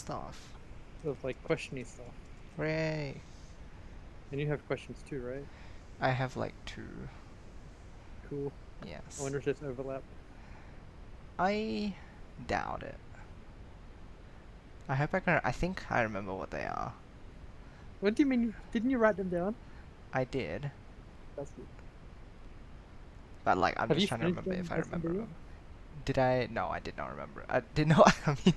stuff. Of like questiony stuff. Hooray! And you have questions too, right? I have like 2. Cool. I Yes. wonder if there's overlap. I doubt it. I hope I think I remember what they are. What do you mean? Didn't you write them down? I did. That's good. But like, I'm Have just you trying to finished remember if I remember SMB? them. Did I? No, I did not remember. I did not. I mean,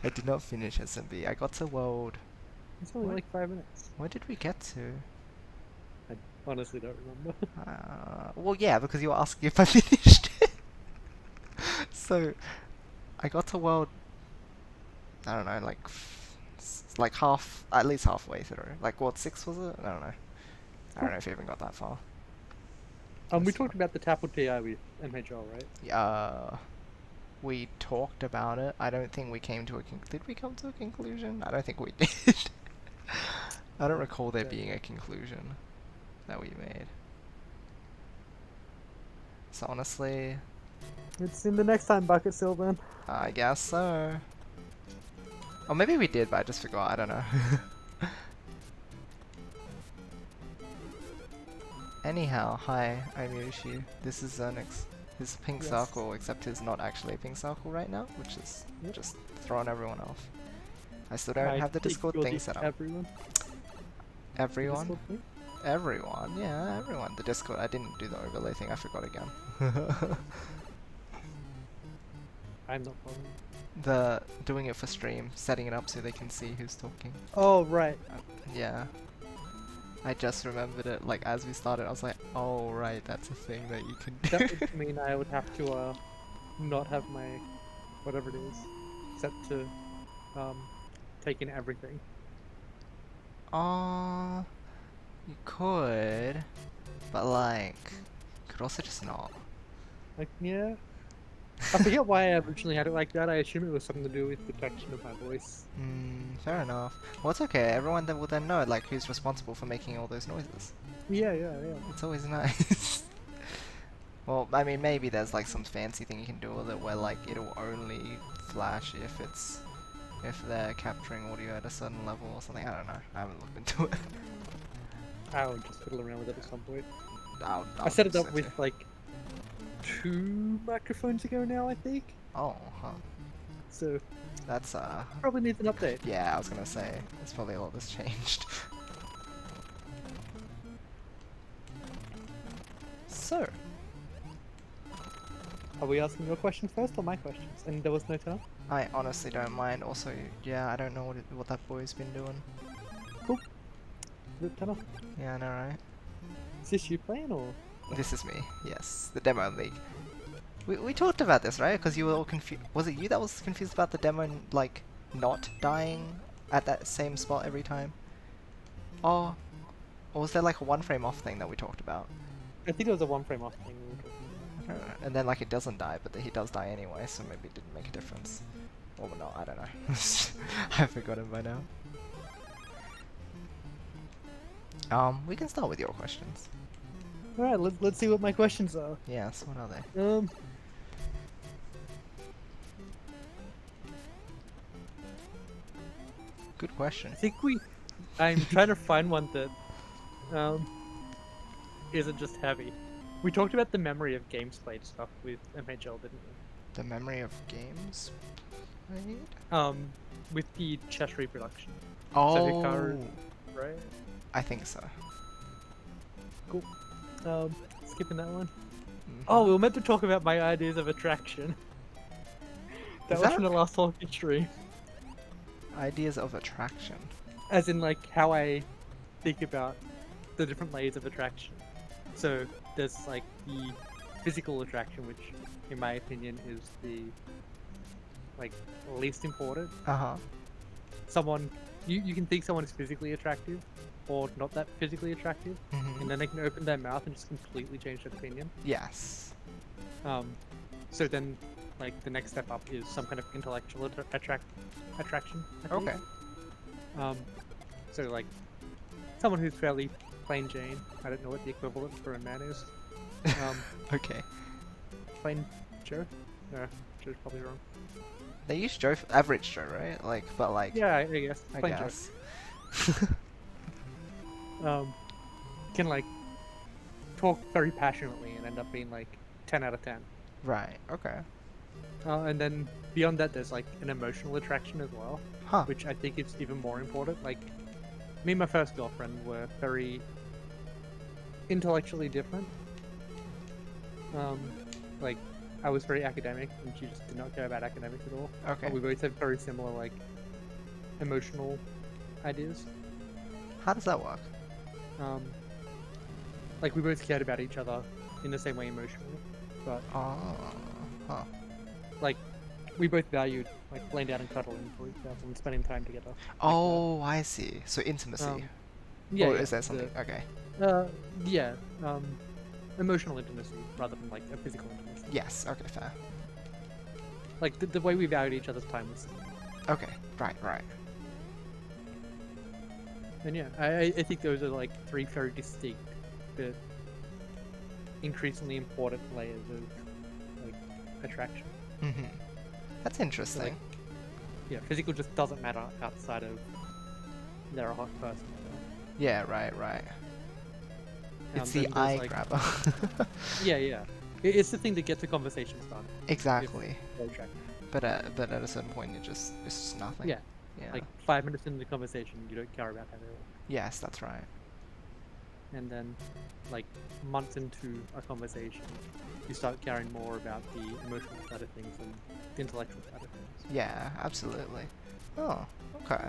I did not finish SMB. I got to world. It's only What? like 5 minutes. Where did we get to? I honestly don't remember. Well, yeah, because you were asking if I finished it. So, I got to world. I don't know, like half, at least halfway through. Like, what, 6 was it? I don't know. I don't know if you even got that far. We talked about the Tapple TI with MHL, right? We talked about it. I don't think we came to a did we come to a conclusion? I don't think we did. I don't recall there being a conclusion that we made. So honestly, It's in the next time bucket, Sylvan. I guess so. Or maybe we did, but I just forgot. I don't know. Anyhow, hi, I'm Yoshi. This is xyrnq. His pink circle, except he's not actually a pink circle right now, which is just throwing everyone off. I still don't have the Discord thing set up. Everyone? Everyone? Discord thing? Everyone, yeah, everyone. The Discord, I didn't do the overlay thing, I forgot again. I'm not following. The doing it for stream, setting it up so they can see who's talking. Oh, right. Yeah. I just remembered it, like, as we started, I was like, oh, right, that's a thing that you can do. That would mean I would have to, not have my, whatever it is, set to, take in everything. You could, but, like, you could also just not. Like, yeah. I forget why I originally had it like that. I assume it was something to do with protection of my voice. Fair enough. Well, it's okay. Everyone will then know, like, who's responsible for making all those noises. Yeah. It's always nice. Well, I mean, maybe there's, like, some fancy thing you can do with it where, like, it'll only flash if they're capturing audio at a certain level or something. I don't know. I haven't looked into it. I'll just fiddle around with it at some point. I set it up with, like, 2 microphones ago now, I think. Oh, huh. So that's probably needs an update. Yeah, I was gonna say there's probably a lot that's changed. So, are we asking your questions first or my questions? And there was no turn? I honestly don't mind. Also, yeah, I don't know what that boy's been doing. Cool. Turn off. Yeah, I know, right? Is this you playing or? This is me. Yes, the demo league. We talked about this, right? Because you were all confused. Was it you that was confused about the demo, like, not dying at that same spot every time? Or was there like a 1 frame off thing that we talked about? I think it was a 1 frame off thing. And then, like, it doesn't die, but he does die anyway, so maybe it didn't make a difference. Or not, I don't know. I've forgotten by now. We can start with your questions. Alright, let's see what my questions are. Yes, what are they? Good question. I think I'm trying to find one that isn't just heavy. We talked about the memory of games played stuff with MHL, didn't we? The memory of games played? With the chess reproduction. Oh, so Ikaru, right? I think so. Cool. Skipping that one. Oh, we were meant to talk about my ideas of attraction. That was from the last Talky stream. Ideas of attraction? As in, like, how I think about the different layers of attraction. So, there's, like, the physical attraction, which, in my opinion, is the, like, least important. Someone, you can think someone is physically attractive, or not that physically attractive, and then they can open their mouth and just completely change their opinion. Yes. So then, like, the next step up is some kind of intellectual attraction. Okay. So, like, someone who's fairly plain Jane. I don't know what the equivalent for a man is. Okay. Plain Joe? No, Joe's probably They use Joe, average Joe, right? Like, but like, Yeah, I guess. I Plain Joe. guess. Can like talk very passionately and end up being like 10 out of 10. Right. Okay. And then beyond that, there's like an emotional attraction as well, Huh. which I think is even more important. Like, me and my first girlfriend were very intellectually different. Like, I was very academic, and she just did not care about academics at all. Okay. But we both have very similar like emotional ideas. How does that work? Like we both cared about each other in the same way emotionally, but Oh. Huh. like we both valued like laying down and cuddling, for example, and spending time together. Oh, I see. So intimacy. Yeah. Or Yeah, is that something? Okay. Yeah. Emotional intimacy rather than like a physical intimacy. Yes. Okay. Fair. Like the way we valued each other's time was. Okay. Right. Right. And yeah, I think those are like three very distinct, but increasingly important layers of like attraction. Mhm. That's interesting. Like, yeah, physical just doesn't matter outside of they're a hot person. Yeah. Right. Right. It's Then the there's, eye like- grabber. Yeah, yeah. It's the thing that gets a conversation started. Exactly. They're attracted. But at a certain point, it's just nothing. Yeah. Yeah. Like 5 minutes into the conversation, you don't care about that at all. Yes, that's right. And then, like months into a conversation, you start caring more about the emotional side of things and the intellectual side of things. Yeah, absolutely. Oh, okay.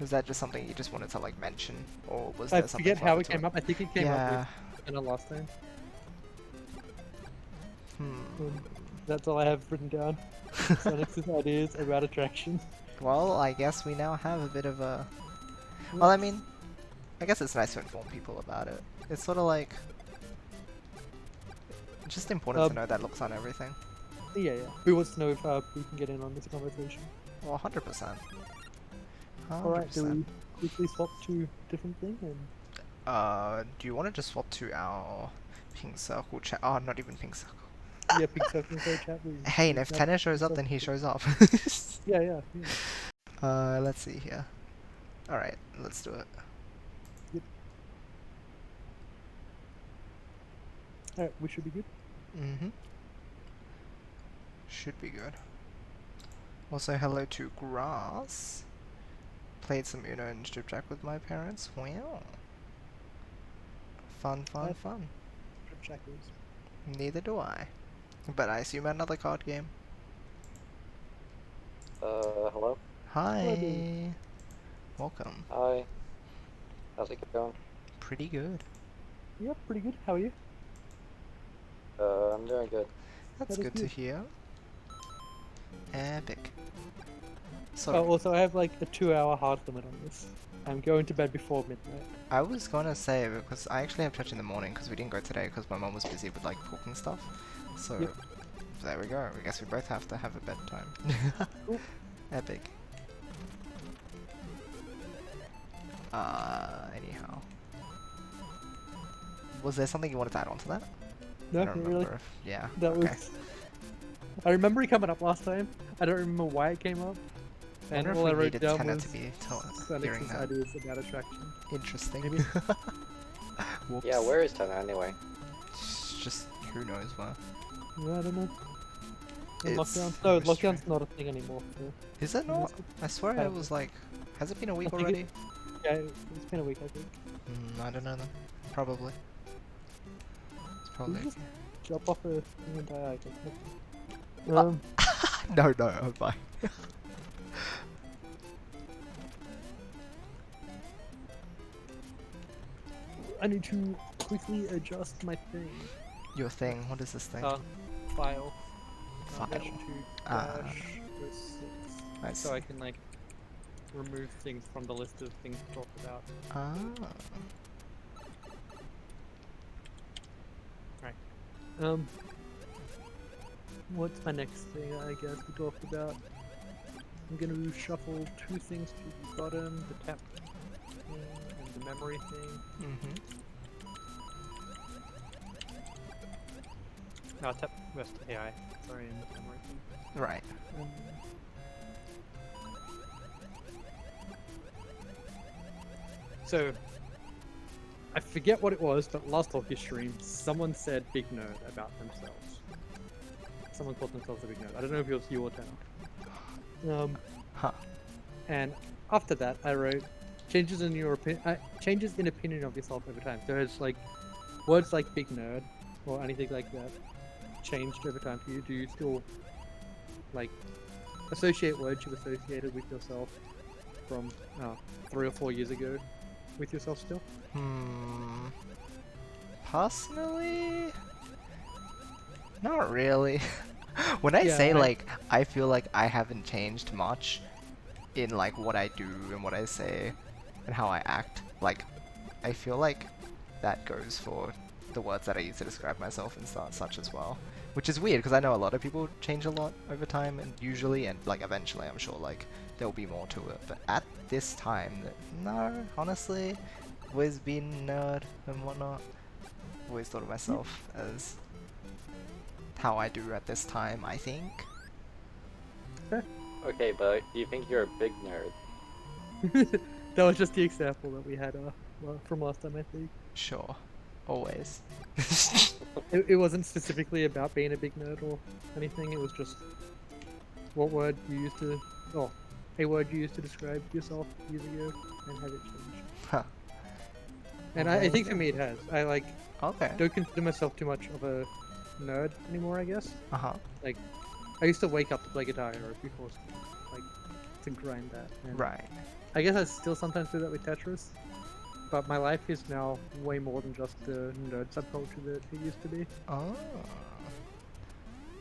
Was that just something you just wanted to like mention, or was I there something forget how further it to came up. I think it came Yeah. up with in the last time. Hmm. That's all I have written down. Sonic's ideas about attraction. Well, I guess we now have a bit of a. Well, I mean, I guess it's nice to inform people about it. It's sort of like it's just important to know that looks on everything. Yeah, yeah. Who wants to know if we can get in on this conversation? Well, 100%. Alright, do we quickly swap to different thing? And Do you want to just swap to our pink circle chat? Oh, not even pink circle. yeah, pink circle for chat. Hey, and if Tanner shows up, then he shows up. Yeah, yeah. Let's see here. Alright, let's do it. Yep. Alright, we should be good. Mm-hmm. Should be good. Also, hello to Grass. Played some Uno and Strip Jack with my parents. Wow. Fun, fun, fun. Strip jackers. Neither do I. But I assume another card game. Hello? Hi. Welcome. Hi. How's it going? Pretty good. Yeah, pretty good. How are you? I'm doing good. That's That is good to good. hear. Epic. So, Oh, also, I have like a 2-hour hard limit on this. I'm going to bed before midnight. I was gonna say, because I actually have church in the morning, because we didn't go today, because my mom was busy with like cooking stuff. So, Yep. there we go. I guess we both have to have a bedtime. Cool. Epic. Anyhow. Was there something you wanted to add on to that? No, I don't not remember really. if, yeah. That okay. was. I remember it coming up last time. I don't remember why it came up. I And wonder all I if we wrote needed down Tanner was to be hearing Sonic's that. ideas about attraction. Interesting. Maybe. Whoops. Yeah, where is Tanner anyway? Just who knows where. Yeah, I don't know. It's Lockdown? a No, mystery. lockdown's not a thing anymore. So. Is it not? I swear it Uh, was like. Has it been a week I think already? Yeah, it's been a week, I think. I don't know then. Probably. It's probably. just- Jump off a thing and die, I guess. No, no, oh, bye. I need to quickly adjust my thing. Your thing. What is this thing? File. File. Dash 2 Ah. dash 06. I So I see. can like remove things from the list of things to talk about. Ah. What's my next thing I guess we talked about? I'm gonna shuffle 2 things to the bottom, the tap thing and the memory thing. Mm-hmm. No, tap rest AI. Sorry, in the memory thing. Right. So, I forget what it was, but last Talky stream, someone said big nerd about themselves. Someone called themselves a big nerd. I don't know if it was you or Tanner. Huh. And after that, I wrote changes in your changes in opinion of yourself over time. So it's like words like big nerd or anything like that changed over time for you. Do you still like associate words you've associated with yourself from 3 or 4 years ago with yourself still? Personally, not really. When I Yeah, say like I feel like I haven't changed much in like what I do and what I say and how I act, like I feel like that goes for the words that I use to describe myself and such as well. Which is weird because I know a lot of people change a lot over time and usually and like eventually I'm sure like there'll be more to it. But at this time, no, honestly, always been nerd and whatnot. Always thought of myself as how I do at this time, I think. Okay, but do you think you're a big nerd? That was just the example that we had from last time, I think. Sure. Always. It wasn't specifically about being a big nerd or anything. It was just what word you used to, a word you used to describe yourself years ago, and has it changed? Huh. And I think for me it has. I like Okay. don't consider myself too much of a nerd anymore, I guess. Uh-huh. Like, I used to wake up to play Guitar Hero before school, like to grind that. And Right. I guess I still sometimes do that with Tetris, but my life is now way more than just the nerd subculture that it used to be. Oh.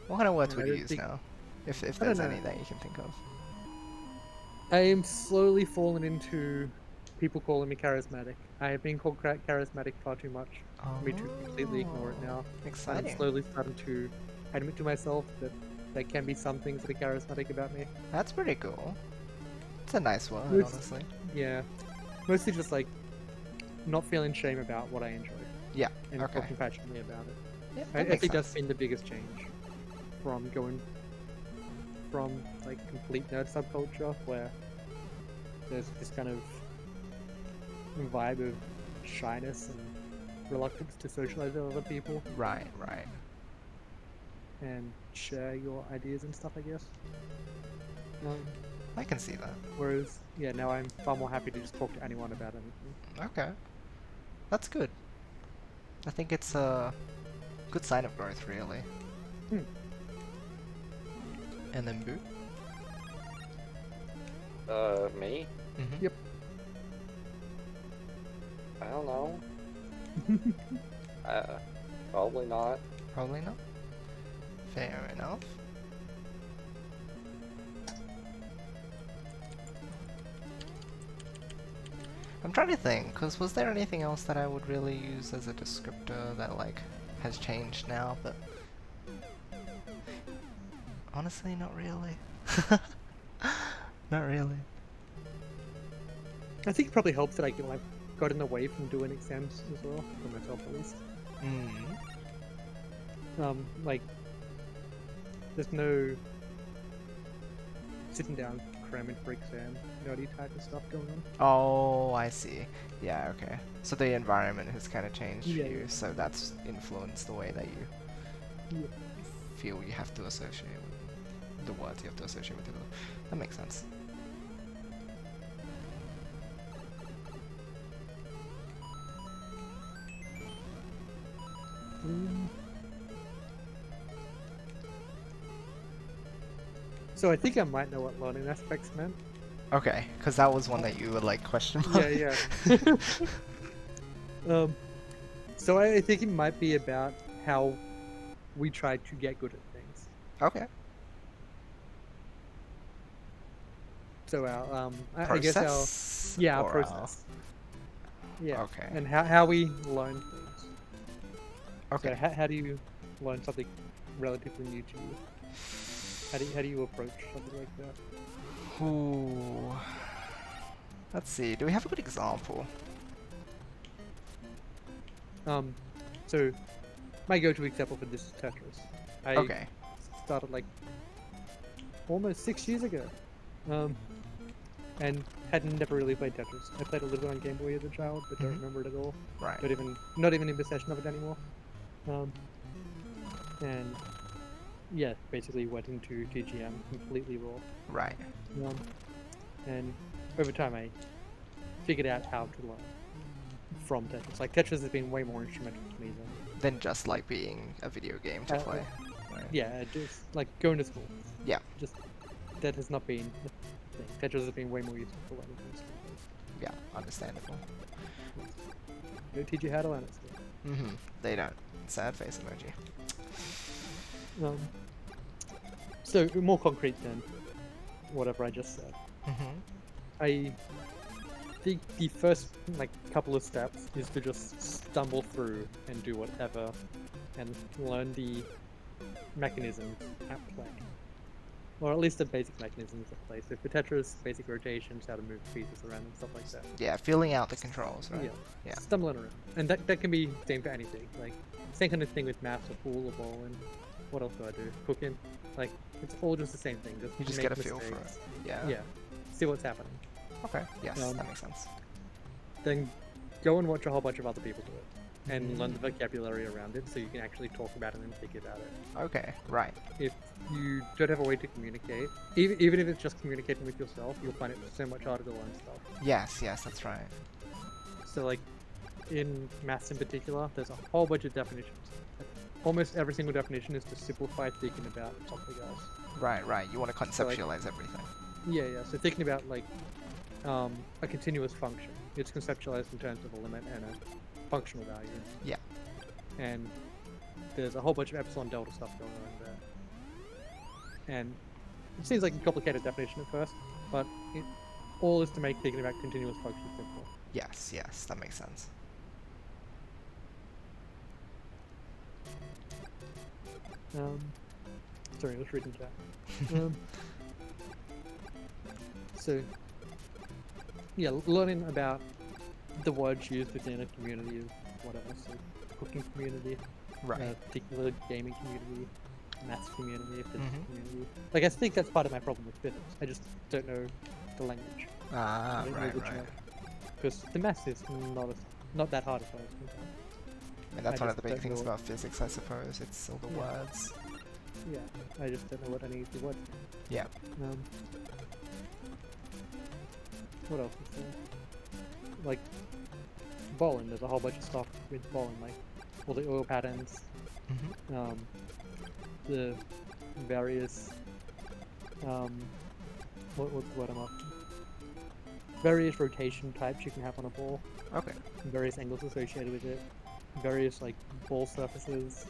What kind of words I would you don't use think- now? If I don't there's know. any that you can think of. I am slowly falling into people calling me charismatic. I have been called charismatic far too much for me to completely ignore it now. And Exciting. I'm slowly starting to admit to myself that there can be some things that are charismatic about me. That's pretty cool. It's a nice word, It's- honestly. Yeah. Mostly just like not feeling shame about what I enjoy Yeah. and Okay. talking passionately about it. Yeah, I that makes think that's sense. been the biggest change from going from like complete nerd subculture where there's this kind of vibe of shyness and reluctance to socialize with other people Right, right. and share your ideas and stuff, I guess. I can see that. Whereas, yeah, now I'm far more happy to just talk to anyone about anything. Okay. That's good. I think it's a good sign of growth, really. And then Boo? Me? Mm-hmm. Yep. I don't know. Probably not. Probably not. Fair enough. I'm trying to think, because was there anything else that I would really use as a descriptor that, like, has changed now, but... Honestly, not really. Not really. I think it probably helps that I get, like, gotten away from doing exams as well, for myself at least. Like, there's no sitting down cramming for exam, nerdy type of stuff going on. Oh, I see. Yeah, okay. So the environment has kind of changed Yeah, for you, yeah. so that's influenced the way that you feel you have to associate with the words you have to associate with it. That makes sense. So I think I might know what learning aspects meant. Okay, because that was one that you would like question mark. Yeah. So I think it might be about how we try to get good at things. Okay. So our I guess Process? our or process. Yeah. Okay. And how we learn things. Okay. So how do you learn something relatively new to you? How do you approach something like that? Ooh. Let's see. Do we have a good example? So my go-to example for this is Tetris. I Okay. started like almost 6 years ago, and had never really played Tetris. I played a little bit on Game Boy as a child, but don't remember it at all. Right. Not even in possession of it anymore. And yeah, basically went into TGM completely raw. Right. And over time, I figured out how to learn from Tetris. Like Tetris has been way more instrumental to me Then just like being a video game to Uh, play. Right. yeah, just like going to school. Yeah. Just that has not been the thing. Tetris has been way more useful for learning things. Yeah. Understandable. Don't teach you how to learn it. Mm-hmm. They don't. Sad face emoji. So more concrete than whatever I just said. Mm-hmm. I think the first like couple of steps is to just stumble through and do whatever and learn the mechanisms at play. Or at least the basic mechanisms at play. So for Tetris, basic rotations, how to move pieces around and stuff like that. Yeah, feeling out the controls, right? Yeah. Yeah. Stumbling around. And that can be same for anything. Like same kind of thing with maths or pool or bowling. What else do I do? Cooking. Like it's all just the same thing. Just You just make get a feel for it. mistakes. Yeah. Yeah. See what's happening. Okay. Yes, Um, that makes sense. Then go and watch a whole bunch of other people do it. And learn the vocabulary around it so you can actually talk about it and think about it. Okay. Right. If you don't have a way to communicate, even if it's just communicating with yourself, you'll find it so much harder to learn stuff. Yes. Yes, that's right. So like in maths in particular, there's a whole bunch of definitions. Almost every single definition is to simplify thinking about something else. Right. Right. You want to So, like- conceptualize everything. Yeah, yeah. So thinking about like a continuous function, it's conceptualized in terms of a limit and a functional value. Yeah. And there's a whole bunch of epsilon delta stuff going on there. And it seems like a complicated definition at first, but it all is to make thinking about continuous functions simple. Yes. Yes, that makes sense. Sorry, I was reading chat. So, yeah, learning about the words used within a community of whatever, so cooking community, Right. particular gaming community, maths community, physics Mhm. community. Like, I think that's part of my problem with physics. I just don't know the language. Ah. Right. Right. Because the maths is not that hard as far as I'm concerned. And that's I one of just the big don't things know about physics, I suppose. It's all the Yeah. words. Yeah, I just don't know what any of the words mean. Yeah. What else is there? Like bowling, there's a whole bunch of stuff with bowling, like all the oil patterns, Mm-hmm. the various what's the word I'm after? Various rotation types you can have on a ball, Okay. and various angles associated with it, various like ball surfaces.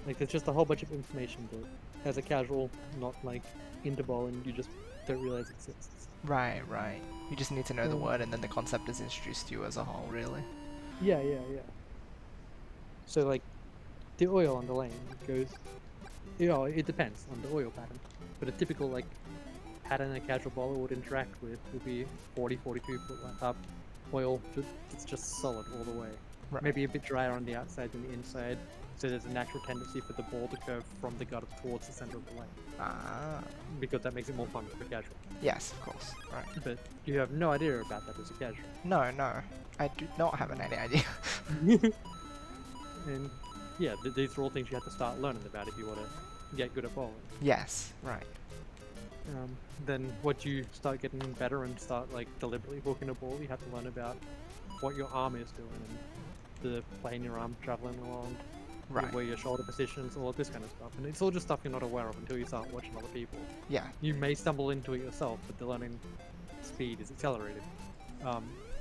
Like there's just a whole bunch of information that, as a casual, not like into bowling, you just don't realize exists. Right. Right. You just need to know the Um, word, and then the concept is introduced to you as a whole. Really. Yeah. So like, the oil on the lane goes, it depends on the oil pattern, but a typical like pattern a casual bowler would interact with would be 40-42 foot up oil. It's just solid all the way. Right. Maybe a bit drier on the outside than the inside, so there's a natural tendency for the ball to curve from the gutter towards the center of the lane, Ah. because that makes it more fun for casual. Yes, of course. Right. But you have no idea about that as a casual. No. No. I do not have any idea. And yeah, these are all things you have to start learning about if you want to get good at bowling. Yes. Right. Then once you start getting better and start like deliberately hooking a ball, you have to learn about what your arm is doing and the plane your arm traveling along, Right. where your shoulder positions, all of this kind of stuff. And it's all just stuff you're not aware of until you start watching other people. Yeah. You may stumble into it yourself, but the learning speed is accelerated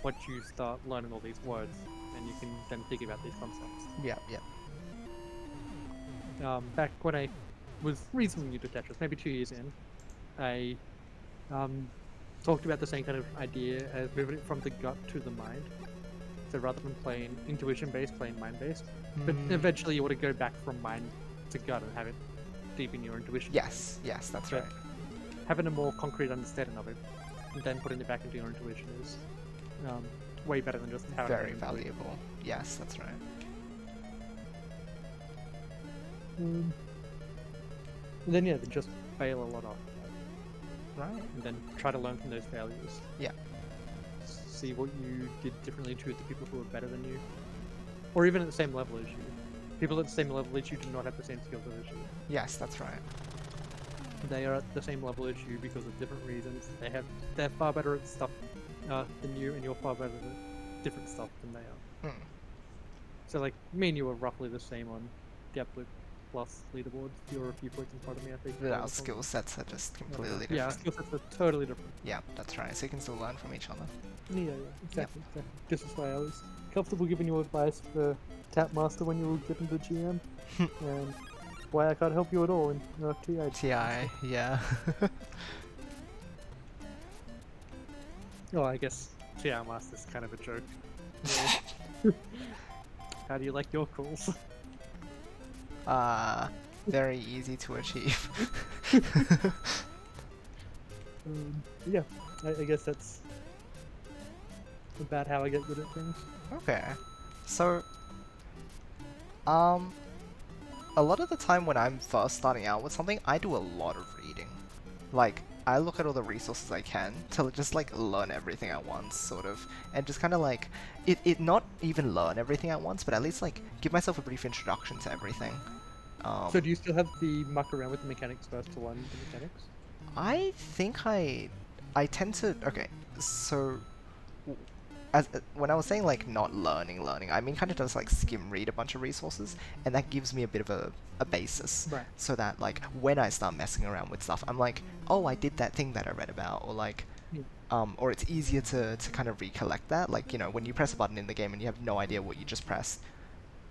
once you start learning all these words, and you can then think about these concepts. Yeah. Yeah. Back when I was reasonably new to Tetris, maybe 2 years in, I talked about the same kind of idea as moving it from the gut to the mind. So rather than playing intuition-based, playing mind-based. But eventually you want to go back from mind to gut and have it deep in your intuition. Yes. Yes. That's But right. having a more concrete understanding of it, and then putting it back into your intuition is way better than just having Very it. valuable. Yes, that's right. And then yeah, then just fail a lot after that, Right. and then try to learn from those failures. Yeah. See what you did differently to the people who are better than you, or even at the same level as you. People at the same level as you do not have the same skills as you. Yes, that's right. They are at the same level as you because of different reasons. They're far better at stuff than you, and you're far better at different stuff than they are. Hmm. So like me and you are roughly the same on the absolute plus leaderboard. You're a few points in front of me, I think. But or our something. skill sets are just completely different. Yeah, our skill sets are totally different. Yeah, that's right. So you can still learn from each other. Yeah, exactly. This is why I was comfortable giving you advice for Tap Master when you were getting the GM, and why I can't help you at all in TI. TI, yeah. Oh, I guess TI Master's kind of a joke. How do you like your calls? Very easy to achieve. Yeah, I guess that's about how I get good at things. Okay. So, a lot of the time when I'm first starting out with something, I do a lot of reading. Like, I look at all the resources I can to just like learn everything at once, sort of, and just kind of like, it not even learn everything at once, but at least like give myself a brief introduction to everything. So do you still have the muck around with the mechanics first to learn the mechanics? I think I tend to, okay, so when I was saying like not learning, I mean kind of just like skim read a bunch of resources, and that gives me a bit of a basis, Right. so that like when I start messing around with stuff, I'm like, oh, I did that thing that I read about, or like, or it's easier to kind of recollect that, like, you know, when you press a button in the game and you have no idea what you just pressed.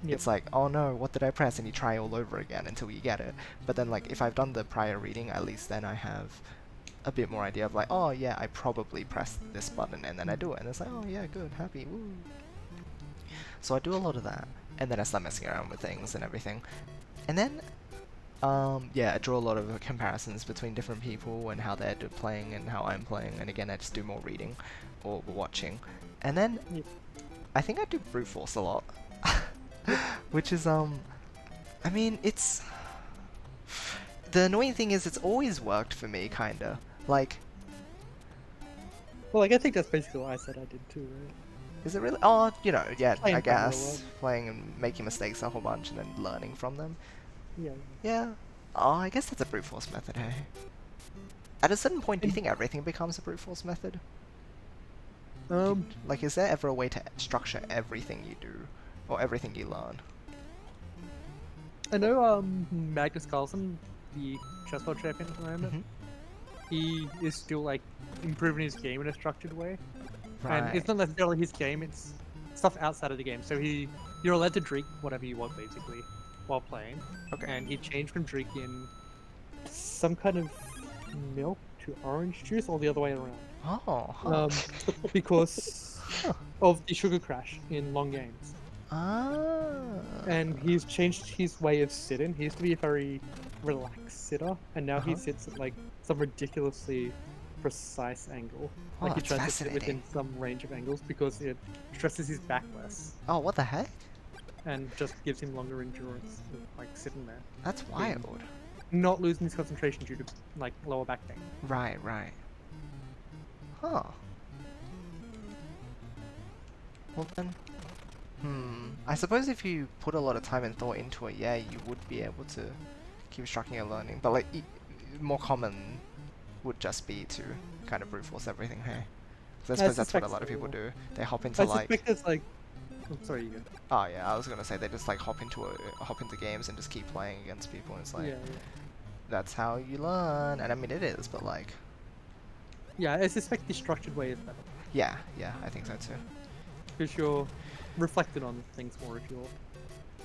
Yep. It's like, oh no, what did I press? And you try all over again until you get it. But then like if I've done the prior reading, at least then I have a bit more idea of like, oh yeah, I probably pressed this button, and then I do it, and it's like, oh yeah, good, happy, woo. So I do a lot of that, and then I start messing around with things and everything. And then, yeah, I draw a lot of comparisons between different people and how they're playing and how I'm playing, and again, I just do more reading or watching. And then, I think I do brute force a lot. Which is, I mean, it's... The annoying thing is it's always worked for me, kinda. Like... Well, like, I think that's basically what I said I did too, right? Is it really? Oh, you know, yeah, Playing I from real guess. world. Playing and making mistakes a whole bunch and then learning from them. Yeah. Yeah. Oh, I guess that's a brute force method, hey? At a certain point, do you think everything becomes a brute force method? Like, is there ever a way to structure everything you do? Or everything you learn? I know Magnus Carlsen, the chess world champion at the moment, he is still like improving his game in a structured way. Right. And it's not necessarily his game, it's stuff outside of the game. So you're allowed to drink whatever you want basically while playing. Okay. And he changed from drinking some kind of milk to orange juice or the other way around. Oh. Huh. Because of the sugar crash in long games. Ah. And he's changed his way of sitting. He used to be a very relaxed sitter, and now he sits at like some ridiculously precise angle. Oh, Like he that's tries to sit within fascinating. some range of angles because it stresses his back less Oh, what the heck? and just gives him longer endurance of like sitting there. That's wild. Not losing his concentration due to like lower back pain. Right, right. Huh. Well then, I suppose if you put a lot of time and thought into it, yeah, you would be able to keep striking your learning. But like, more common would just be to kind of brute force everything, hey? 'Cause I suppose that's what a lot of people do. They hop into I like... suspect it's like... I'm sorry, you go. Oh yeah, I was gonna say they just like hop into games and just keep playing against people, and it's like, Yeah. that's how you learn. And I mean, it is, but like... Yeah, I suspect the structured way is better. Yeah, I think so too. Because you're reflected on things more if you're...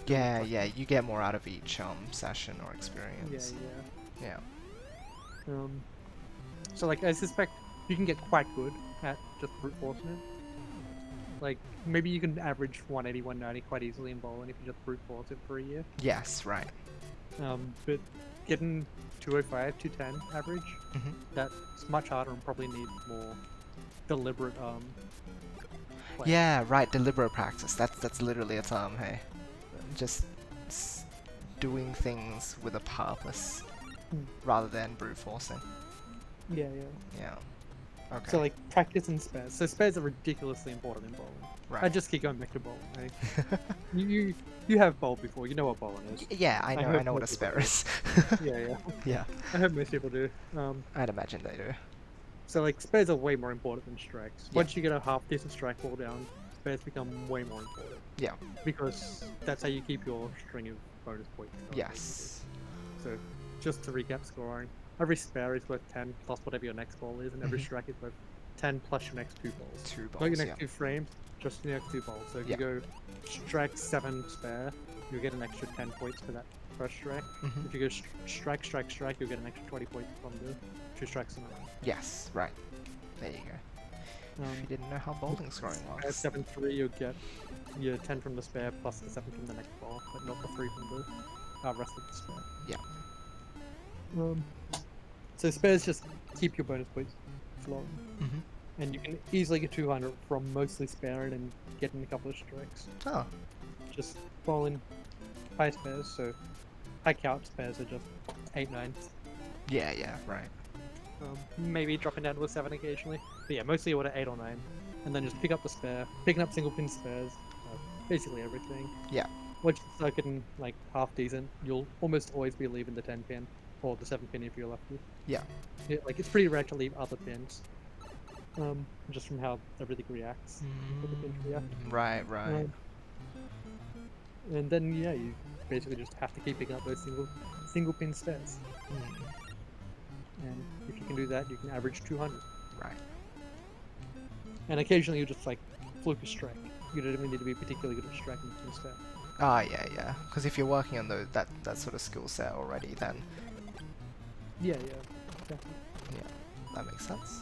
Yeah, you get more out of each session or experience. Yeah. So like I suspect you can get quite good at just brute forcing it. Like maybe you can average 180, 190 quite easily in bowling if you just brute force it for a year. Yes, right. But getting 205, 210 average, that's much harder and probably needs more deliberate play. Yeah, right. Deliberate practice. That's literally a term. Hey, just doing things with a purpose. rather than brute forcing. Yeah. Yeah. Okay. So like practice and spares. So spares are ridiculously important in bowling. right. I just keep going back to bowling. Like, you have bowled before. You know what bowling is. Yeah, I know. I hope know what a most people spare do. is. Yeah. Yeah, I hope most people do. I'd imagine they do. So like spares are way more important than strikes. Yeah. Once you get a half decent strike ball down, spares become way more important. Yeah. Because that's how you keep your string of bonus points going. Yes. So just to recap scoring, every spare is worth 10 plus whatever your next ball is, and every strike is worth 10 plus your next 2 balls. 2 Not balls. your Yeah. next 2 frames, just your next 2 balls. So if Yeah. you go strike 7 spare, you'll get an extra 10 points for that first strike. Mhm. If you go strike, you'll get an extra 20 points from the 2 strikes in a row. Yes. Right. There you go. If you didn't know how bowling scoring At works. 7-3, you'll get your 10 from the spare plus the 7 from the next ball, but not the 3 from the rest of the spare. Yeah. So spares just keep your bonus points flowing. Mhm. And you can easily get 200 from mostly sparing and getting a couple of strikes. Oh. Just bowling high spares, so high count spares are just 8-9. Yeah. Yeah. Right. Maybe dropping down to a 7 occasionally. But yeah, mostly you order 8 or 9. And then just pick up the spare, picking up single pin spares, basically everything. Yeah. Once you start getting like half decent, you'll almost always be leaving the 10 pin or the 7 pin if you're lucky. Yeah. Like it's pretty rare to leave other pins. Just from how everything reacts. How the pins react. Right. Right. And then yeah, you basically just have to keep picking up those single pin spares. Mm. And if you can do that, you can average 200. Right. And occasionally you just like fluke a strike. You don't even need to be particularly good at striking instead. Ah, yeah, yeah. Because if you're working on that sort of skill set already, then Yeah, exactly. that makes sense.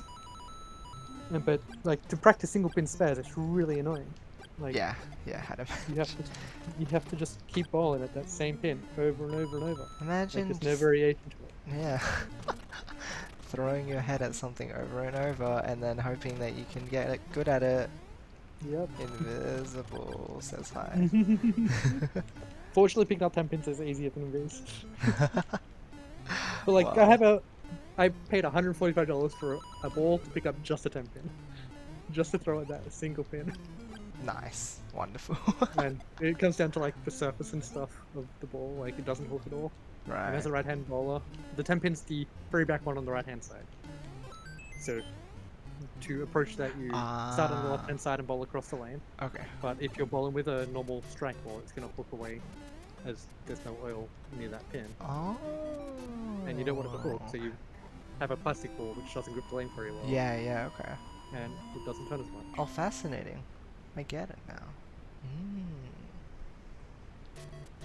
But like to practice single pin spares, it's really annoying. Like Yeah, had him. you have to just keep bowling at that same pin over and over and over. Imagine Like, there's no just- variation to it. Yeah. Throwing your head at something over and over, and then hoping that you can get good at it. Yep. Invisible, says hi. Fortunately, picking up 10 pins is easier than these. But like, Wow. I paid $145 for a ball to pick up just a 10 pin, just to throw at a single pin. Nice, wonderful. And it comes down to like the surface and stuff of the ball. Like it doesn't hook at all. And Right. as a right-hand bowler, the 10 pin's the very back one on the right-hand side. So to approach that, you start on the left-hand side and bowl across the lane. Okay. But if you're bowling with a normal strike ball, it's going to hook away, as there's no oil near that pin, Oh. and you don't want it to hook. So you have a plastic ball which doesn't grip the lane very well. Yeah, okay. And it doesn't turn as much. Oh, fascinating. I get it now.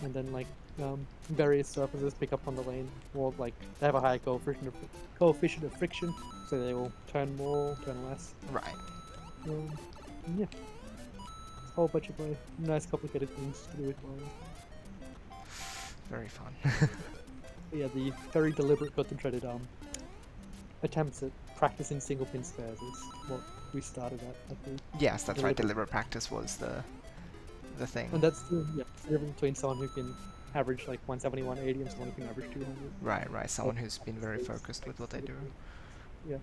And then like various surfaces pick up on the lane, or like they have a higher coefficient of friction, so they will turn more, turn less. Right. Yeah, it's a whole bunch of nice complicated things to do with bowling. Very fun. But yeah, the very deliberate, concentrated attempts at practicing single pin spares is what we started at, I think. Yes, that's right. Deliberate. Deliberate practice was the thing. And that's the difference between someone who can average like 170, 180 and someone who can average 200. Right. Someone who's been very focused with what they do. Yeah.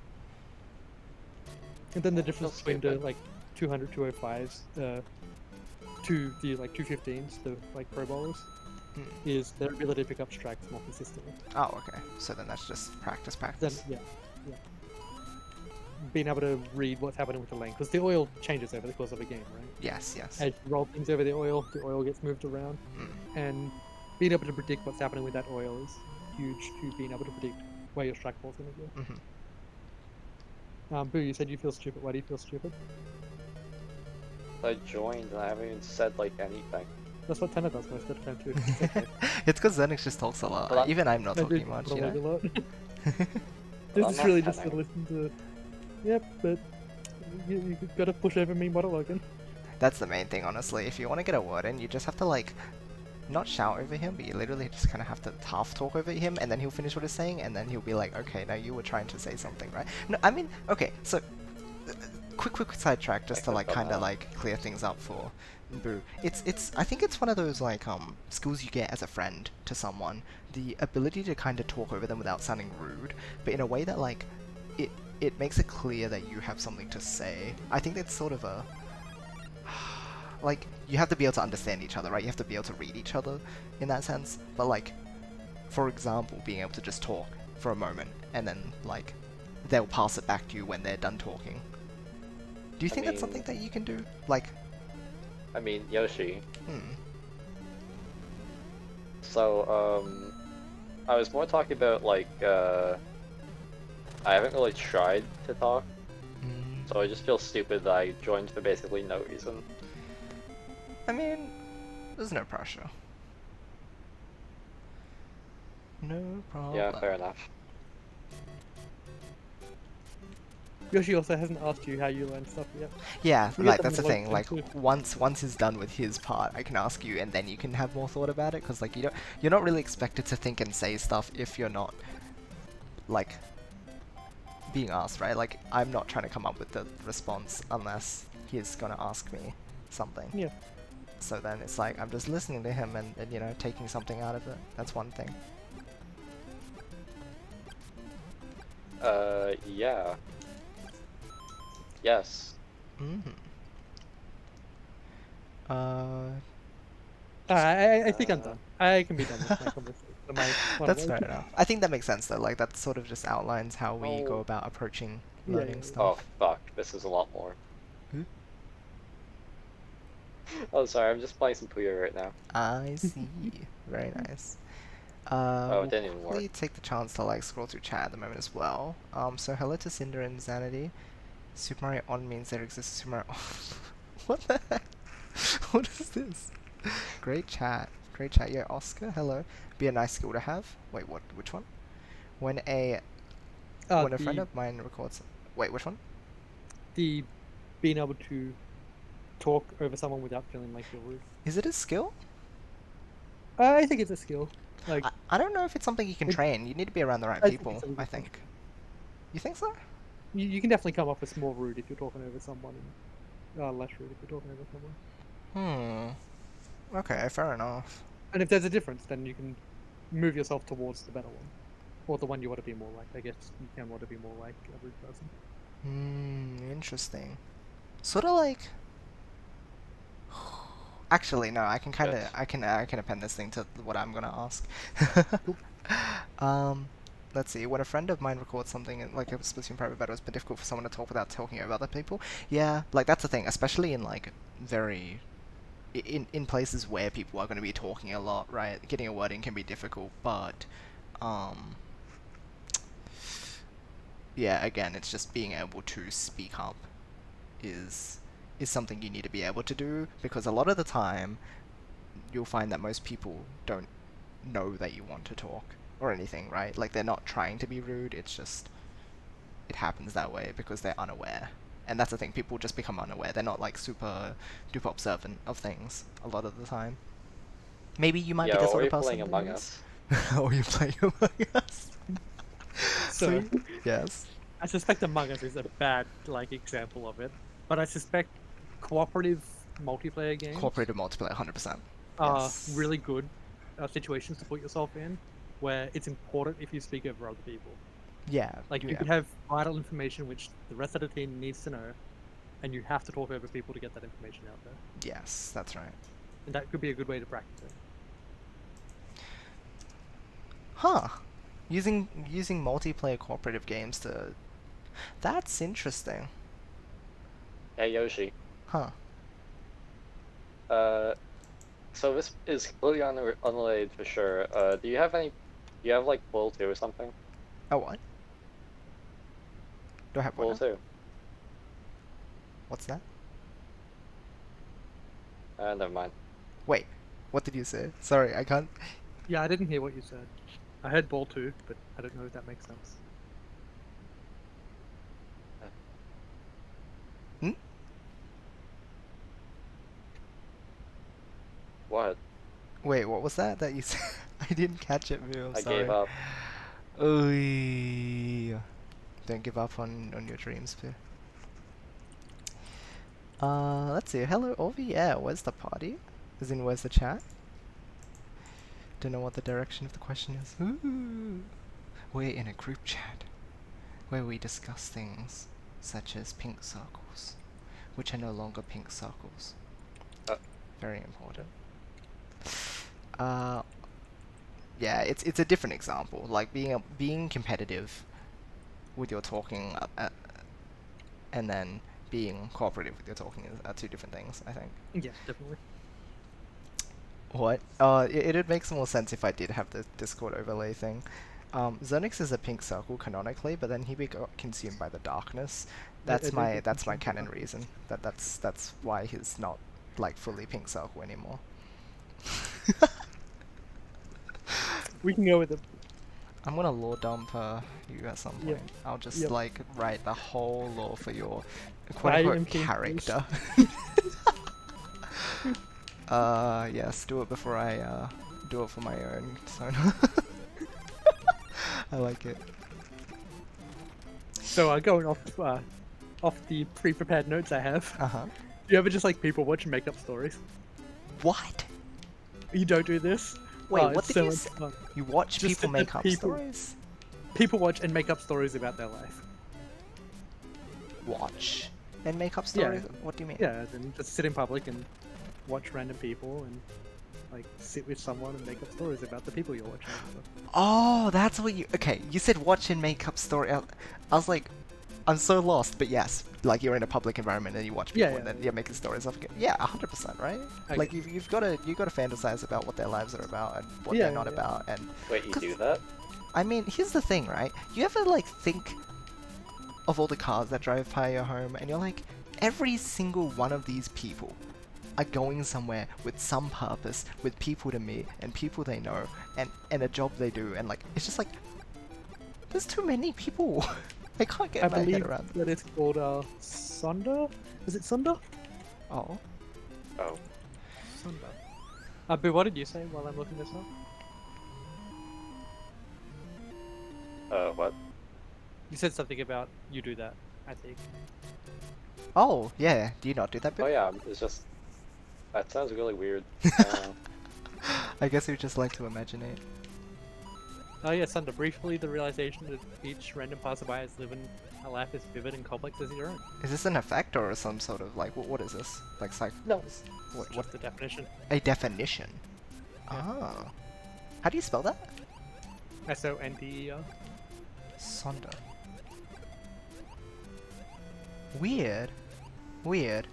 And then the difference That's between the stupid. like 200, 205s to the like 215s, the like pro bowlers, Mm. is their ability to pick up strikes more consistently. Oh, okay. So then that's just practice. Then yeah. Being able to read what's happening with the lane, because the oil changes over the course of a game, right? Yes. As you roll things over the oil gets moved around, and being able to predict what's happening with that oil is huge to being able to predict where your strike ball's going to go. Mhm. Boo, you said you feel stupid. Why do you feel stupid? I joined and I haven't even said like anything. That's what Tanner does most of the time too. It's okay. It's because Xenix just talks a lot. But I'm- Even I'm not I do talking much, talk you a know? lot. Well, This I'm is not really just to having- listen to. Yep, but you gotta push over me monologuing. That's the main thing, honestly. If you want to get a word in, you just have to, like, not shout over him, but you literally just kind of have to half talk over him, and then he'll finish what he's saying, and then he'll be like, okay, now you were trying to say something, right? No, I mean, okay, so quick sidetrack just to like somehow. kind of like clear things up for Boo. I think it's one of those like skills you get as a friend to someone, the ability to kind of talk over them without sounding rude, but in a way that like it makes it clear that you have something to say. I think that's sort of a like you have to be able to understand each other, right? You have to be able to read each other in that sense. But like, for example, being able to just talk for a moment and then like they'll pass it back to you when they're done talking. Do you think that's something that you can do? Like, I mean, Yoshi. hmm. So, I was more talking about like, I haven't really tried to talk, so I just feel stupid that I joined for basically no reason. I mean, there's no pressure. No problem. Yeah, fair enough. Yoshi also hasn't asked you how you learn stuff yet. Yeah, We like get that's the them a lot thing. of Like times too. once he's done with his part, I can ask you, and then you can have more thought about it. Because like you're not really expected to think and say stuff if you're not like being asked, right? Like I'm not trying to come up with the response unless he's gonna ask me something. Yeah. So then it's like I'm just listening to him and you know taking something out of it. That's one thing. Yeah. Yes. Mm-hmm. I think I'm done. I can be done with my conversation. That's fair enough. I think that makes sense though. Like that sort of just outlines how we go Oh. about approaching Yeah, learning yeah. stuff. Oh fuck, this is a lot more. Hmm? Oh, sorry, I'm just playing some Puyo right now. I see. Very nice. Oh, it We'll didn't even work. quickly take the chance to like scroll through chat at the moment as well. So hello to Cinder and Zanity. Super Mario On means there exists a Super Mario What the heck? What is this? Great chat. Great chat. Yeah, Oscar, hello. Be a nice skill to have. Wait, what? Which one? When a friend of mine records... Wait, which one? The being able to talk over someone without feeling like you're rude. Is it a skill? I think it's a skill. Like I don't know if it's something you can It- train. You need to be around the right I think people, it's something I you can think. You think so? you can definitely come off as more rude if you're talking over someone, and less rude if you're talking over someone. Okay, fair enough. And if there's a difference, then you can move yourself towards the better one, or the one you want to be more like. I guess you can want to be more like a rude person. Interesting. Sort of like... Actually, no, I can kind of... Yes. I can append this thing to what I'm gonna ask. Let's see. When a friend of mine records something like a Splatoon private battle, it's been difficult for someone to talk without talking over other people. Yeah, like that's the thing, especially in like very... In places where people are going to be talking a lot, right? Getting a word in can be difficult, but... yeah, again, it's just being able to speak up is something you need to be able to do, because a lot of the time you'll find that most people don't know that you want to talk or anything, right? Like they're not trying to be rude, it's just it happens that way because they're unaware. And that's the thing, people just become unaware. They're not like super duper observant of things a lot of the time. Maybe you might Yeah, be the or sort you're of person playing who Among is. Us. Or you play Among Us. So Yes. I suspect Among Us is a bad like example of it, but I suspect cooperative multiplayer games Cooperative multiplayer, 100%. are Yes. really good situations to put yourself in, where it's important if you speak over other people. Yeah. Like you could have vital information which the rest of the team needs to know, and you have to talk over people to get that information out there. Yes, that's right. And that could be a good way to practice it. Huh. Using multiplayer cooperative games to... That's interesting. Hey Yoshi. Huh. So this is completely unrelated for sure. Do you have like Bull 2 or something? Oh, what? Do I have Bull what now? 2. What's that? Never mind. Wait, what did you say? Sorry, I can't... Yeah, I didn't hear what you said. I heard ball 2, but I don't know if that makes sense. Hmm? What? Wait, what was that you said? I didn't catch it, Moo, I'm I sorry. gave up. Oy. Don't give up on your dreams, Pooh. Let's see. Hello, Orvi. Yeah, where's the party? As in, where's the chat? Don't know what the direction of the question is. Ooh. We're in a group chat where we discuss things such as pink circles, which are no longer pink circles. Very important. Yeah, it's a different example. Like being competitive with your talking, and then being cooperative with your talking are two different things, I think. Yeah, definitely. What? It'd make some more sense if I did have the Discord overlay thing. Xyrnq is a pink circle canonically, but then he got consumed by the darkness. That's my canon reason. That's why he's not like fully pink circle anymore. We can go with it. I'm gonna lore dump you at some point. Yep. I'll just Yep. like write the whole lore for your I quote am unquote keen for character. Yes, do it before I do it for my own persona. I like it. So going off the pre-prepared notes I have. Uh-huh. Do you ever just like people watch and make up stories? What? You don't do this? Wait, Oh, what it's did so you much say? fun. You watch Just people that make up people- stories? People watch and make up stories about their life. Watch and make up stories? Yeah. What do you mean? Yeah, then just sit in public and watch random people and like sit with someone and make up stories about the people you're watching. and stuff. Oh, that's what you... Okay, you said watch and make up story. I was like, I'm so lost, but yes. Like, you're in a public environment and you watch people Yeah, and then yeah. you're making stories up again. Yeah, 100%, right? Okay. Like, you've got to fantasize about what their lives are about and what Yeah, they're not yeah. about. And Wait, you do that? I mean, here's the thing, right? You ever, like, think of all the cars that drive by your home and you're like, every single one of these people are going somewhere with some purpose, with people to meet and people they know and a job they do, and like it's just like there's too many people. I can't get I my head believe around. that it's called Sunda. Is it Sunda? Oh, Oh. Sunda. But what did you say while I'm looking this up? What? You said something about you do that. I think. oh yeah. Do you not do that bit? Oh yeah, it's just... That sounds really weird. I guess you just like to imagine it. Oh yeah, Sunda. Briefly, the realization that each random passerby is living a life as vivid and complex as your own. Is this an effect or some sort of like what is this? Like No. What What's the definition? a definition? Yeah. Ah. How do you spell that? SONDER. Sonder. Weird. Weird.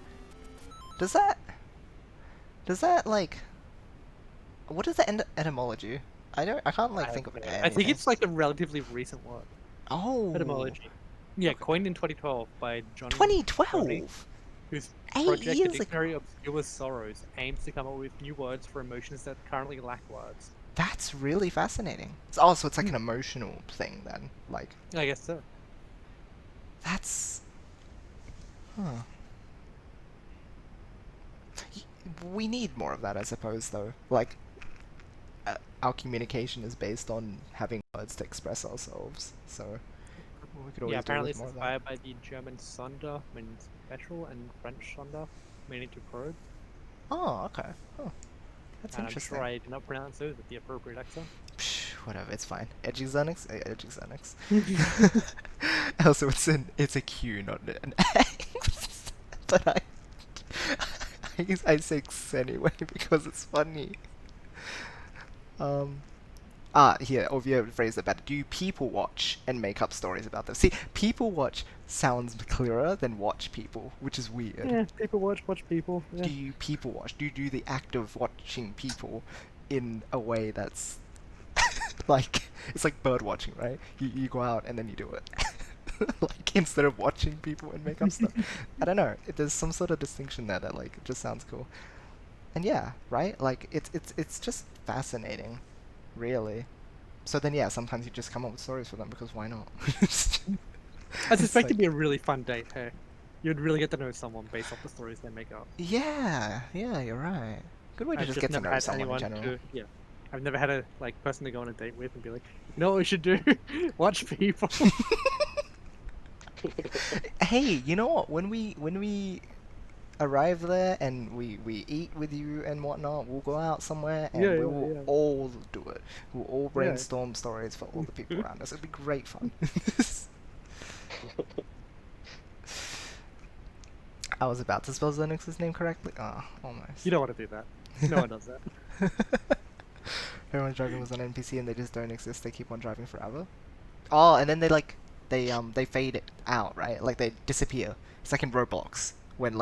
Does that like... What is the etymology? I can't like think of anything. I think it's like a relatively recent word. Oh. Etymology. Yeah, coined in 2012 by John. 2012. Whose 8 project, years The ago. Dictionary of Obscure Sorrows, aims to come up with new words for emotions that currently lack words. That's really fascinating. Oh, so it's like an emotional thing then. Like I guess so. that's... Huh. We need more of that, I suppose, though. Like, our communication is based on having words to express ourselves, so we could always Yeah, do apparently with it's more of that. inspired by the German Sonder, meaning special, and French Sonder, meaning to probe. Oh, okay. Oh, that's And I'm interesting. sure I did not pronounce those with the appropriate accent. Psh, whatever, it's fine. Edgy Xanax? Edgy Xanax. Also, it's a Q, not an X. But I say X anyway because it's funny. Here, Ovia phrased it better. Do you people watch and make up stories about them? See, people watch sounds clearer than watch people, which is weird. Yeah, people watch people. Yeah. Do you people watch? Do you do the act of watching people in a way that's like, it's like bird watching, right? You go out and then you do it. Like, instead of watching people and make up stuff. I don't know. There's some sort of distinction there that like just sounds cool. And yeah, right? Like it's just fascinating, really. So then yeah, sometimes you just come up with stories for them because why not? I suspect it'd like- be a really fun date, hey? You'd really get to know someone based off the stories they make up. Yeah, you're right. Good way to I've just get to never know had someone in anyone general. yeah. I've never had a person to go on a date with and be like, you know what we should do? Watch people. Hey, you know what? When we arrive there and we eat with you and whatnot. We'll go out somewhere and Yeah, we yeah, will yeah. all do it. We'll all Yeah. brainstorm stories for all the people around us. It'll be great fun. I was about to spell Xyrnq's name correctly. Ah, almost. You don't want to do that. No one does that. Everyone's driving was an NPC and they just don't exist. They keep on driving forever. Oh, and then they fade it out, right? Like they disappear. It's like in Roblox when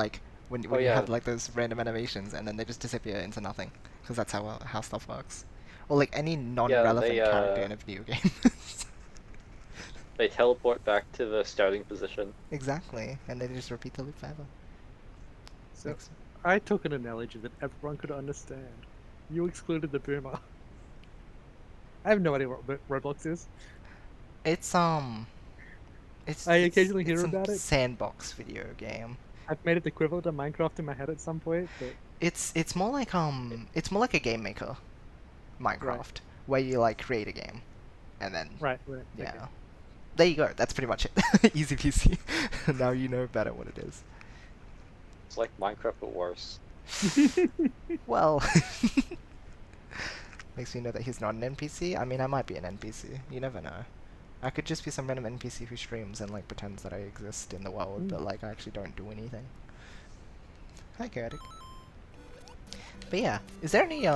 when you yeah. have like those random animations and then they just disappear into nothing because that's how stuff works. Or like any non-relevant character in a video game. They teleport back to the starting position. Exactly, and they just repeat the loop forever. So Makes- I took an analogy that everyone could understand. You excluded the boomer. I have no idea what Roblox is. It's it's I occasionally hear it's about a it. sandbox video game. I've made it equivalent to Minecraft in my head at some point, but It's more like a game maker, Minecraft, where you like create a game, and then right. yeah, Okay. there you go. That's pretty much it. Easy peasy. Now you know better what it is. It's like Minecraft but worse. Well, makes me know that he's not an NPC. I mean, I might be an NPC. You never know. I could just be some random NPC who streams and like pretends that I exist in the world, but like I actually don't do anything. Hi, chaotic. But yeah, is there any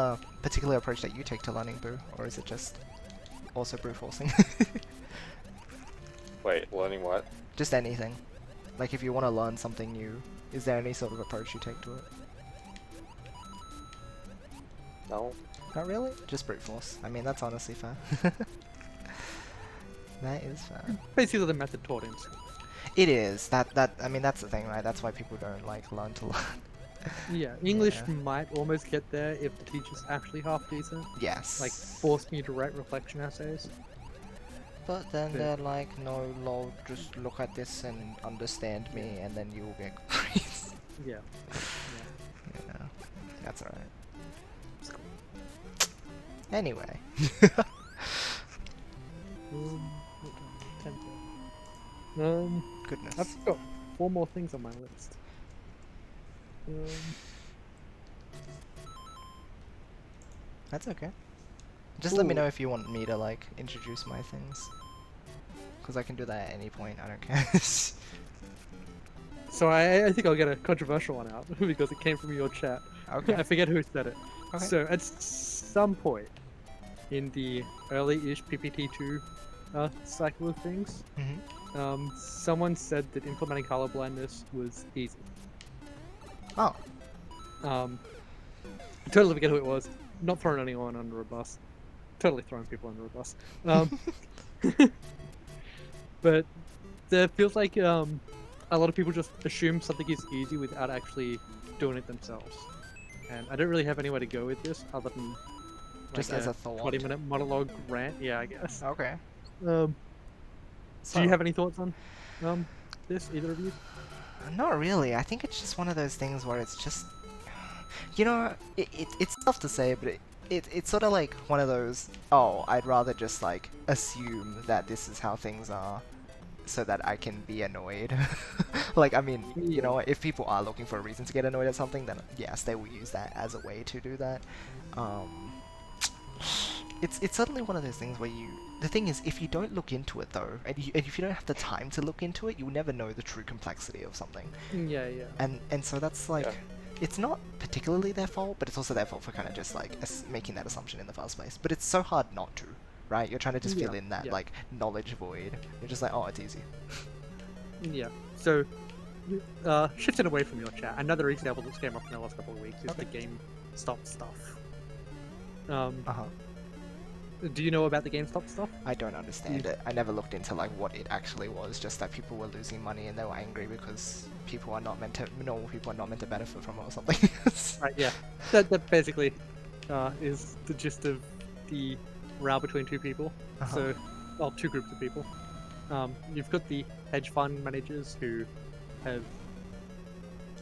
particular approach that you take to learning Boo, or is it just also brute forcing? Wait, learning what? Just anything. Like if you want to learn something new, is there any sort of approach you take to it? No? Not really? Just brute force. I mean, that's honestly fair. That is fair. Basically the method taught in school. It is. I mean, that's the thing, right? That's why people don't, like, learn to learn. Yeah, English Yeah. might almost get there if the teacher's actually half decent. Yes. Like, forcing you to write reflection essays. But then Yeah. they're like, no, lol, just look at this and understand me, and then you'll get grades. Yeah. Yeah. That's alright. It's cool. Anyway. What time? 10. Goodness. I've got 4 more things on my list. That's okay. Just let me Ooh. know if you want me to, like, introduce my things. Because I can do that at any point, I don't care. So I think I'll get a controversial one out because it came from your chat. Okay. I forget who said it. Okay. So at some point in the early-ish PPT2 cycle of things, Mm-hmm. someone said that implementing colorblindness was easy. Oh. Totally forget who it was. Not throwing anyone under a bus. Totally throwing people under a bus. But there feels like a lot of people just assume something is easy without actually doing it themselves. And I don't really have anywhere to go with this other than Just as a thought. 20-minute monologue rant. Yeah, I guess. Okay. Do So, you have any thoughts on this, either of you? Not really. I think it's just one of those things where it's just... You know, it's tough to say, but it's sort of like one of those, oh, I'd rather just, like, assume that this is how things are so that I can be annoyed. Like, I mean, you know, if people are looking for a reason to get annoyed at something, then yes, they will use that as a way to do that. It's suddenly one of those things where the thing is, if you don't look into it though, and if you don't have the time to look into it, you'll never know the true complexity of something. Yeah. And so that's like, Yeah. it's not particularly their fault, but it's also their fault for kind of just like making that assumption in the first place. But it's so hard not to, right? You're trying to just fill in that like knowledge void. You're just like, oh, it's easy. Yeah. So, shifting away from your chat, another example that's came up in the last couple of weeks is Okay. the GameStop stuff. Uh-huh. Do you know about the GameStop stuff? I don't understand it. I never looked into like what it actually was. Just that people were losing money and they were angry because people are not meant to. Normal people are not meant to benefit from it or something. Right. Yeah. That basically is the gist of the row between two people. Uh-huh. So, well, two groups of people. You've got the hedge fund managers who have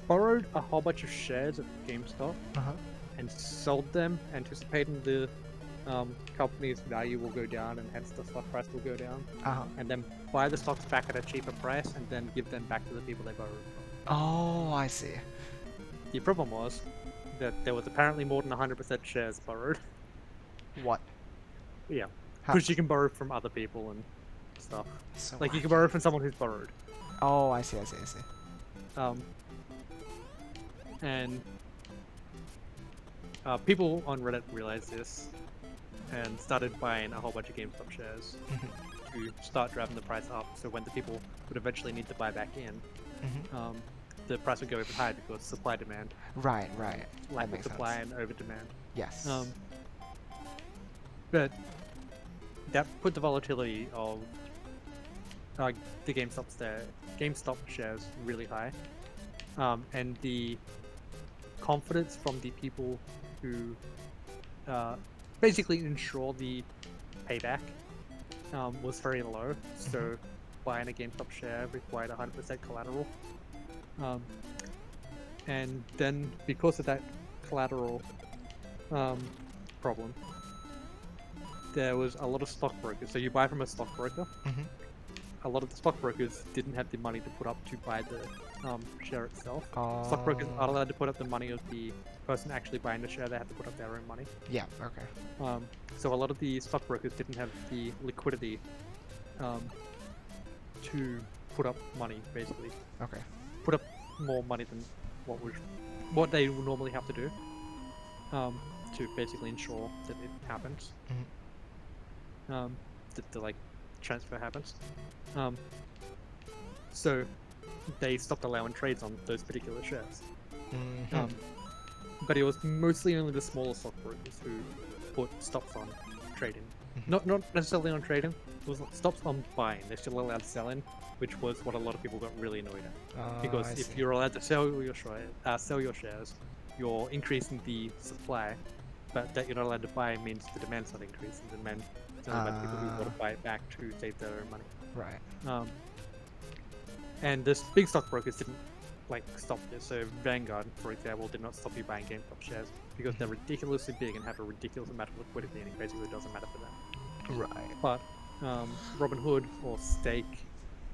borrowed a whole bunch of shares of GameStop Uh-huh. and sold them, anticipating the company's value will go down and hence the stock price will go down, Uh-huh. and then buy the stocks back at a cheaper price and then give them back to the people they borrowed from. Oh, I see. the problem was that there was apparently more than 100% shares borrowed. What? Yeah, How- because you can borrow from other people and stuff. So Like you can wacky. borrow from someone who's borrowed. Oh, I see, I see, I see. And people on Reddit realized this and started buying a whole bunch of GameStop shares to start driving the price up. So when the people would eventually need to buy back in, the price would go even higher because supply demand, Right, right. lack That of makes supply sense. and over demand. Yes. But that put the volatility of the GameStop shares really high, and the confidence from the people who basically ensure the payback was very low. So buying a GameStop share required 100% collateral, and then because of that collateral problem, there was a lot of stockbrokers. So you buy from a stockbroker. A lot of the stockbrokers didn't have the money to put up to buy the share itself. Stockbrokers aren't allowed to put up the money of the person actually buying the share. They have to put up their own money. Yeah, okay. So a lot of the stockbrokers didn't have the liquidity to put up money, basically. Okay. Put up more money than what they would normally have to do to basically ensure that it happens. That the like transfer happens. So they stopped allowing trades on those particular shares. But it was mostly only the smaller stockbrokers who put stops on trading. Not necessarily on trading, it was stops on buying. They're still allowed selling, which was what a lot of people got really annoyed at. Because I if see. you're allowed to sell your shares, you're increasing the supply, but that you're not allowed to buy means the demand's not increasing. The demand is only about the people who want to buy it back to save their own money. Right. And the big stockbrokers didn't like stop this. So Vanguard, for example, did not stop you buying GameStop shares because they're ridiculously big and have a ridiculous amount of liquidity, and it basically doesn't matter for them. Right. But Robinhood or Stake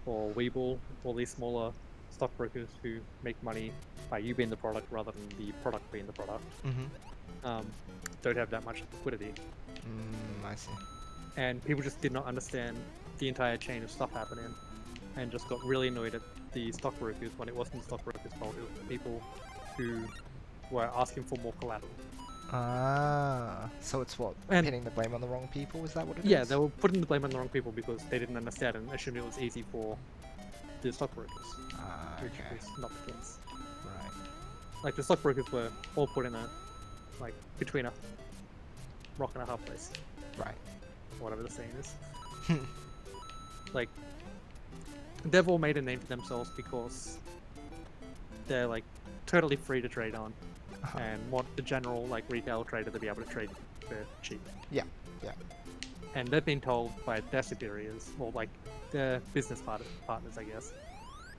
or Webull, all these smaller stockbrokers who make money by you being the product rather than the product being the product, don't have that much liquidity. I see. And people just did not understand the entire chain of stuff happening and just got really annoyed at the stockbrokers when it wasn't the stockbrokers' fault, it was the people who were asking for more collateral. So it's what? And- Pinning the blame on the wrong people? Is that what it is? Yeah, they were putting the blame on the wrong people because they didn't understand and assumed it was easy for the stockbrokers, which Okay. was not the case. Right. Like the stockbrokers were all put in between a rock and a hard place, Right. whatever the saying is. Like, they've all made a name for themselves because they're like totally free to trade on and want the general like retail trader to be able to trade for cheap. Yeah, yeah. And they've been told by their superiors, or like their business partners, I guess.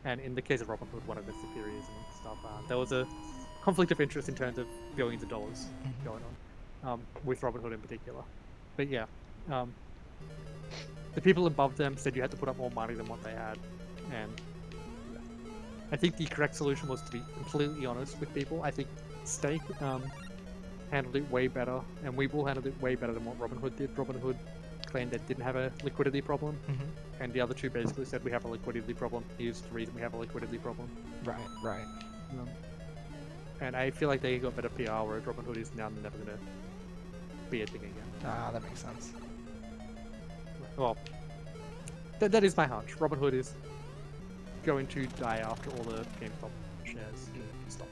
And in the case of Robinhood, one of their superiors and stuff, there was a conflict of interest in terms of billions of dollars going on with Robinhood in particular. But yeah, the people above them said you had to put up more money than what they had, and I think the correct solution was to be completely honest with people. I think Stake handled it way better, and Webull handled it way better than what Robinhood did. Robinhood claimed it didn't have a liquidity problem, and the other two basically said we have a liquidity problem. Here's the reason we have a liquidity problem. Right, right. And I feel like they got better PR, whereas Robinhood is now never going to be a thing again. That makes sense. Well, that is my hunch. Robinhood is going to die after all the GameStop shares stop.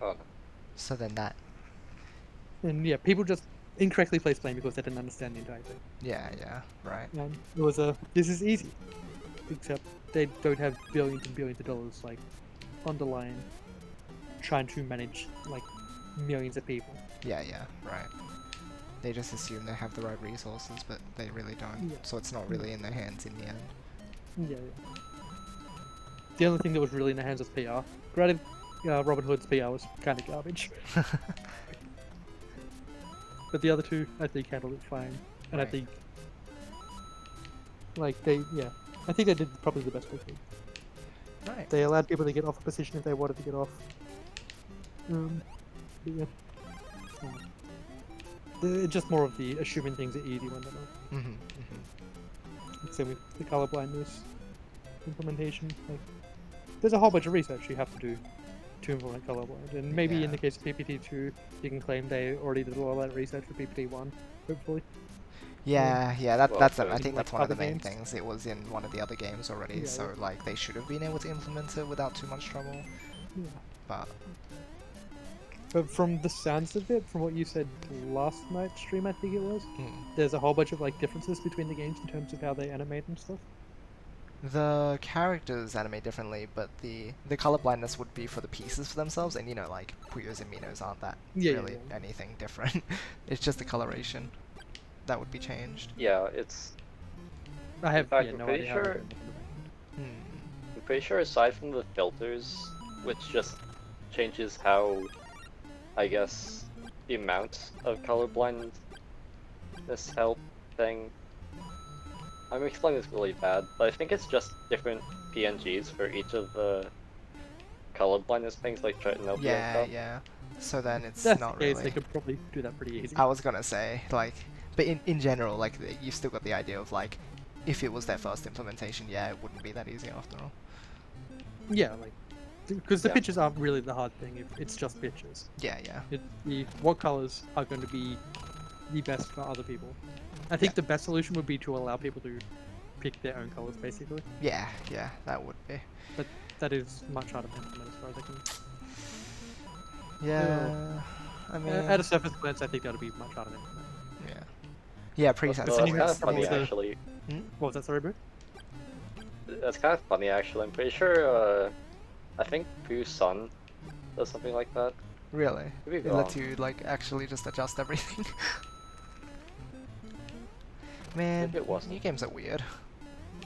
Oh, So then that... And yeah, people just incorrectly placed blame because they didn't understand the entire thing. Yeah, yeah, right. And it was this is easy, except they don't have billions and billions of dollars like underlying trying to manage like millions of people. Yeah, yeah, right. They just assume they have the right resources, but they really don't. Yeah. So it's not really in their hands in the end. Yeah. The only thing that was really in the hands was PR. Granted, Robinhood's PR was kind of garbage. But the other two, I think, handled it fine. And I Right. think, I think they did probably the best they could. Right. They allowed people to get off a position if they wanted to get off. But yeah. It's just more of the assuming things are easy when they're not. Same with the colorblindness implementation. Like, there's a whole bunch of research you have to do to implement colorblind, and maybe in the case of PPT2, you can claim they already did all that research for PPT1, hopefully. Yeah, Well, that's I in, think like, that's one of the other main games. things. It was in one of the other games already, Yeah, so like they should have been able to implement it without too much trouble. Yeah. But from the sounds of it, from what you said last night's stream, I think it was, there's a whole bunch of like differences between the games in terms of how they animate and stuff. the characters animate differently, but the color blindness would be for the pieces for themselves, and you know, like Puyos and Minos aren't that really anything different. It's just the coloration that would be changed. yeah, it's. I have In fact, no I'm pretty idea how sure. they're doing it. I'm pretty sure aside from the filters, which just changes how, I guess, the amount of colorblindness help thing. I'm explaining this really bad, but I think it's just different PNGs for each of the colorblindness things, like tryptopia and Yeah, stuff. yeah. So then it's That's not the case, really. they could probably do that pretty easy. I was gonna say, like, but in general, like, you've still got the idea of, like, if it was their first implementation, yeah, it wouldn't be that easy after all. Yeah, like, because the Yeah. pictures aren't really the hard thing, it's just pictures. Yeah, yeah. What colors are going to be the best for other people. I think the best solution would be to allow people to pick their own colors, basically. Yeah, yeah, that would be. But that is much harder to implement as far as I can. Yeah, I mean, At a surface glance, I think that would be much harder to implement. yeah. Yeah, pretty Well, sensitive. that's kind of funny, the- actually. What was that, sorry, bro? That's kind of funny, actually. I'm pretty sure, I think Pooh's son does something like that. Really? Could be It wrong. lets you, like, actually just adjust everything. Man, Maybe it wasn't. new games are weird.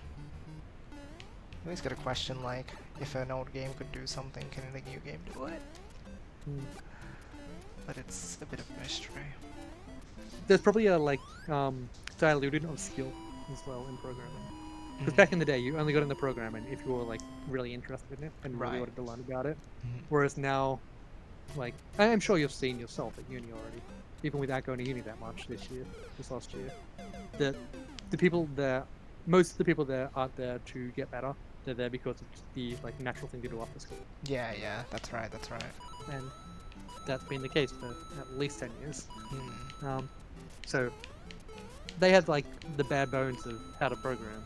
You always got a question like, if an old game could do something, can the new game do it? But it's a bit of a mystery. There's probably a, like, diluting of skill as well in programming. Because back in the day, you only got into programming if you were, like, really interested in it and really Right. wanted to learn about it. Mhm. Whereas now, like, I'm sure you've seen yourself at uni already, even without going to uni that much this last year, that the people there, most of the people there aren't there to get better. They're there because it's the, like, natural thing to do after school. Yeah, yeah, that's right, that's right. And that's been the case for at least 10 years. So they had, like, the bare bones of how to program,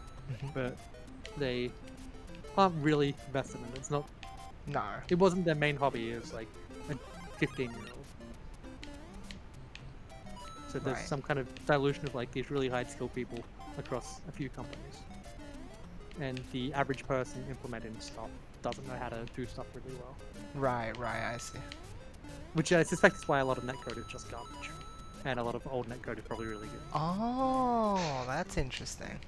but they aren't really vested in it. It's not. No. It wasn't their main hobby. It was like a 15-year-old. So there's Right. some kind of dilution of, like, these really high-skilled people across a few companies, and the average person implementing stuff doesn't know how to do stuff really well. Right, I see. Which I suspect is why a lot of netcode is just garbage, and a lot of old netcode is probably really good. Oh, that's interesting.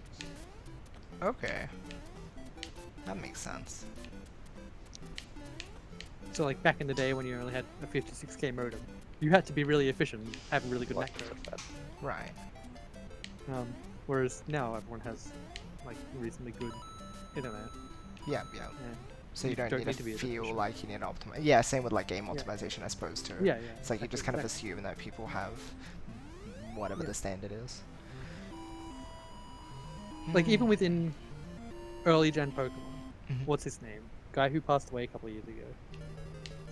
Okay. That makes sense. So, like, back in the day when you only had a 56k modem, you had to be really efficient, have really good What netcode. the fuck? Right. Whereas now everyone has, like, reasonably good internet. Yeah, yeah. And So you don't need to be as feel efficient. like you need to optimize. Yeah, same with like game Yeah. optimization, I suppose too. Yeah, yeah. It's like you just kind of exactly. assume that people have whatever Yeah. the standard is. Like, even within early gen Pokemon, Mhm. what's his name? Guy who passed away a couple of years ago.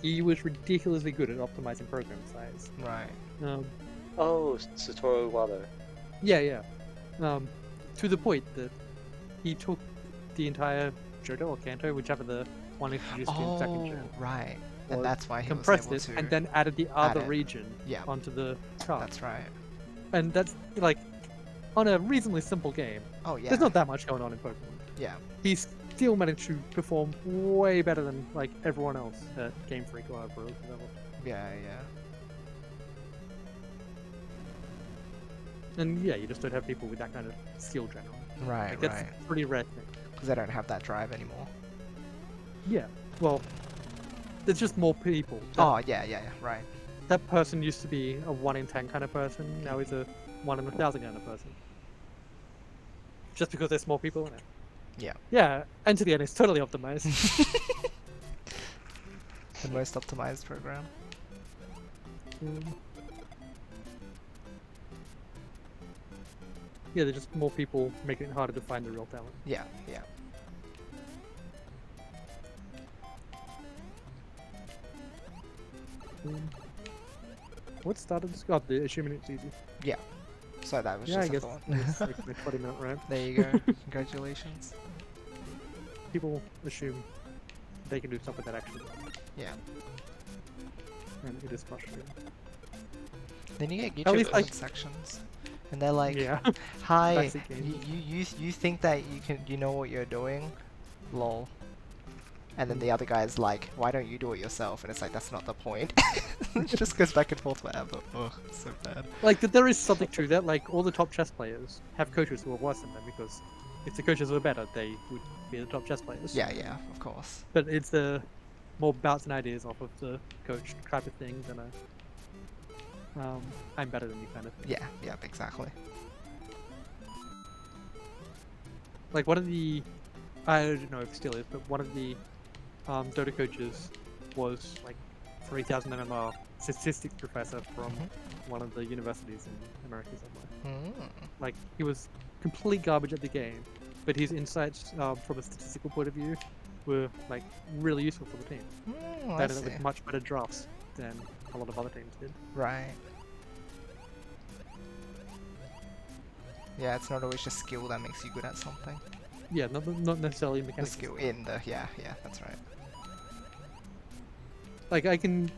He was ridiculously good at optimizing program size. Right. Oh, Satoru Iwata. Yeah. To the point that he took the entire Johto or Kanto, whichever the one introduced in second Oh, gen, right. or And that's why he was compressed able it, to. and then added the other it. region Yeah. onto the card. That's right. And that's, like, on a reasonably simple game, Oh yeah. there's not that much going on in Pokemon. Yeah. He's still managed to perform way better than, like, everyone else at Game Freak or whatever it was developed. Yeah, yeah. And yeah, you just don't have people with that kind of skill generally. Right, Like, that's right. a pretty rare thing. Because they don't have that drive anymore. Yeah, well, there's just more people. Oh yeah. Right. That person used to be a 1 in 10 kind of person, now he's a 1 in 1,000 kind of person. Just because there's more people in it. Yeah, and to the end, it's totally optimized. The most optimized program. Yeah, there's just more people making it harder to find the real talent. Yeah, yeah. What started this? God, the assuming it's easy. Yeah. So that was Yeah, I just a guess thought. it's like my 20-minute rant. There you go. Congratulations. People assume they can do stuff without actually doing it, Yeah. and it is frustrating. Then you get At YouTube least, comment sections, and they're like, Yeah. "Hi, Basic you, games. you think that you know what you're doing, lol." And then the other guy's like, "Why don't you do it yourself?" And it's like, that's not the point. It just goes back and forth forever. Oh, so bad. Like, there is something to that. Like, all the top chess players have coaches who are worse than them because if the coaches were better, they would be the top chess players. Yeah, yeah, of course. But it's the more bouncing ideas off of the coach type of thing than a I'm better than you kind of thing. Yeah, yeah, exactly. Like, one of the, I don't know if it still is, but one of the Dota coaches was like 3000 MMR statistics professor from one of the universities in America somewhere. Like, he was complete garbage at the game, but his insights from a statistical point of view were like really useful for the team. I They ended up see. with much better drafts than a lot of other teams did. Right. Yeah, it's not always just skill that makes you good at something. Yeah, not necessarily The mechanics. skill in the, yeah, that's right. Like, I can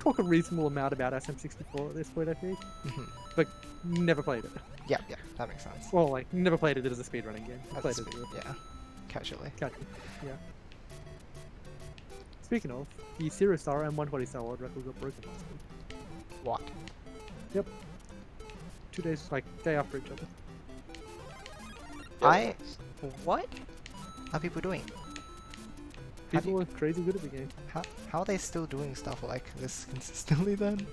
talk a reasonable amount about SM64 at this point, I think, but never played it. Yeah, yeah, that makes sense. Well, like, never played it as a speedrunning game. I That's played it as a yeah, casually. casual. Yeah. Speaking of, the 0-star and 120 star world record got broken last week. What? 2 days, like, day after each other. Yeah, What are people doing? People are crazy good at the game. How are they still doing stuff like this consistently then?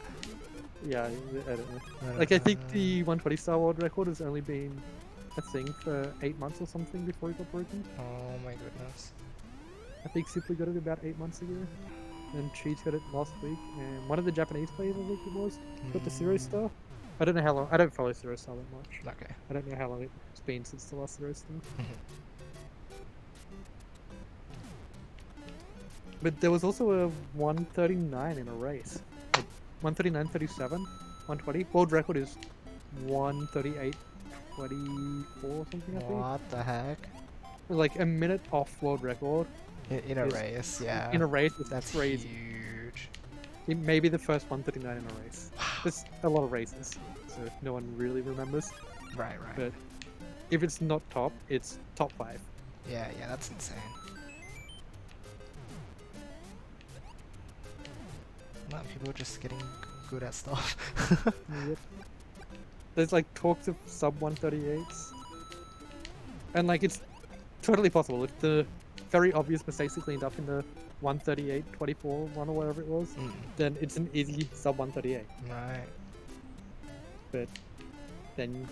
Yeah, I don't know. Like, I think the 120 star world record has only been a thing for 8 months or something before it got broken. Oh my goodness. I think Simply got it about 8 months ago, and Cheese got it last week, and one of the Japanese players, I think it was, got the 0-star. I don't know how long. I don't follow 0-star that much. Okay. I don't know how long it's been since the last 0-star. But there was also a 139 in a race. Like 139.37, 120. World record is 138.24 something, I think. What the heck? Like a minute off world record In a Is- race, yeah. in a race. It's That's crazy. huge. It may be the first 139 in a race. There's a lot of races, so no one really remembers. Right. But if it's not top, it's top 5. Yeah, that's insane. Not people just getting good at stuff. Yep. There's like talks of sub 138s, and like it's totally possible if the very obvious mistakes are cleaned up in the 138.24 one or whatever it was, then it's an easy sub 138. Right. But then,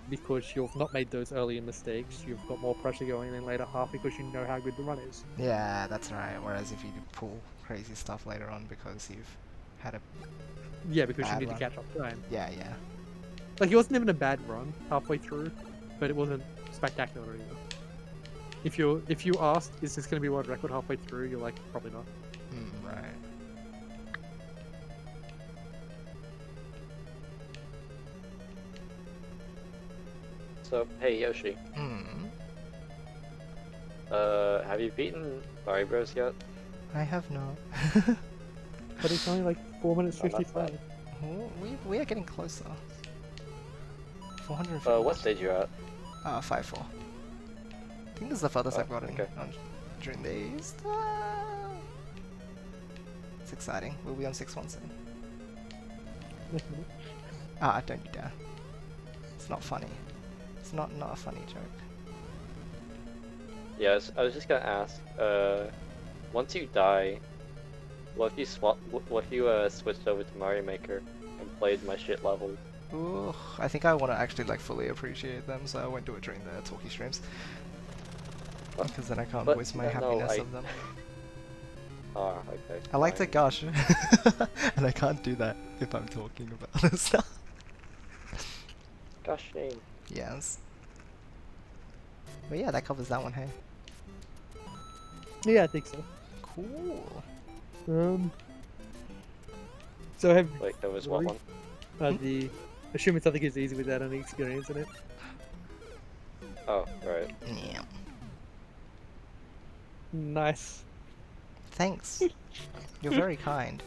because you've not made those earlier mistakes, you've got more pressure going in later half because you know how good the run is. Yeah, that's right. Whereas if you pull crazy stuff later on because you've had a Yeah, because you Bad need run. to catch up time. yeah. Like, it wasn't even a bad run halfway through, but it wasn't spectacular either. If you asked, is this going to be world record halfway through, you're like, probably not. Right. So, hey Yoshi, have you beaten Mario Bros yet? I have not. But it's only like 4 minutes Oh, not 55. bad. We are getting closer. 450. What stage you at? 5-4. I think this is the furthest Oh, I've gotten okay. during these. It's exciting. We'll be on 6-1 soon. Don't you dare. It's not funny. It's not a funny joke. Yes, I was just gonna ask. Once you die, what if you switched over to Mario Maker and played my shit level? Ooh, I think I want to actually like fully appreciate them, so I won't do it during the talkie streams. because then I can't But, voice my yeah, no, happiness of them. Ah, okay. I like to fine. gush, and I can't do that if I'm talking about other stuff. Gushing. Yes. But yeah, that covers that one, hey. Yeah, I think so. Cool. So have Wait, there was what Rory? one? The assuming something is easy without any experience in it. Oh, right. Yeah. Nice. Thanks. You're very kind.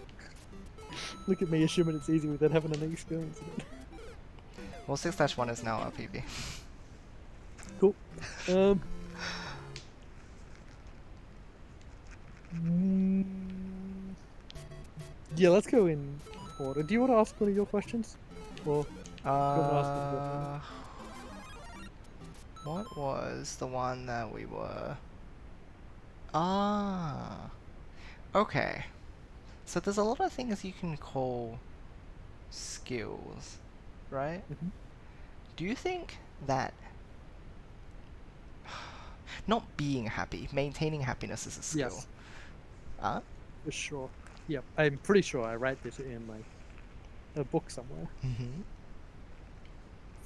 Look at me assuming it's easy without having any experience in it. Well, 6-1 is now our PB. Cool. Mm, yeah, let's go in order. Do you want to ask one of your questions? Or What was the one that we were... Ah. Okay. So there's a lot of things you can call skills, right? Mhm. Do you think that not being happy, maintaining happiness is a skill? Yes. Ah? For sure. Yep, I'm pretty sure I write this in like a book somewhere. Mm-hmm.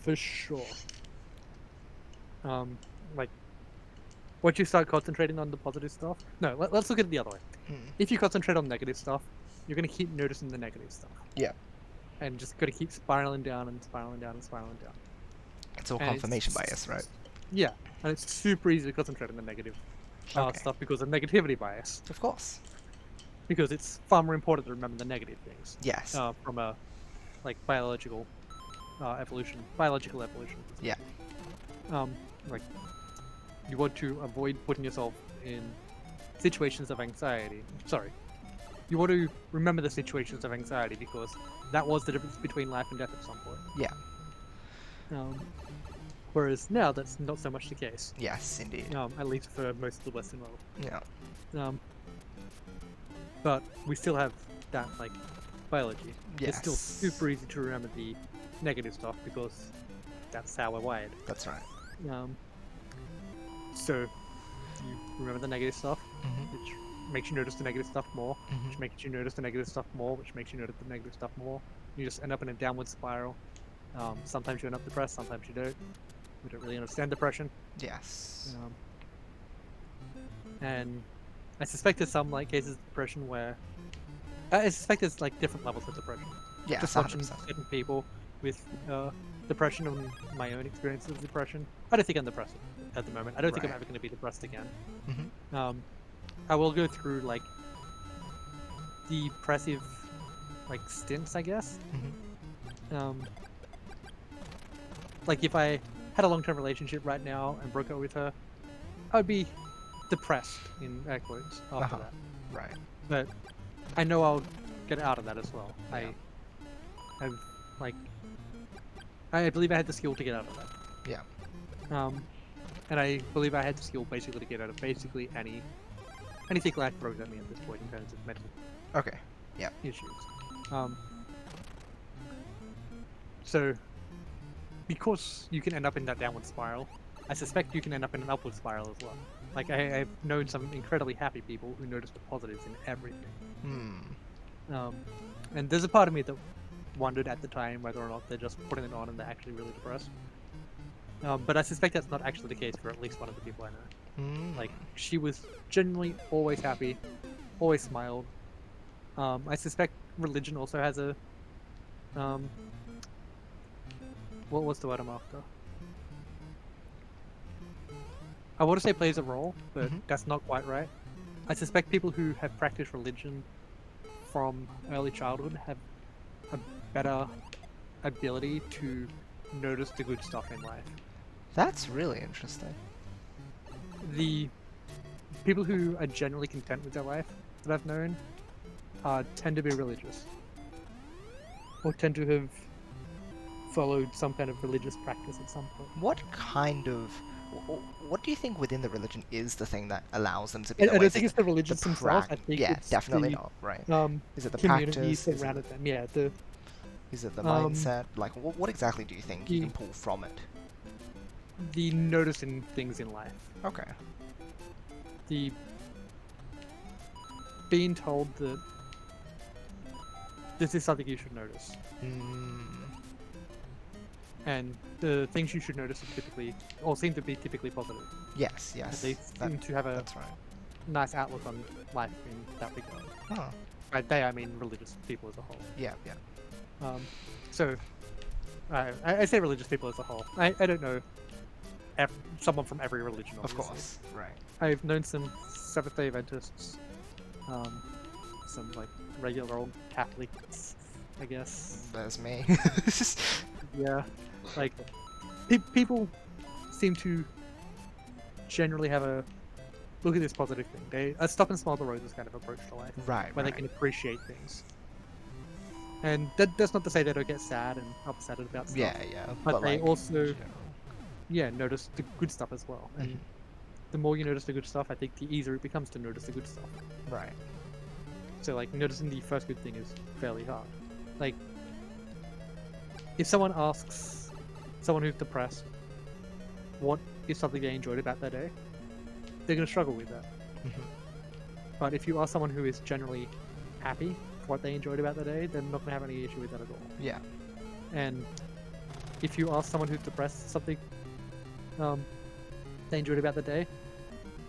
For sure. Like, once you start concentrating on the positive stuff... No, let's look at it the other way. If you concentrate on negative stuff, you're going to keep noticing the negative stuff. Yeah. And just going to keep spiraling down and spiraling down and spiraling down. It's all And confirmation bias, right? Yeah, and it's super easy to concentrate on the negative Okay. stuff because of negativity bias. Of course. Because it's far more important to remember the negative things. Yes. From a like biological evolution. Yeah. Like you want to avoid putting yourself in situations of anxiety. Sorry. You want to remember the situations of anxiety because that was the difference between life and death at some point. Yeah. Whereas now that's not so much the case. Yes, indeed. At least for most of the Western world. Yeah. But we still have that like biology. Yes. It's still super easy to remember the negative stuff because that's how we're wired. That's right. So you remember the negative stuff, Mm-hmm. which makes you notice the negative stuff more, Mhm. which makes you notice the negative stuff more, which makes you notice the negative stuff more. You just end up in a downward spiral. Sometimes you end up depressed, sometimes you don't. We don't really understand depression. Yes. And I suspect there's some like cases of depression where I suspect there's like different levels of depression. Yes, Just watching 100%. certain people with depression and my own experiences of depression. I don't think I'm depressed at the moment. I don't think I'm Right. ever going to be depressed again. Mm-hmm. I will go through like depressive like stints, I guess. Mm-hmm. Like if I had a long-term relationship right now and broke up with her, I would be depressed in air quotes after Uh-huh. that. Right. But I know I'll get out of that as well. Yeah. I have like I believe I had the skill to get out of that. Yeah. And I believe I had the skill basically to get out of basically anything life throws at me at this point in terms of mental Okay. Yeah. issues. So because you can end up in that downward spiral, I suspect you can end up in an upward spiral as well. Like I've known some incredibly happy people who notice the positives in everything. And there's a part of me that wondered at the time whether or not they're just putting it on and they're actually really depressed. But I suspect that's not actually the case for at least one of the people I know. Like, she was genuinely always happy, always smiled. I suspect religion also has a... what's the word I'm after? I want to say plays a role, but Mhm. that's not quite right. I suspect people who have practiced religion from early childhood have a better ability to notice the good stuff in life. That's really interesting. The people who are generally content with their life that I've known tend to be religious, or tend to have followed some kind of religious practice at some point. What do you think within the religion is the thing that allows them to be I that way? don't Is think it it's the religions the themselves. I prac- think yeah, it's definitely the not. Right. Is it the community practice? Is surrounded it, them. Yeah, is it the um, mindset? Like, what exactly do you think you the- can pull from it? the noticing things in life. Okay. The being told that this is something you should notice. And the things you should notice are typically, or seem to be typically positive. Yes, And yes. they seem to have a That's right. nice outlook on life in that regard. Oh, By they, I mean religious people as a whole. yeah, yeah. So, I say religious people as a whole. I don't know someone from every religion, Of obviously. course, right. I've known some Seventh-day Adventists, some like regular old Catholics, I guess. There's me. Yeah, like people seem to generally have a look at this positive thing. They a stop and smell the roses kind of approach to life, Right, where right. they can appreciate things. And that's not to say they don't get sad and upset about stuff. Yeah, yeah. But they like, also- in general. Yeah, notice the good stuff as well. And Mhm. the more you notice the good stuff, I think the easier it becomes to notice the good stuff. Right. So like noticing the first good thing is fairly hard. Like if someone asks someone who's depressed what is something they enjoyed about their day, they're gonna struggle with that. Mhm. But if you ask someone who is generally happy for what they enjoyed about their day, they're not gonna have any issue with that at all. Yeah. And if you ask someone who's depressed something they enjoyed about the day,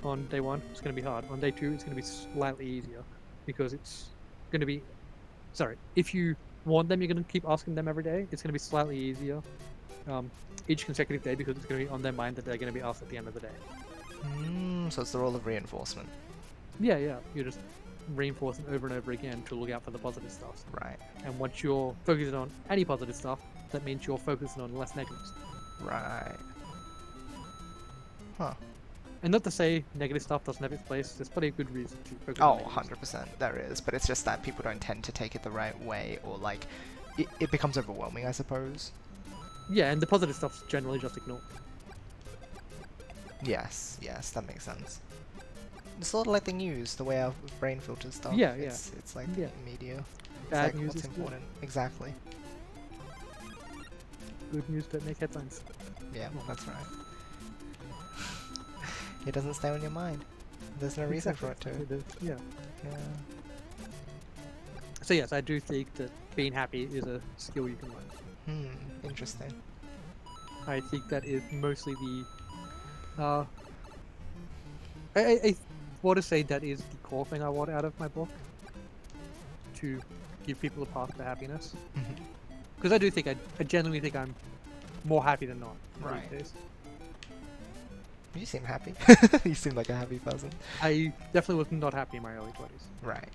on day one it's going to be hard. On day two it's going to be slightly easier because it's going to be if you want them, you're going to keep asking them every day, it's going to be slightly easier each consecutive day because it's going to be on their mind that they're going to be asked at the end of the day. So it's the role of reinforcement. Yeah, you're just reinforcing over and over again to look out for the positive stuff. Right. And once you're focusing on any positive stuff, that means you're focusing on less negative stuff. Right. Huh. And not to say negative stuff doesn't have its place, there's plenty of good reason to focus Oh, on negative stuff. 100% there is, but it's just that people don't tend to take it the right way, or like, it becomes overwhelming, I suppose. Yeah, and the positive stuff's generally just ignored. Yes, yes, that makes sense. It's sort of like the news, the way our brain filters stuff. Yeah, yeah. It's like Yeah. media. It's Bad like news what's is good. important. Exactly. Good news don't make headlines. Yeah, that's right. It doesn't stay on your mind. There's no reason for it to. Yeah. Yeah. So yes, I do think that being happy is a skill you can learn. Interesting. I think that is mostly the. I want to say that is the core thing I want out of my book. To give people a path to happiness. Because I do think I genuinely think I'm more happy than not Right. these days. You seem happy. You seem like a happy person. I definitely was not happy in my early 20s. Right.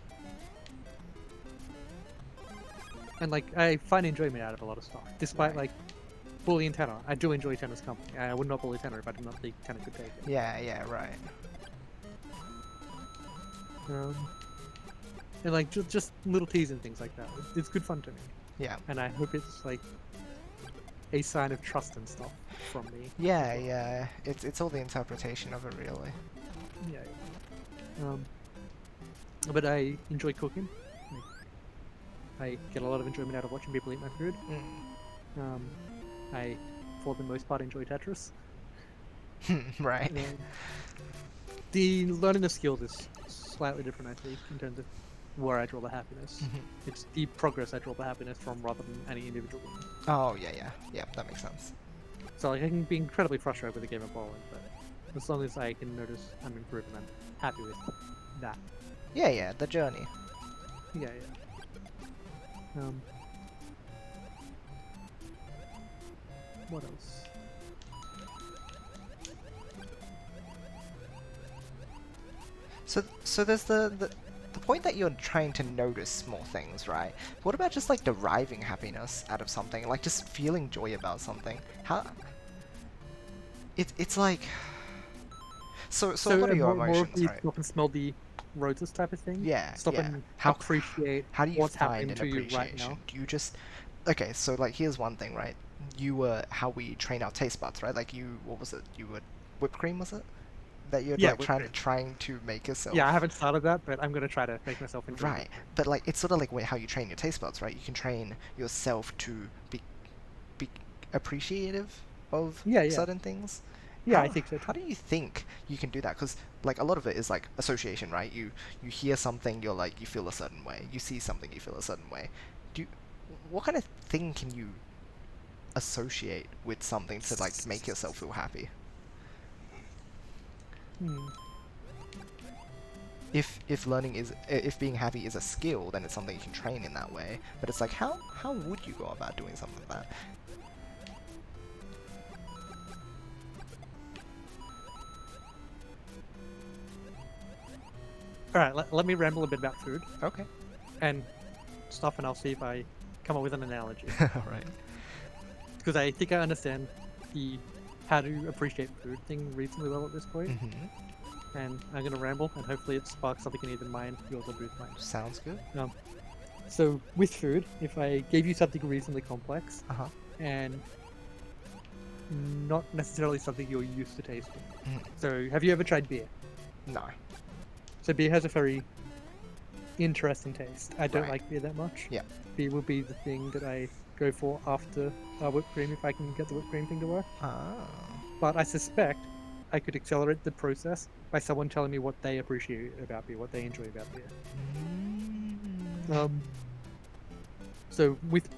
And like I find enjoyment out of a lot of stuff, despite Right. like bullying Tanner. I do enjoy Tanner's company. I would not bully Tanner if I did not think Tanner could take it. Yeah, yeah, right. And like just little teasing things like that. It's good fun to me, Yeah. and I hope it's like a sign of trust and stuff from me. Yeah, yeah. It's all the interpretation of it, really. Yeah. But I enjoy cooking. I get a lot of enjoyment out of watching people eat my food. I, for the most part, enjoy Tetris. Right. The learning of skills is slightly different, I think, in terms of where I draw the happiness. It's the progress I draw the happiness from rather than any individual game. Oh, yeah, yeah. Yeah, that makes sense. So like, I can be incredibly frustrated with a game of bowling, but as long as I can notice I'm improving, I'm happy with that. Yeah, yeah, the journey. Yeah. What else? So there's the point that you're trying to notice small things, right? What about just like deriving happiness out of something, like just feeling joy about something? How? It's like. So what are your more emotions, of the right? stop and smell the roses type of thing. Yeah, Stop yeah. and How- appreciate How do you what's find happening an to you appreciation? right now. Do you just okay? So like, here's one thing, right? You were how we train our taste buds, right? Like what was it? You were whipped cream, was it? That you're Yeah, like whipped trying to make yourself. Yeah, I haven't started that, but I'm gonna try to make myself enjoy Right, but like it's sort of like how you train your taste buds, right? You can train yourself to be appreciative of Yeah, yeah. certain things. Yeah, I think so How too. do you think you can do that? Because like a lot of it is like association, right? You hear something, you're like you feel a certain way. You see something, you feel a certain way. Do you, what kind of thing can you associate with something to like make yourself feel happy? Hmm. If learning is if being happy is a skill, then it's something you can train in that way. But it's like how would you go about doing something like that? Alright, let me ramble a bit about food Okay. and stuff, and I'll see if I come up with an analogy. All right. Because I think I understand the how to appreciate food thing reasonably well at this point. Mm-hmm. And I'm going to ramble, and hopefully it sparks something in either mine, yours, or Booth's mind. Sounds good. So, with food, if I gave you something reasonably complex, Uh huh. and not necessarily something you're used to tasting. Mhm. So, have you ever tried beer? No. So, beer has a very interesting taste. I don't Right. like beer that much. Yeah. Beer would be the thing that I go for after whipped cream if I can get the whipped cream thing to work. Ah. But I suspect I could accelerate the process by someone telling me what they appreciate about beer, what they enjoy about beer. Mm. So with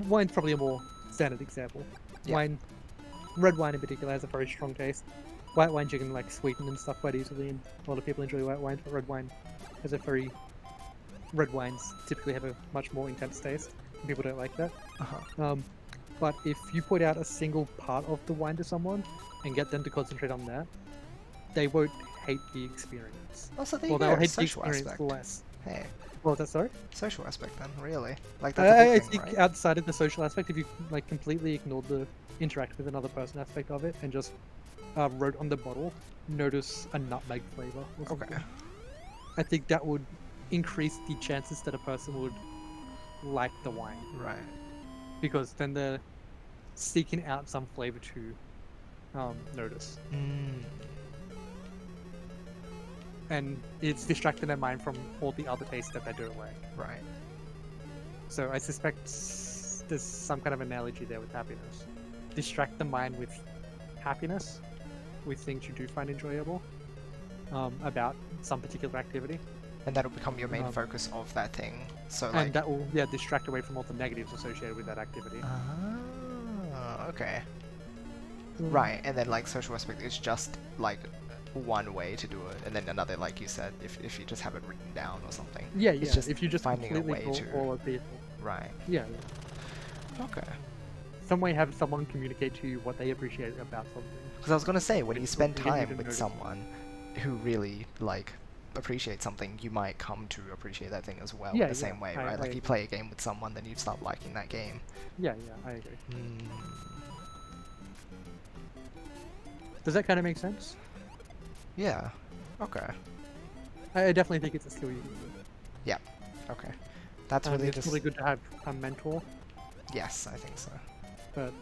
wine's probably a more standard example. Yeah. Wine, red wine in particular, has a very strong taste. White wines you can like sweeten and stuff quite easily, and a lot of people enjoy white wines, but red wine has a very red wines typically have a much more intense taste. And people don't like that. Uh-huh. But if you put out a single part of the wine to someone and get them to concentrate on that, they won't hate the experience. Oh, so there Well, you they'll go. hate the Social experience aspect. less. Hey, Well, that's sorry. social aspect then, really? Like that's a I big thing, think right? outside of the social aspect, if you like completely ignored the interact with another person aspect of it and just wrote on the bottle, notice a nutmeg flavor or something. Okay. I think that would increase the chances that a person would like the wine, Right. because then they're seeking out some flavor to notice, Mm. and it's distracting their mind from all the other tastes that they don't like. Right. So I suspect there's some kind of analogy there with happiness. Distract the mind with happiness, with things you do find enjoyable, about some particular activity, And that'll become your main Um, focus of that thing. So like. and that will distract away from all the negatives associated with that activity. Ah. Okay. Right, and then like social aspect is just like one way to do it, and then another, like you said, if you just have it written down or something. Yeah, It's yeah. just If you just finding a completely way ignore to. all of people. Right. Yeah. Okay. Some way have someone communicate to you what they appreciate about something. Because I was gonna say, when you It's spend something you time didn't with notice. someone who really like appreciates something, you might come to appreciate that thing as well Yeah, in the yeah, same way, I right? Like you agree. play a game with someone, then you start liking that game. Yeah, I agree. Mm. Does that kind of make sense? Yeah. Okay. I definitely think it's a skill you can do. Okay. That's really It's just. really good to have a mentor, Yes, I think so. but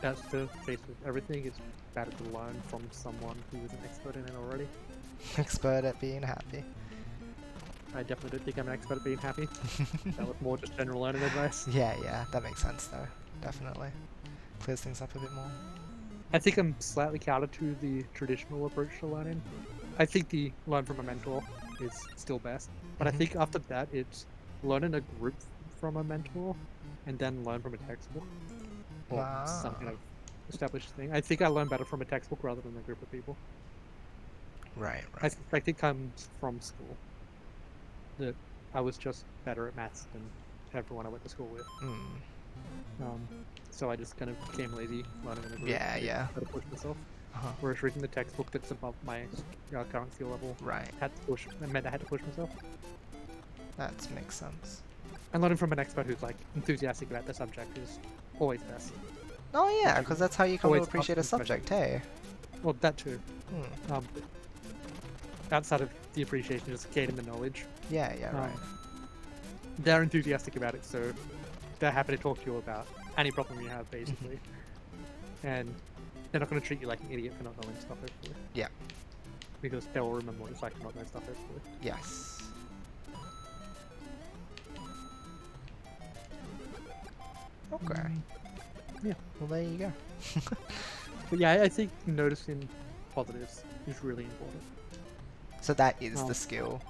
that's the case with everything. It's better to learn from someone who is an expert in it already. Expert at being happy. I definitely don't think I'm an expert at being happy. That was more just general learning advice. Yeah, that makes sense though. Definitely. Clears things up a bit more. I think I'm slightly counter to the traditional approach to learning. I think the learn from a mentor is still best, but Mhm. I think after that it's learn in a group from a mentor and then learn from a textbook or some kind Ah. of established thing. I think I learn better from a textbook rather than a group of people. Right, I right. suspect it comes from school. That I was just better at maths than everyone I went to school with. Mm. So I just kind of became lazy learning in a group. Yeah, I didn't yeah. know how to push myself. Uh-huh. Whereas reading the textbook that's above my current skill level Right. that meant I had to push myself. That makes sense. And learning from an expert who's like enthusiastic about the subject is always best. Oh yeah, because that's how you come to Always appreciate a asking questions. subject, hey? Well, that too. Hmm. Outside of the appreciation, just gaining the knowledge. Yeah, right. They're enthusiastic about it, so they're happy to talk to you about any problem you have, basically. And they're not going to treat you like an idiot for not knowing stuff, hopefully. Yeah. Because they'll remember what it's like to not know stuff, hopefully. Yes. Okay. Yeah. Well, there you go. But yeah, I think noticing positives is really important. So that is Oh. the skill,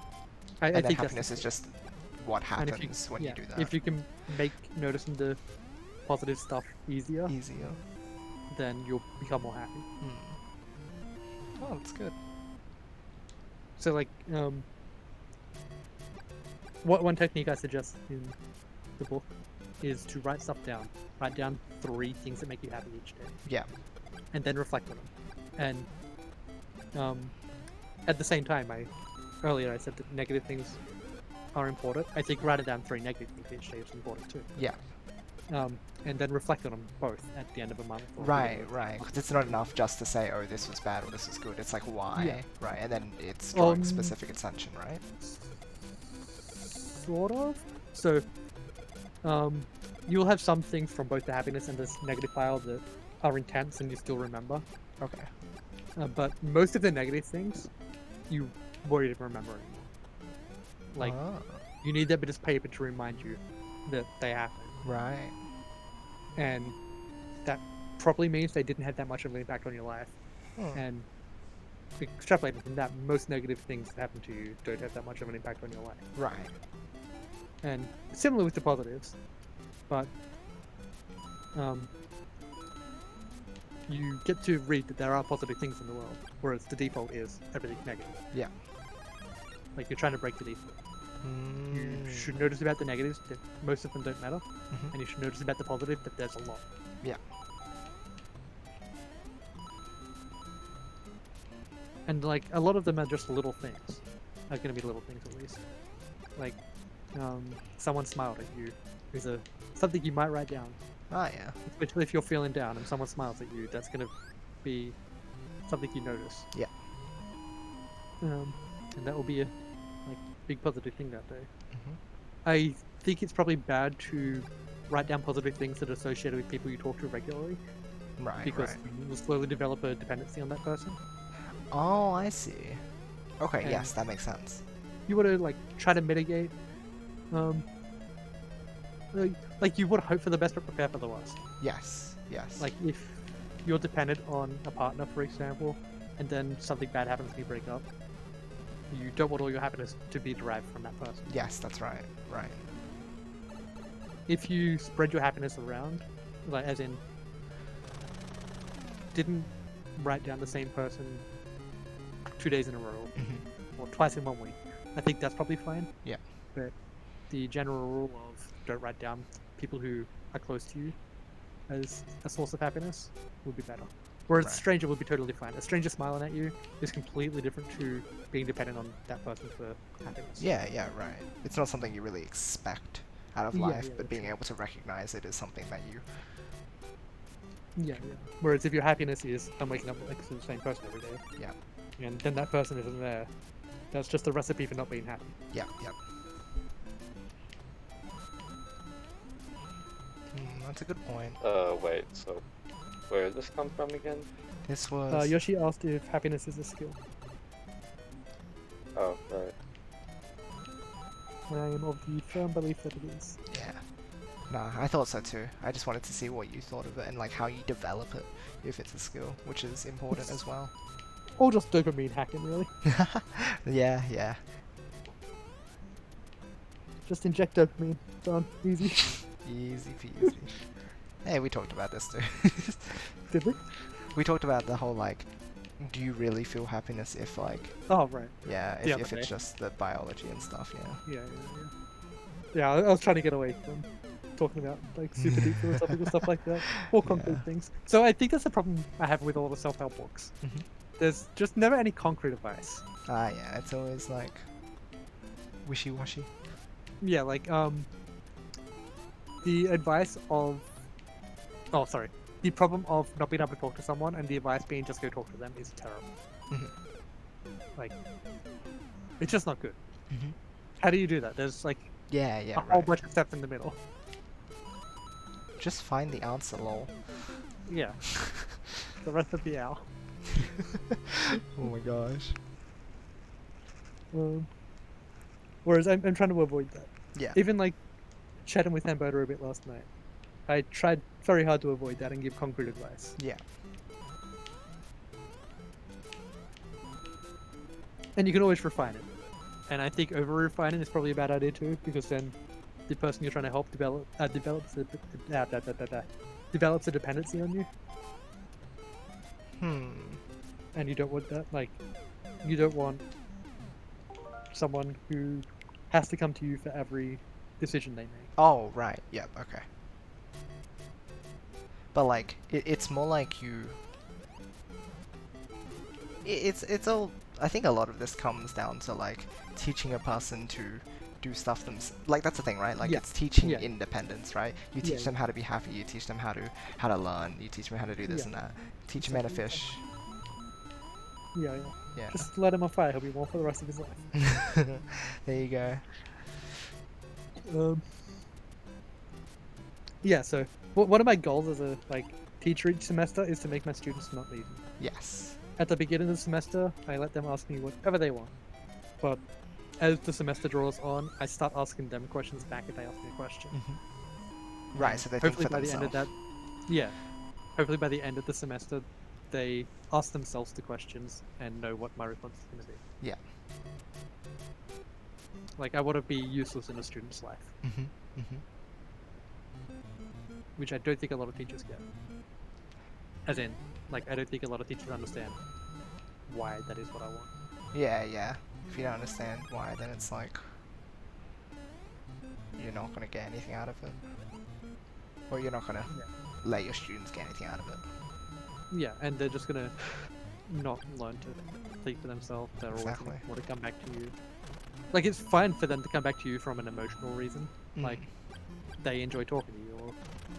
I and then think that's happiness the is skill. just what And if you, happens when yeah, you do that. if you can make noticing the positive stuff easier, Easier. then you'll become more happy. Oh, that's good. So like, one technique I suggest in the book is to write stuff down. Write down 3 things that make you happy each day, Yeah. and then reflect on them. And at the same time, earlier I said that negative things are important. I think writing down 3 negative things each day is important too. Yeah. And then reflect on them both at the end of a month. Or Right, whatever. right. Because it's not enough just to say, oh, this was bad or this was good. It's like, why? Yeah. Right, and then it's drawing Um, specific attention, right? Sort of. So, you'll have some things from both the happiness and this negative file that are intense and you still remember. Okay. But most of the negative things, you won't even remember anymore. Like, Oh, you need that bit of paper to remind you that they happened. right. And that probably means they didn't have that much of an impact on your life. Hmm. And extrapolating from that, most negative things that happen to you don't have that much of an impact on your life. Right. And similar with the positives, but you get to read that there are positive things in the world, whereas the default is everything's negative. Yeah. Like you're trying to break the default. You Mm. should notice about the negatives that most of them don't matter, Mhm. and you should notice about the positive that there's a lot. Yeah. And like a lot of them are just little things. Are going to be little things at least. Like someone smiled at you is something you might write down. Ah, yeah. Especially if you're feeling down and someone smiles at you, that's going to be something you notice. Yeah. And that will be a big positive thing that day. Mhm. I think it's probably bad to write down positive things that are associated with people you talk to regularly, Right, because right. you will slowly develop a dependency on that person. Oh, I see. Okay, And- yes, that makes sense. You want to like try to mitigate, like you would hope for the best but prepare for the worst. Yes, yes. Like if you're dependent on a partner, for example, and then something bad happens and you break up, you don't want all your happiness to be derived from that person. Yes, that's right. Right. If you spread your happiness around, like as in didn't write down the same person 2 days in a row Mhm. or twice in 1 week, I think that's probably fine. Yeah. But the general rule of don't write down people who are close to you as a source of happiness would be better. Whereas Right. a stranger would be totally fine. A stranger smiling at you is completely different to being dependent on that person for happiness. Yeah, yeah, right. It's not something you really expect out of Yeah, life, yeah, but that's being right. able to recognize it is something that you. Yeah. Whereas if your happiness is I'm waking up next to the same person every day, Yeah. and then that person isn't there, that's just a recipe for not being happy. Yeah, yeah. That's a good point. Wait, so where did this come from again? This was. Yoshi asked if happiness is a skill. Oh, right. I am of the firm belief that it is. Yeah. Nah, I thought so too. I just wanted to see what you thought of it and like how you develop it, if it's a skill, which is important as well. Or just dopamine hacking, really. Yeah, yeah. Just inject dopamine. Done. Easy. Easy peasy. Hey, we talked about this too. Did we? We talked about the whole like, do you really feel happiness if like, Oh, right. yeah, The if other it's day. just the biology and stuff, yeah. Yeah. Yeah, I was trying to get away from talking about like super deep philosophical stuff like that. More concrete Yeah. things. So I think that's the problem I have with all the self-help books. Mhm. There's just never any concrete advice. Ah, yeah, it's always like wishy-washy. Yeah, like the advice of the problem of not being able to talk to someone and the advice being just go talk to them is terrible. Mhm. Like it's just not good. Mhm. How do you do that? There's like Yeah, yeah, a whole right. bunch of steps in the middle. Just find the answer, lol. Yeah. The rest of the hour. Oh my gosh. Whereas I'm trying to avoid that. Yeah. Even like chatting with hambota a bit last night, I tried very hard to avoid that and give concrete advice. Yeah. And you can always refine it. And I think over refining is probably a bad idea too, because then the person you're trying to help develops a dependency on you, and you don't want that. Like, you don't want someone who has to come to you for every decision they make. Oh, right. Yep. Okay. But like, it's more like you. It's all. I think a lot of this comes down to like teaching a person to do stuff themselves. Like that's the thing, right? Like Yeah. it's teaching Yeah. independence, right? You Yeah, teach them how to be happy. You teach them how to learn. You teach them how to do this Yeah. and that. Teach a man to Exactly. fish. Yeah. Yeah. Just let him on fire. He'll be warm for the rest of his life. There you go. Yeah. So one of my goals as a teacher each semester is to make my students not lazy. Yes. At the beginning of the semester, I let them ask me whatever they want. But as the semester draws on, I start asking them questions back if they ask me a question. Right. So they think Hopefully for by the end themselves. of that, yeah. Hopefully by the end of the semester, they ask themselves the questions and know what my response is going to be. Yeah. Like, I want to be useless in a student's life, which I don't think a lot of teachers get. As in, like, I don't think a lot of teachers understand why that is what I want. Yeah. Yeah. If you don't understand why, then it's like you're not gonna get anything out of it, or you're not gonna let your students get anything out of it. Yeah, and they're just gonna not learn to think for themselves. They're always Exactly. gonna want to come back to you. Like, it's fine for them to come back to you from an emotional reason, like they enjoy talking to you or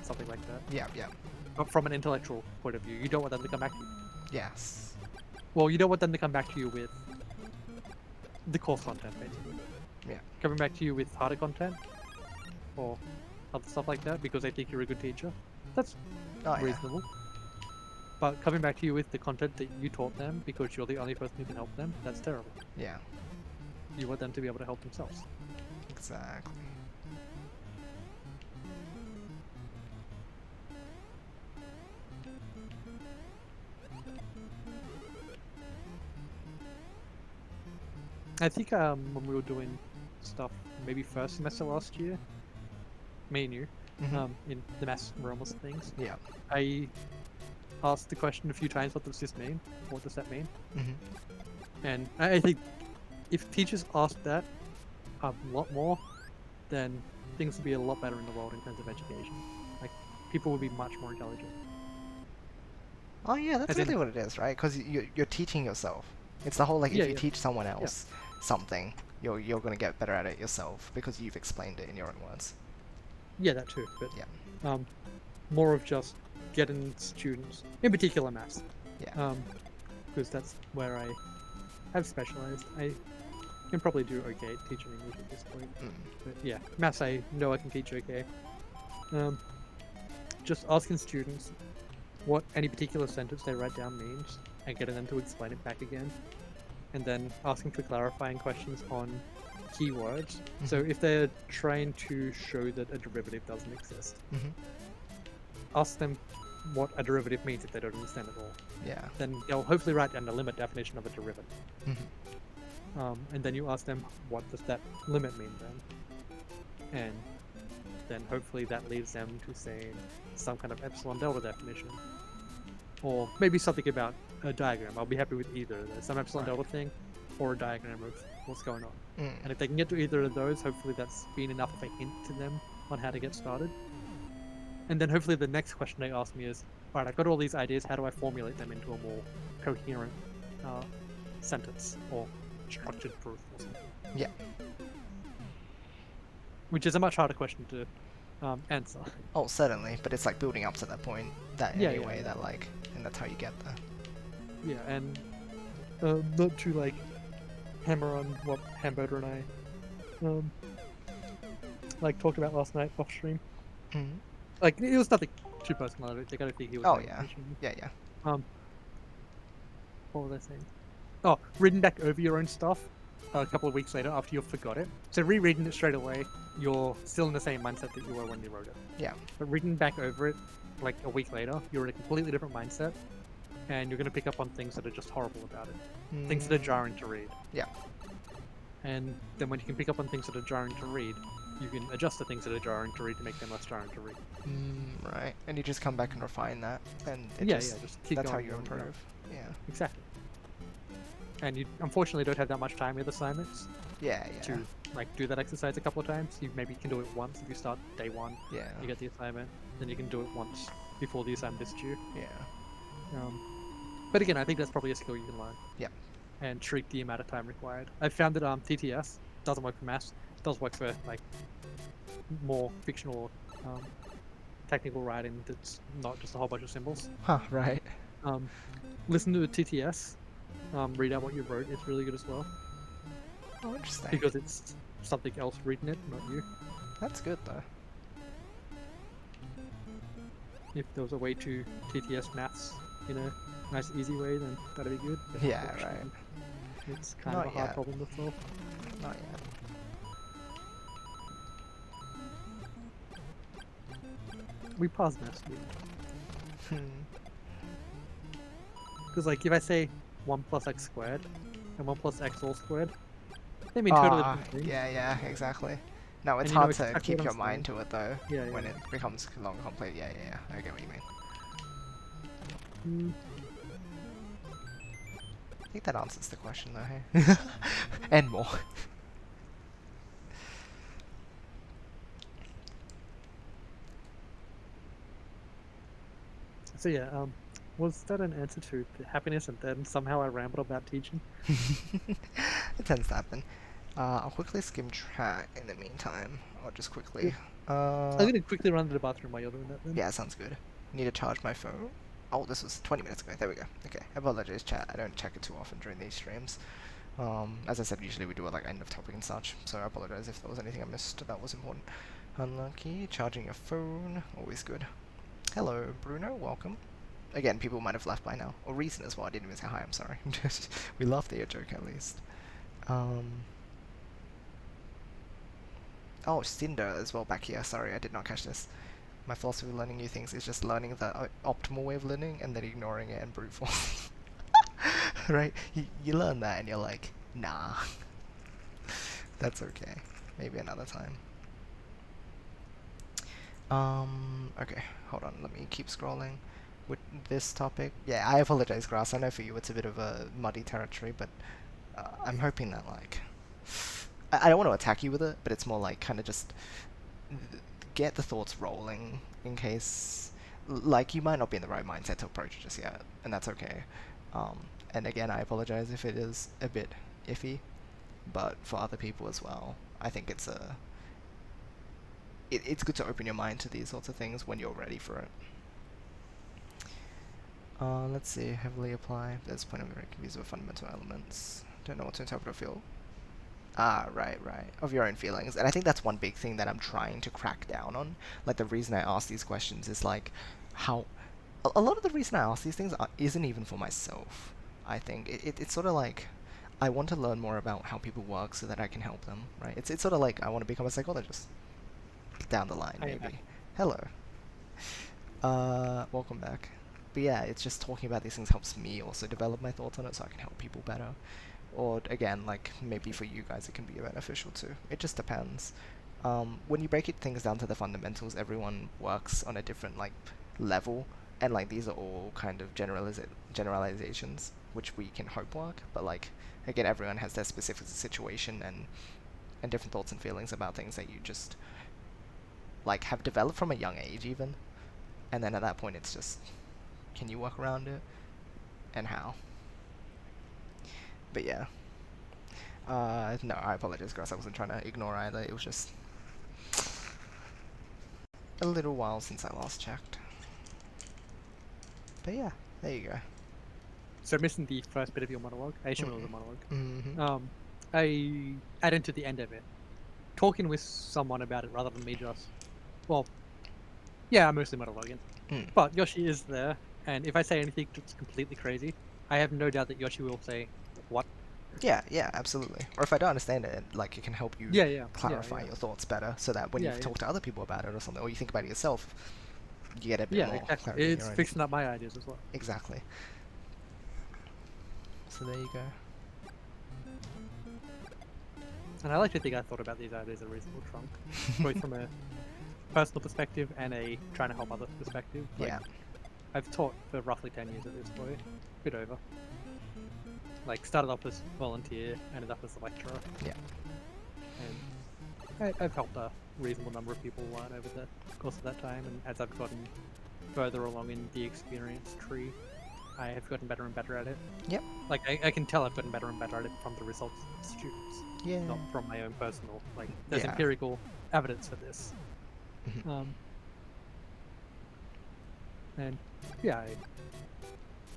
something like that. Yeah. Yeah. But from an intellectual point of view, you don't want them to come back to you. Yes. Well, you don't want them to come back to you with the course content, basically. Yeah. Coming back to you with harder content or other stuff like that because they think you're a good teacher. That's reasonable. But coming back to you with the content that you taught them because you're the only person who can help them, that's terrible. Yeah. You want them to be able to help themselves. Exactly. I think when we were doing stuff, maybe first semester last year, me and you, in the mass realm of things, Yeah. I asked the question a few times, what does this mean? What does that mean? And I think if teachers asked that a lot more, then things would be a lot better in the world in terms of education. Like, people would be much more intelligent. Oh yeah, that's As in- really what it is, right? Because you're teaching yourself. It's the whole like Yeah, if you yeah. teach someone else something, you're gonna get better at it yourself because you've explained it in your own words. Yeah, that too. But Yeah. more of just getting students, in particular maths, Yeah. because that's where I have specialized. I can probably do okay at teaching English at this point. But yeah, maths I know I can teach okay. Just asking students what any particular sentence they write down means and getting them to explain it back again. And then asking for clarifying questions on keywords. So if they're trying to show that a derivative doesn't exist, ask them what a derivative means if they don't understand at all. Yeah. Then they'll hopefully write down the limit definition of a derivative. And then you ask them, what does that limit mean then? And then hopefully that leads them to saying some kind of epsilon delta definition. Or maybe something about a diagram. I'll be happy with either. There's some epsilon delta thing or a diagram of what's going on. And if they can get to either of those, hopefully that's been enough of a hint to them on how to get started. And then hopefully the next question they ask me is, alright, I've got all these ideas, how do I formulate them into a more coherent sentence or structured proof or something? Yeah. Which is a much harder question to answer. Oh, certainly, but it's like building up to that point. That Yeah, anyway. yeah. That like, and that's how you get there. Yeah, and not to like hammer on what Hambota and I talked about last night off stream. Like, it was nothing too personal. I don't think he was. Oh paying yeah. attention. Yeah. What was I saying? Oh, reading back over your own stuff a couple of weeks later after you forgot it. So rereading it straight away, you're still in the same mindset that you were when you wrote it. Yeah. But reading back over it like a week later, you're in a completely different mindset. and you're going to pick up on things that are just horrible about it. Things that are jarring to read. Yeah. And then when you can pick up on things that are jarring to read, you can adjust the things that are jarring to read to make them less jarring to read. Right. And you just come back and refine that, and it Yeah, just, yeah, just keep that's how going you and going. improve. Yeah. Exactly. And you unfortunately don't have that much time with assignments Yeah. to like do that exercise a couple of times. You maybe can do it once if you start day one. Yeah. You get the assignment, then you can do it once before the assignment is due. Yeah. But again, I think that's probably a skill you can learn. Yep. And shrink the amount of time required. I've found that TTS doesn't work for maths. It does work for like more fictional, technical writing that's not just a whole bunch of symbols. Huh. Right. Listen to the TTS. Read out what you wrote. It's really good as well Oh, interesting. because it's something else reading it, not you. That's good though. If there was a way to TTS maths in a nice, easy way, then that'd be good. But Yeah, unfortunately, It's kind Not of a hard yet. problem to solve. Not yet. We pause maths. Hmm. Because like if I say 1 plus x squared and 1 plus x all squared, they mean totally different things. Yeah, exactly. No, it's And you know hard to exactly keep what your I'm mind to it though. Yeah, When yeah. it becomes long, complete. Yeah. I get what you mean. Mm, I think that answers the question though, hey? And more. So yeah, was that an answer to happiness and then somehow I rambled about teaching? It tends to happen. I'll quickly skim track in the meantime. I'll just quickly. I'm gonna quickly run to the bathroom while you're doing that then. Yeah, sounds good. Need to charge my phone. Oh, this was 20 minutes ago. There we go. Okay, apologies, chat. I don't check it too often during these streams. As I said, usually we do it like end of topic and such. So I apologize if there was anything I missed that was important. Unlucky. Charging your phone. Always good. Hello, Bruno. Welcome. Again, people might have left by now. Or Reason as well. I didn't even say hi. I'm sorry. We laughed at your joke at least. Oh, Cinder as well back here. Sorry, I did not catch this. My philosophy of learning new things is just learning the optimal way of learning and then ignoring it and brute force. Right? You learn that and you're like, nah. That's okay. Maybe another time. Okay, hold on. Let me keep scrolling. With this topic, yeah, I apologize, Grass. I know for you it's a bit of a muddy territory, but I'm hoping that like I don't want to attack you with it, but it's more like kind of just get the thoughts rolling in case like you might not be in the right mindset to approach it just yet, and that's okay. And again, I apologize if it is a bit iffy, but for other people as well, I think it's it's good to open your mind to these sorts of things when you're ready for it. Let's see, heavily apply. There's point of very confused with fundamental elements. Don't know what to interpret or feel. Right. Of your own feelings. And I think that's one big thing that I'm trying to crack down on. Like, the reason I ask these questions is, like, how... A lot of the reason I ask these things isn't even for myself, I think. It's sort of like, I want to learn more about how people work so that I can help them, right? It's sort of like, I want to become a psychologist. Down the line, maybe. Hello. Welcome back. But yeah, it's just talking about these things helps me also develop my thoughts on it so I can help people better. Or again, like maybe for you guys it can be beneficial too. It just depends. When you break things down to the fundamentals, everyone works on a different like level, and like these are all kind of generalizations which we can hope work. But like again, everyone has their specific situation and different thoughts and feelings about things that you just like have developed from a young age even. And then at that point it's just, can you work around it? And how? But yeah. No, I apologize, guys. I wasn't trying to ignore either. It was just a little while since I last checked. But yeah, there you go. So missing the first bit of your monologue. I assume it was a monologue. Mm-hmm. I added to the end of it. Talking with someone about it rather than me just... Well, yeah, I'm mostly monologuing. But Yoshi is there, and if I say anything that's completely crazy, I have no doubt that Yoshi will say, what? Yeah, absolutely. Or if I don't understand it, like it can help you clarify your thoughts better, so that when you talk to other people about it or something, or you think about it yourself, you get a bit more exactly. clarity. It's fixing up my ideas as well. Exactly. So there you go. And I like to think I thought about these ideas a reasonable trunk, both from a personal perspective and a trying to help others perspective. Like, Yeah. I've taught for roughly 10 years at this point, a bit over. Like, started off as volunteer, ended up as a lecturer. Yeah. And I've helped a reasonable number of people learn over the course of that time, and as I've gotten further along in the experience tree, I have gotten better and better at it. Yep. Like, I can tell I've gotten better and better at it from the results of the students, Yeah. not from my own personal, like, there's Yeah. empirical evidence for this. Mhm. And yeah, I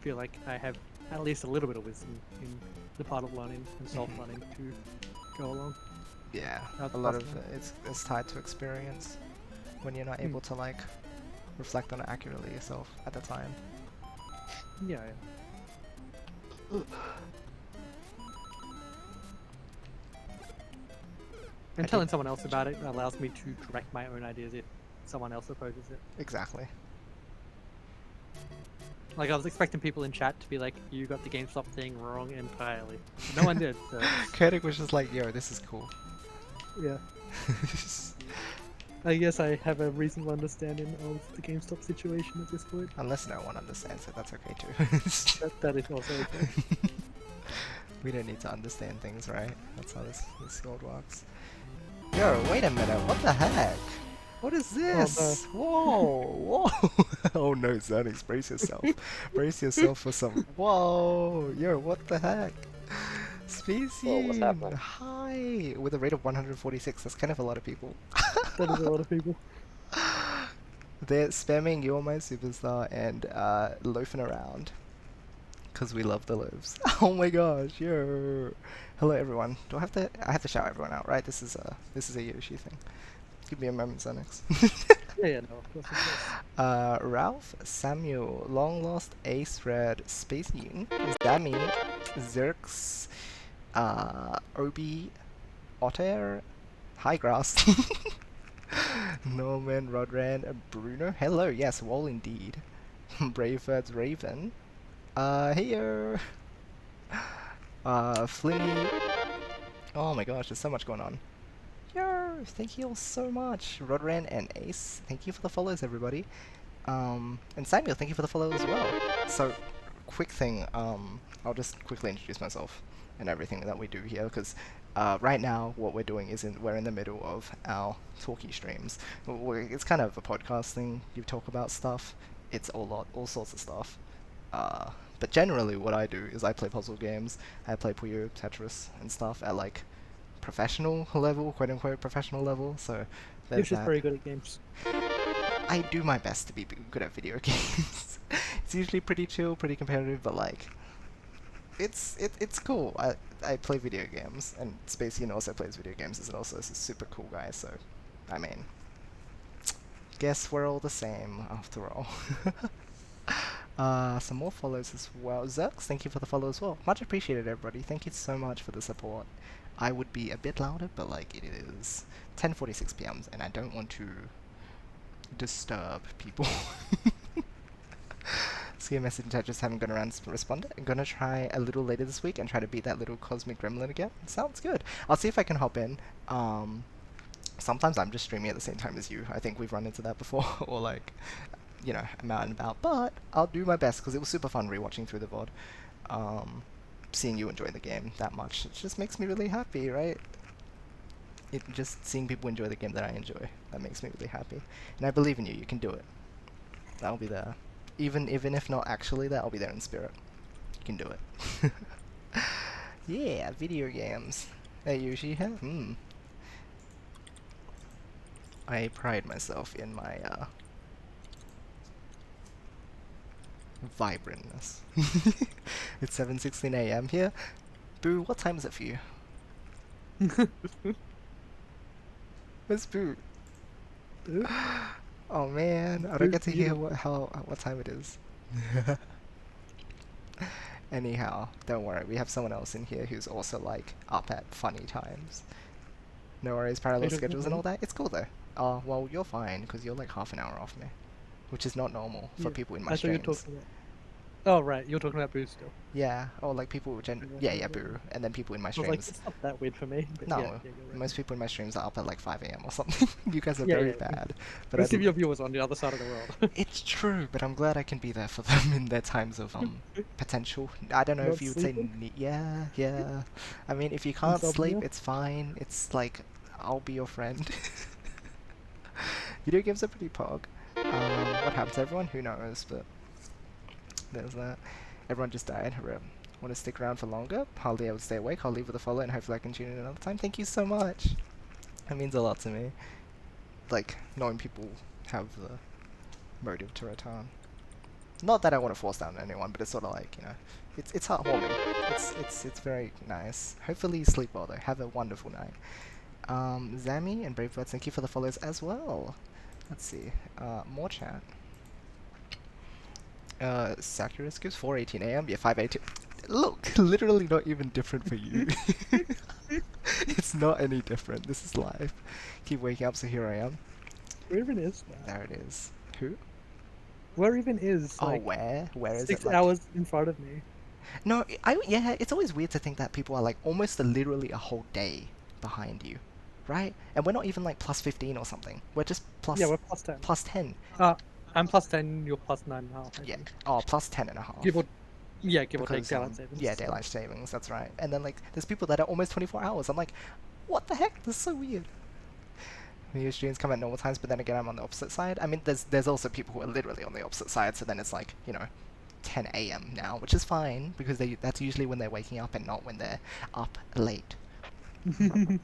feel like I have at least a little bit of wisdom in the part of learning and self-learning to go along. Yeah, That's a lot of possible. it's tied to experience when you're not able to like reflect on it accurately yourself at the time. Yeah, and telling someone else about it allows me to correct my own ideas if someone else opposes it. Exactly. Like, I was expecting people in chat to be like, you got the GameStop thing wrong entirely. But no one did, so Kurtic was just like, yo, this is cool. yeah. I guess I have a reasonable understanding of the GameStop situation at this point. Unless no one understands it, that's okay too. That is also okay. We don't need to understand things, right? That's how this world works. Yo, wait a minute, what the heck? What is this? Whoa, whoa! Oh no, Xyrnq, brace yourself. Brace yourself for some. Whoa, yo, what the heck? Whoa, what's Species, happening? hi! With a rate of 146, that's kind of a lot of people. That is a lot of people. They're spamming You're My Superstar and loafing around. Because we love the loaves. Oh my gosh, yo! Hello everyone. Do I have to shout everyone out, right? This is a Yoshi thing. Give me a moment, Xyrnq. Yeah, no, of course. Ralph, Samuel, Long Lost, Ace Red, Space Mutant, Zami, Zerx, Obi, Otter, High Grass, Norman, Rodran, Bruno. Hello, yes, well indeed. Bravebird's Raven. Here. Flinny. Oh my gosh, there's so much going on. Yo, thank you all so much. Rodran and Ace, thank you for the follows, everybody. And Samuel, thank you for the follow as well. So, quick thing, I'll just quickly introduce myself and everything that we do here, because right now what we're doing is we're in the middle of our Talky streams. It's kind of a podcast thing. You talk about stuff. It's all sorts of stuff. But generally what I do is I play puzzle games. I play Puyo, Tetris, and stuff at like professional level, quote unquote professional level. So You're there's just that. very good at games. I do my best to be good at video games. It's usually pretty chill, pretty competitive, but like, it's cool. I play video games, and Spacey also plays video games, and also is a super cool guy. So, I mean, guess we're all the same after all. Some more follows as well. Zerx, thank you for the follow as well. Much appreciated, everybody. Thank you so much for the support. I would be a bit louder, but like it is 10:46 p.m. and I don't want to disturb people. See a message I just haven't gone around to respond. I'm gonna try a little later this week and try to beat that little cosmic gremlin again. Sounds good. I'll see if I can hop in. Sometimes I'm just streaming at the same time as you. I think we've run into that before, or like, you know, I'm out and about. But I'll do my best because it was super fun rewatching through the VOD. Seeing you enjoy the game that much, it just makes me really happy, right? Just seeing people enjoy the game that I enjoy, that makes me really happy. And I believe in you. You can do it. I'll be there. Even if not actually there, I'll be there in spirit. You can do it. Yeah, video games. Hey Yoshi, I pride myself in my vibrantness. It's 7:16 a.m. here. Boo, what time is it for you? Where's Boo? Oh man, I don't get to hear what time it is. Anyhow, don't worry, we have someone else in here who's also like up at funny times. No worries, parallel don't schedules and know. all that. It's cool though. Well, you're fine because you're like half an hour off me, which is not normal for Yeah, people in my That's what you're streams. talking about. Oh right, you're talking about Boo still. Yeah, or like people yeah, boo, and then people in my I was like, streams. it's not that weird for me. But No, yeah, you're right. most people in my streams are up at like 5 a.m. or something. You guys are Yeah, very yeah. bad. But Most of your viewers are on the other side of the world. it's true, but I'm glad I can be there for them in their times of potential. I don't know if Not you would say sleeping? yeah, yeah. I mean, if you can't sleep, Insomnia? it's fine. It's like I'll be your friend. Video games are pretty pog. What happened to everyone? Who knows? But there's that. Everyone just died. Rip. Want to stick around for longer? Hardly able to stay awake. I'll leave with a follow and hopefully I can tune in another time. Thank you so much. That means a lot to me. Like, knowing people have the motive to return. Not that I want to force down on anyone, but it's sort of like, you know, it's heartwarming. It's very nice. Hopefully you sleep well though. Have a wonderful night. Zami and Brave Birds, thank you for the follows as well. Let's see. More chat. Sakura gives 4:18 a.m. Yeah, 5:18. Look, literally not even different for you. It's not any different. This is life. Keep waking up, so here I am. Where even is that? There it is. Who? Where even is Oh, like where? Where is 6 it? Like... hours in front of me? No, yeah, it's always weird to think that people are like almost literally a whole day behind you, right? And we're not even like plus 15 or something. We're just plus Yeah, we're plus 10. plus 10. I'm plus 10, you're plus 9.5. Yeah. Oh, plus 10 and a half. Give or take Because, daylight savings. yeah, daylight savings, that's right. And then like there's people that are almost 24 hours. I'm like, what the heck? This is so weird. Your streams come at normal times, but then again I'm on the opposite side. I mean, there's also people who are literally on the opposite side, so then it's like, you know, 10 a.m. now, which is fine because that's usually when they're waking up and not when they're up late.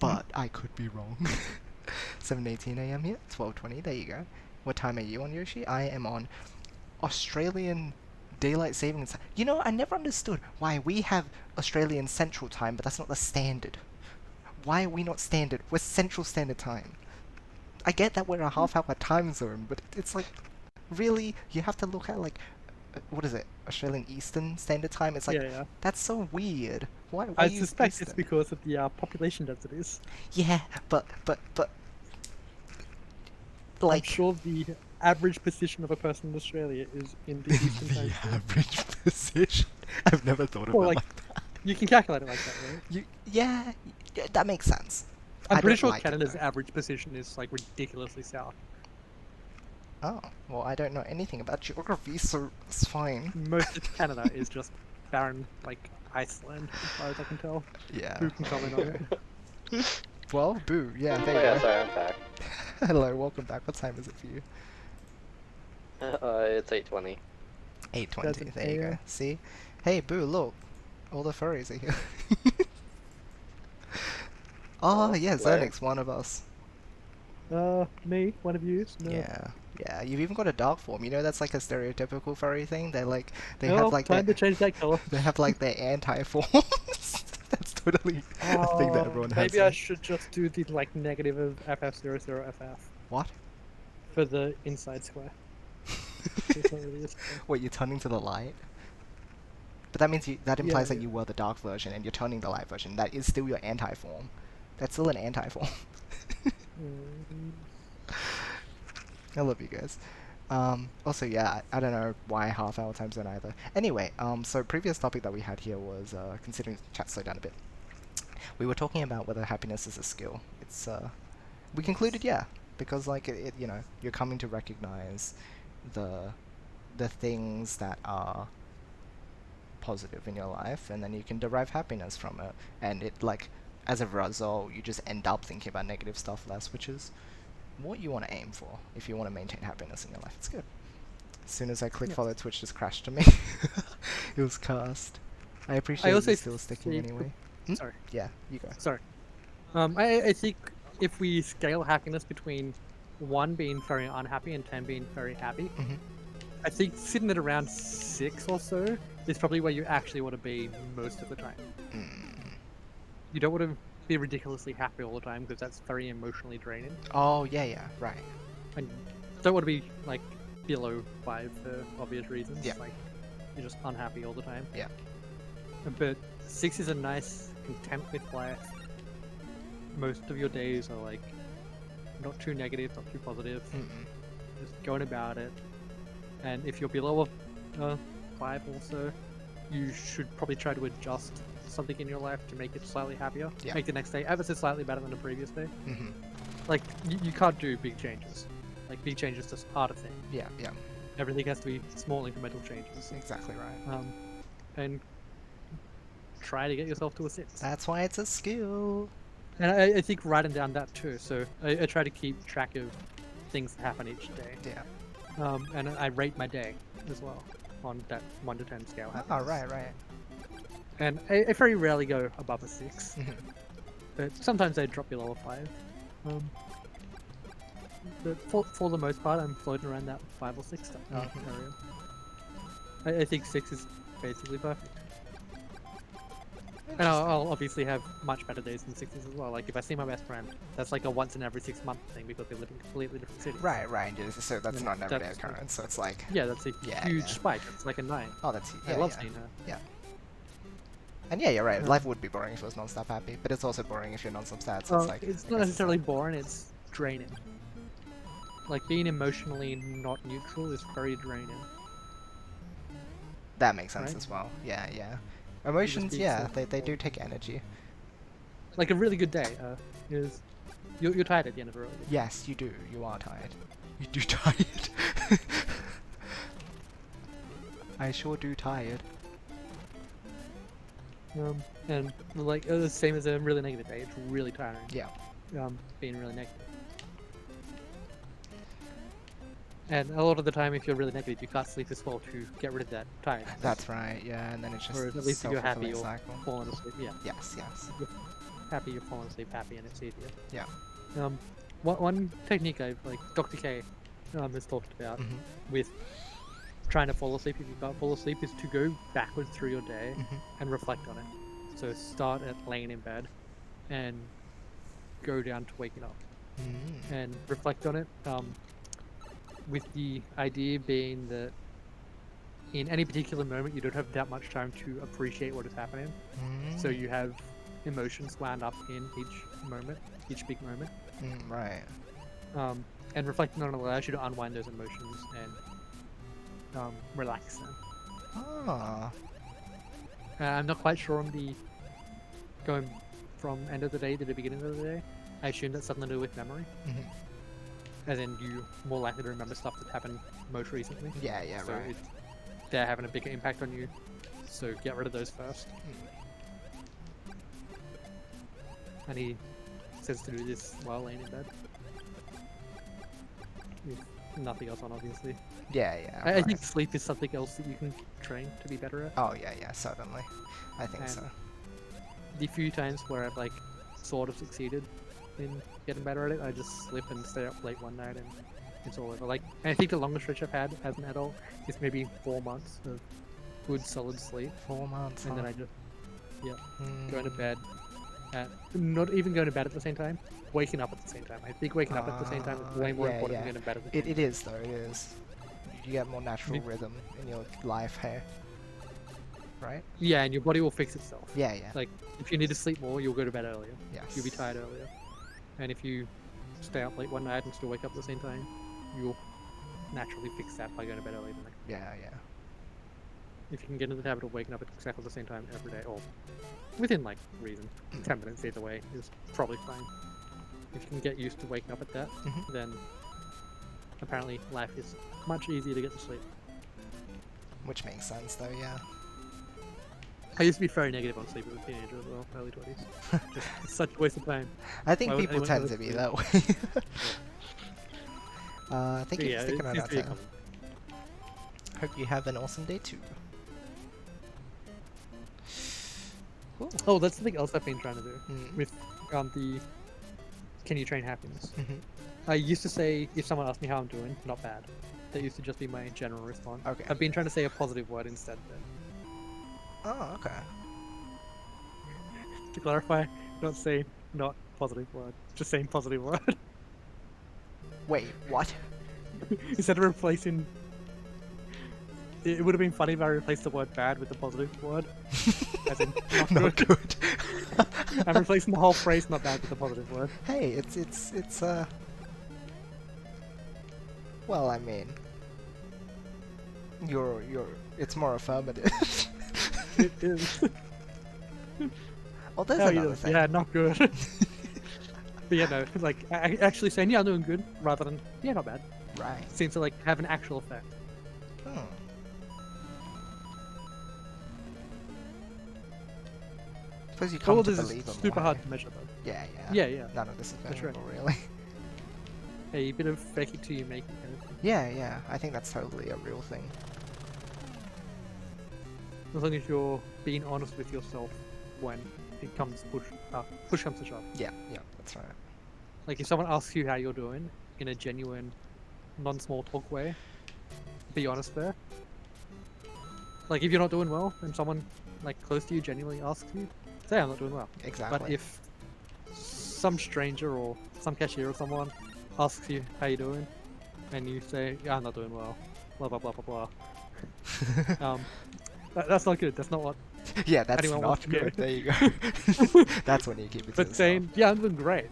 But I could be wrong. 7:18 a.m. here, 12:20. There you go. What time are you on, Yoshi? I am on Australian daylight savings. You know, I never understood why we have Australian Central Time, but that's not the standard. Why are we not standard? We're Central Standard Time. I get that we're a half-hour time zone, but it's like, really, you have to look at like, what is it? Australian Eastern Standard Time. It's like, Yeah. that's so weird. Why I use suspect it's Eastern? because of the population densities. Yeah, but I'm like sure the average position of a person in Australia is in the eastern time zone. average position. I've never thought of Well, it like, like that. you can calculate it like that, right? Yeah, that makes sense. I'm I pretty don't sure like it, Canada's though. average position is like ridiculously south. Oh, well, I don't know anything about geography, so it's fine. Most of Canada is just barren, like Iceland, as far as I can tell. Yeah. Who can comment on it? Well, boo. Yeah, Oh there you yeah, go. sorry, I'm back. Hello, welcome back. What time is it for you? It's 8:20. 8:20. That's There you go. fair. See? Hey, boo, look. All the furries are here. Oh, yeah, where? Xyrnq's one of us. Me, one of you. No. Yeah. Yeah, you've even got a dark form. You know that's like a stereotypical furry thing? They like, they Well, have like time their, to change that color. they have like their anti-forms. That's totally a thing that everyone has. Maybe I should just do the like negative of FF00FF What? for the inside square. It's not really a square. Wait, you're turning to the light? But that means that implies that Yeah. you were the dark version and you're turning the light version. That is still your anti-form. That's still an anti-form. I love you guys. Also, yeah, I don't know why half-hour time zone either. Anyway, so previous topic that we had here was, considering chat slow down a bit. We were talking about whether happiness is a skill. It's, we concluded, yeah, because like you know, you're coming to recognize the things that are positive in your life, and then you can derive happiness from it. And it like, as a result, you just end up thinking about negative stuff less, which is what you want to aim for if you want to maintain happiness in your life. It's good. As soon as I click follow, Twitch just crashed to me. It was cast. I appreciate also you still sticking think- anyway. Sorry. Yeah, you go. Sorry. I think if we scale happiness between 1 being very unhappy and 10 being very happy, Mhm. I think sitting at around 6 or so is probably where you actually want to be most of the time. Mm. You don't want to be ridiculously happy all the time because that's very emotionally draining. Oh, yeah, right. And you don't want to be like below 5 for obvious reasons. Yeah. Like you're just unhappy all the time. Yeah. But 6 is a nice content with life. Most of your days are like not too negative, not too positive. Mm-mm. Just going about it. And if you're below 5 also, you should probably try to adjust something in your life to make it slightly happier. Yeah. Make the next day ever so slightly better than the previous day. Hmm. Like, you can't do big changes. Like, big changes just aren't a thing. Yeah, yeah, Everything has to be small incremental changes. exactly right. And try to get yourself to a 6. That's why it's a skill. And I think writing down that too. So I try to keep track of things that happen each day. Yeah. And I rate my day as well on that 1 to 10 scale. Oh, happiness. right. And I very rarely go above a 6. Mhm. But sometimes I drop below a 5. But for the most part, I'm floating around that 5 or 6 Mhm. area. I think 6 is basically perfect. And I'll obviously have much better days than 6s as well. Like, if I see my best friend, that's like a once in every 6 month thing because they live in completely different cities. Right. Yeah, so that's Yeah, not an everyday that's- occurrence. So it's like, Yeah, that's a Yeah, huge yeah. spike. It's like a 9. oh, that's I yeah, love yeah. seeing her. And yeah, you're right. Yeah. Life would be boring if it was non-stop happy, but it's also boring if you're non-stop sad. So Well, it's like it's I not guess necessarily boring, it's draining. Like, being emotionally not neutral is very draining. that makes sense right? as well. Yeah. Emotions, be yeah, so they do take energy. Like, a really good day is... You're tired at the end of a really good day. Yes, you do. You are tired. You do tired. I sure do tired. And, like, the same as a really negative day. It's really tiring. Yeah. Being really negative. And a lot of the time, if you're really negative, you can't sleep as well to get rid of that tiredness. That's right. Yeah, and then it's just Whereas at least if you're happy, self-fulfilling you're cycle. falling asleep. Yeah. Yes. Happy, you're falling asleep happy, and it's easier. Yeah. One technique I've, like, Dr. K has talked about Mhm. with trying to fall asleep if you can't fall asleep is to go backwards through your day Mhm. and reflect on it. So start at laying in bed and go down to waking up Mm. and reflect on it, with the idea being that in any particular moment you don't have that much time to appreciate what is happening. So you have emotions wound up in each moment, each big moment. Right. And reflecting on it allows you to unwind those emotions and relax them. Ah. I'm not quite sure on the going from end of the day to the beginning of the day. I assume that's something to do with memory, Mhm. as in you're more likely to remember stuff that happened most recently. Yeah, So right. they're having a bigger impact on you. So get rid of those first. And he says to do this while laying in bed. With nothing else on, obviously. Yeah. I think right. sleep is something else that you can train to be better at. Oh yeah, certainly. I think And so. The few times where I've, like, sort of succeeded in getting better at it, I just slip and stay up late one night and it's all over. Like, I think the longest stretch I've had as an adult is maybe 4 months of good solid sleep, 4 months. and then huh? I just Mm. go to bed at, not even going to bed at the same time, waking up at the same time. I think waking up at the same time is way more Yeah, important yeah. than going to bed at the same time. It is though. It is. You get more natural rhythm in your life here. Right? Yeah, and your body will fix itself. Yeah. Like, if you need to sleep more, you'll go to bed earlier. Yes. You'll be tired earlier. And if you stay up late one night and still wake up at the same time, you'll naturally fix that by going to bed early the next. Yeah. If you can get into the habit of waking up at exactly the same time every day, or within, like, reason, 10 minutes either way is probably fine. If you can get used to waking up at that, Mhm. then apparently life is much easier to get to sleep. Which makes sense though. Yeah. I used to be very negative on sleep as a teenager as well, early 20s. Just such a waste of time. I think Why would people anyone tend ever to be sleep? that way. Thank you Yeah, for sticking it around seems out to be there. common. Hope you have an awesome day too. Cool. Oh, that's something else I've been trying to do Mm. with the can you train happiness. Mhm. I used to say, if someone asked me how I'm doing, not bad. That used to just be my general response. Okay. I've been trying to say a positive word instead then. Oh, okay. To clarify, not saying not positive word, just saying positive word. Wait, what? Instead of replacing... It would have been funny if I replaced the word bad with the positive word. As in, not Not good. good. I'm replacing the whole phrase not bad with the positive word. Hey, it's well, I mean, It's more affirmative. It is. Well, there's How are you another doing? thing. Yeah, not good. But yeah, no, like actually saying yeah, I'm doing good rather than yeah, not bad. Right. Seems to like have an actual effect. Hmm. Suppose you come All to this is believe them. super hard to measure though. Yeah, yeah. Yeah, yeah. None of this is That's right. measurable, really. A bit of fake it till you make it kind of thing. Yeah, yeah. I think that's totally a real thing. As long as you're being honest with yourself when it comes push comes to shove. Yeah, yeah, that's right. Like if someone asks you how you're doing in a genuine, non-small talk way, be honest there. Like if you're not doing well and someone like close to you genuinely asks you, say I'm not doing well. Exactly. But if some stranger or some cashier or someone asks you how you doing, and you say yeah I'm not doing well, blah blah blah blah blah, that's not good. That's not what yeah, that's anyone wants not to hear. good. There you go. That's when you keep it to But yourself. saying yeah I'm doing great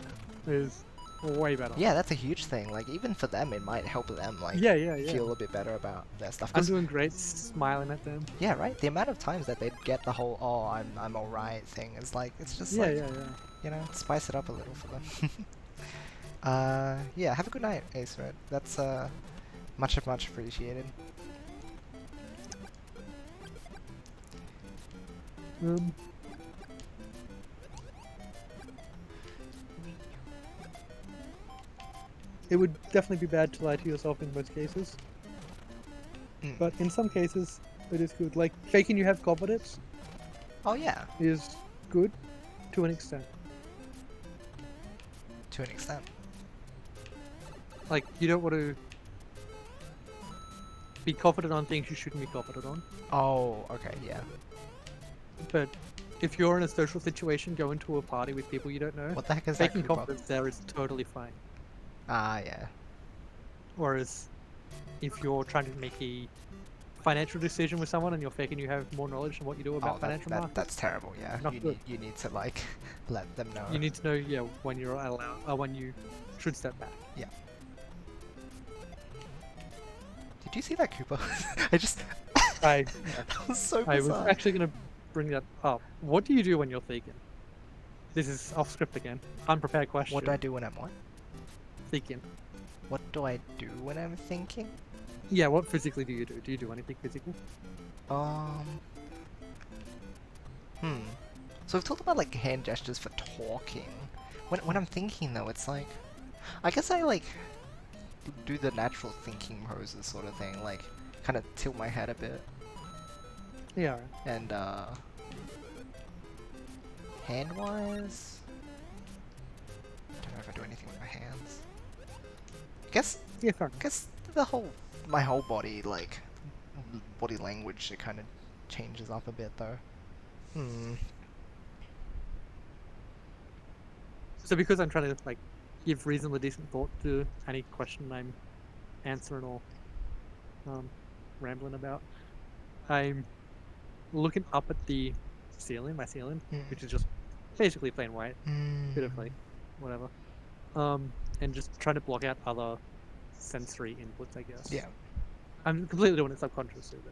is way better. Yeah, that's a huge thing. Like even for them, it might help them like Yeah, yeah. feel a bit better about their stuff. I'm 'Cause- doing great, smiling at them. yeah, right. The amount of times that they'd get the whole "oh, I'm all right" thing is like it's just Yeah, like yeah, yeah. you know, spice it up a little for them. Yeah. Have a good night, Ace Red. That's much appreciated. It would definitely be bad to lie to yourself in most cases, Mm. but in some cases it is good. Like faking you have confidence Oh yeah, is good to an extent. to an extent. Like you don't want to be confident on things you shouldn't be confident on. Oh, okay, yeah. But if you're in a social situation, go into a party with people you don't know, What the heck is that? faking Koopa? confidence there is totally fine. Ah, yeah. Whereas if you're trying to make a financial decision with someone and you're faking you have more knowledge than what you do about financial markets, that's terrible. Yeah, Not good. you need to like let them know. you need to know yeah when you're allowed when you should step back. Yeah. Did you see that Koopa? I just I that was so I was bizarre. actually gonna bring that up. What do you do when you're thinking? This is off script again. Unprepared question. What do I do when I'm what? Thinking. What do I do when I'm thinking? Yeah, what physically do you do? Do you do anything physical? So we've talked about like hand gestures for talking. When I'm thinking though, it's like, I guess I like do the natural thinking poses sort of thing, like kind of tilt my head a bit Yeah. Right. and hand-wise, I don't know if I do anything with my hands. Yeah, fair. I guess my whole body, like body language, it kind of changes up a bit though. So because I'm trying to like give reasonably decent thought to any question I'm answering or rambling about, I'm looking up at the ceiling, my ceiling, which is just basically plain white, bit of like whatever, and just trying to block out other sensory inputs, I guess. Yeah. I'm completely doing it subconsciously though.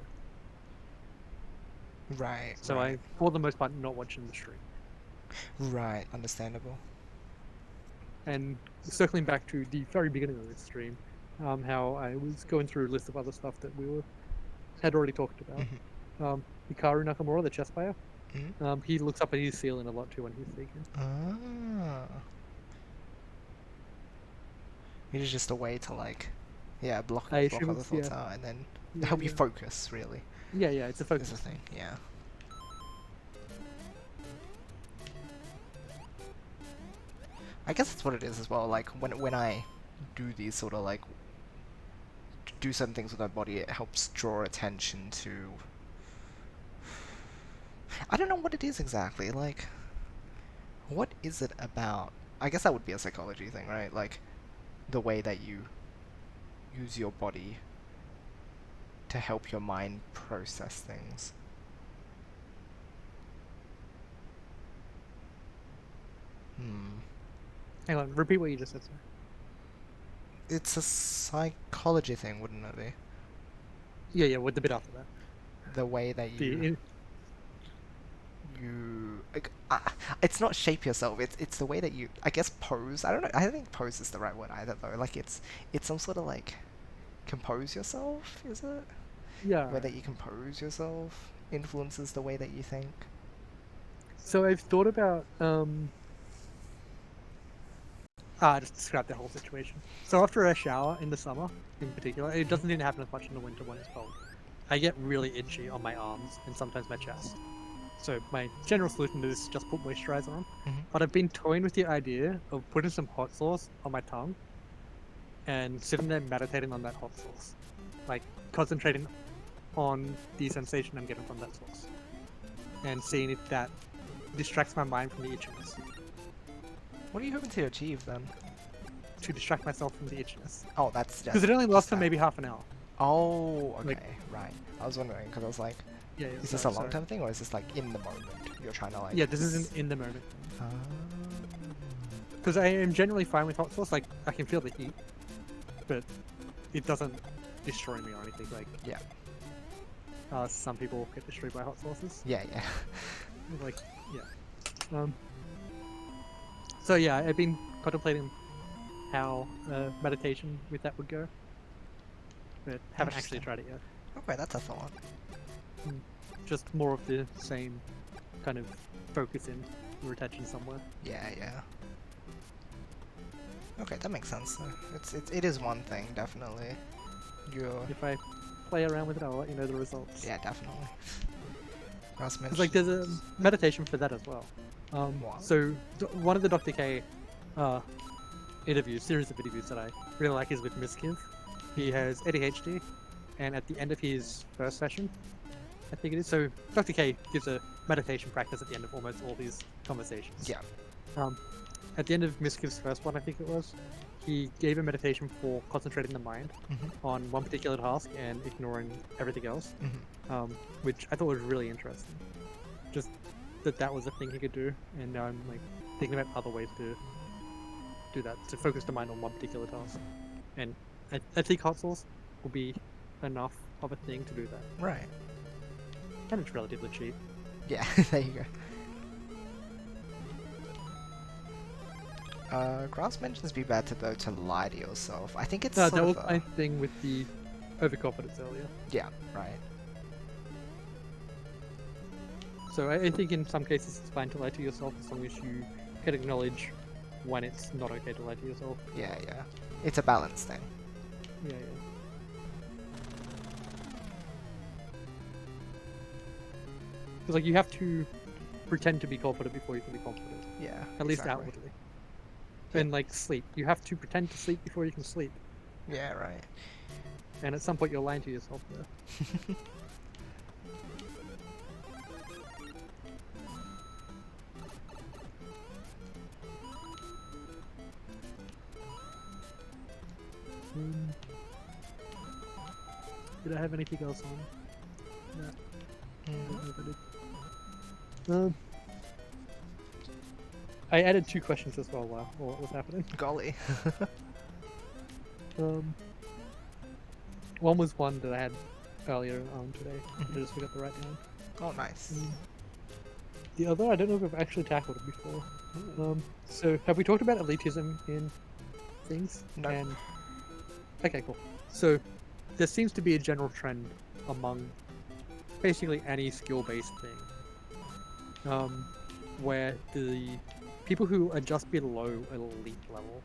Right. So right. I, for the most part, not watching the stream. Right, understandable. And circling back to the very beginning of this stream, how I was going through a list of other stuff that had already talked about. Ikaru Nakamura, the chess player, he looks up at his ceiling a lot too when he's thinking. Ah. It is just a way to like, block I other assume it's- thoughts yeah. out and then Yeah, help you yeah. focus, really. Yeah, it's a focus. Is the thing, yeah. I guess that's what it is as well. Like when I do these sort of like do certain things with my body, it helps draw attention to. I don't know what it is exactly. Like, what is it about? I guess that would be a psychology thing, right? Like, the way that you use your body to help your mind process things. Hang on, repeat what you just said, sir. It's a psychology thing, wouldn't it be? Yeah, with the bit after that. The way that The you like, it's not shape yourself. It's the way that you, I guess, pose. I don't know. I don't think pose is the right word either though. Like it's some sort of like compose yourself. Is it? yeah. The way that you compose yourself influences the way that you think. So I've thought about just describe the whole situation. So after a shower in the summer, in particular, it doesn't seem to happen as much in the winter when it's cold. I get really itchy on my arms and sometimes my chest. So my general solution to this is just put moisturizer on. Mhm. But I've been toying with the idea of putting some hot sauce on my tongue and sitting there meditating on that hot sauce, like concentrating on the sensation I'm getting from that sauce, and seeing if that distracts my mind from the itchiness. What are you hoping to achieve then? To distract myself from the itchiness. Oh, that's just Because it only lasts for that. maybe half an hour. Oh, okay, Like- right. I was wondering because I was like, Yeah. is this a long-term thing or is this like in the moment? You're trying to like. Yeah, this isn't in the moment. Ah. Because I am generally fine with hot sauce. Like I can feel the heat, but it doesn't destroy me or anything. Like Yeah. Some people get destroyed by hot sauces. Yeah, yeah. Like yeah. So yeah, I've been contemplating how meditation with that would go, but haven't actually Interesting. tried it yet. Okay, that's a thought. Just more of the same kind of focus in your attention somewhere. Yeah, yeah. Okay, that makes sense. It is one thing, definitely. You're If I play around with it, I'll let you know the results. yeah, definitely. Ross It's like mentioned. there's a meditation for that as well. What? So one of the Dr. K series of interviews that I really like is with Miskiv. He has ADHD, and at the end of his first session, I think it is. So Dr. K gives a meditation practice at the end of almost all these conversations. Yeah. At the end of Miskiv's first one, I think it was, he gave a meditation for concentrating the mind Mhm. on one particular task and ignoring everything else, Mhm. which I thought was really interesting. Just that was a thing he could do, and now I'm like thinking about other ways to do that, to focus the mind on one particular task. And I think hot sauce will be enough of a thing to do that, Right. and it's relatively cheap. Yeah. There you go. Grass mentions be better though to lie to yourself. I think it's No, sort that of was my thing with the overconfidence earlier. yeah, right. So I think in some cases it's fine to lie to yourself as long as you can acknowledge when it's not okay to lie to yourself. Yeah, yeah. It's a balance thing. Yeah. Because like you have to pretend to be confident before you can be confident, Yeah. at least exactly. outwardly. And like sleep, you have to pretend to sleep before you can sleep, Yeah, right. and at some point you're lying to yourself there. Did I have anything else on? No. I don't know if I did. I added 2 questions as well while what was happening. Golly. One was one that I had earlier today. I just forgot to write down. Oh, nice. The other, I don't know if I've actually tackled it before. So have we talked about elitism in things? No. And okay, cool. So there seems to be a general trend among basically any skill-based thing, where the people who are just below elite level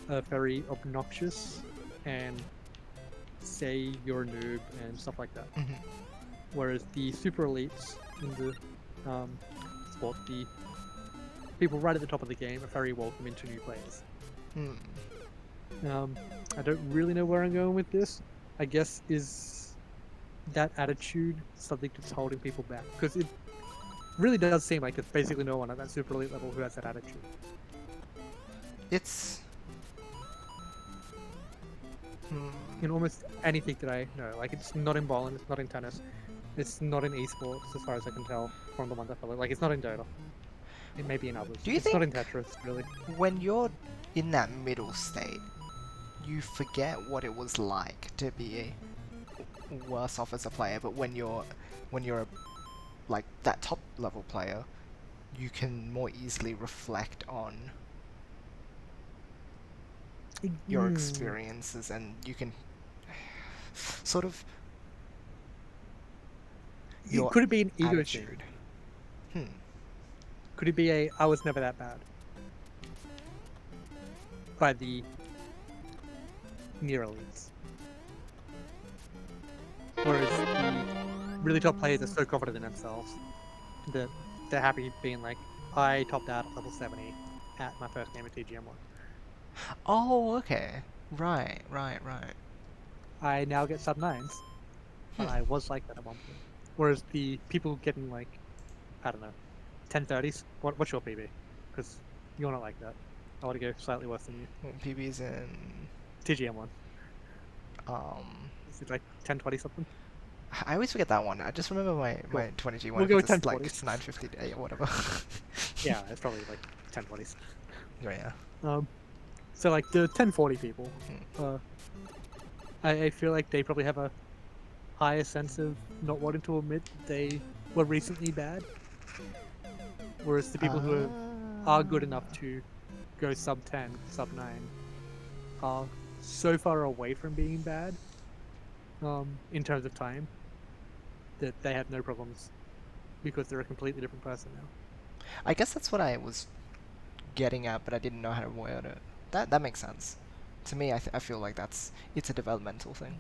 are very obnoxious and say you're a noob and stuff like that. Mhm. Whereas the super elites in the sport, the people right at the top of the game, are very welcoming to new players. Hmm. I don't really know where I'm going with this. I guess is that attitude something that's holding people back? Because it really does seem like it's basically no one at that super elite level who has that attitude. It's. In almost anything that I know, like it's not in bowling, it's not in tennis, it's not in esports as far as I can tell from the ones I follow. Like it's not in Dota. It may be in others. Do you it's not in Tetris, really. When you're in that middle state, you forget what it was like to be worse off as a player, but when you're like that top level player, you can more easily reflect on your experiences, and you can sort of your Could it be an ego thing? attitude. Could it be a I was never that bad by the near elites? Whereas the really top players are so confident in themselves that they're happy being like, I topped out at level 70 at my first game of TGM1. Oh, okay. Right. I now get sub 9s, but I was like that at one point. Whereas the people getting like, I don't know, 1030s, what's your PB? Because you're not like that. I want to go slightly worse than you. Well, PB's in TGM1. Is it like 1020 something? I always forget that one. I just remember my Cool. 20G one. We'll go with It's like 1040s. 950 or whatever. Yeah, it's probably like 1020s. Yeah. So like the 1040 people, I feel like they probably have a higher sense of not wanting to admit that they were recently bad. Whereas the people who are good enough to go sub 10, sub 9 are so far away from being bad in terms of time that they have no problems because they're a completely different person now. I guess that's what I was getting at, but I didn't know how to word it. That makes sense. To me, I feel like it's a developmental thing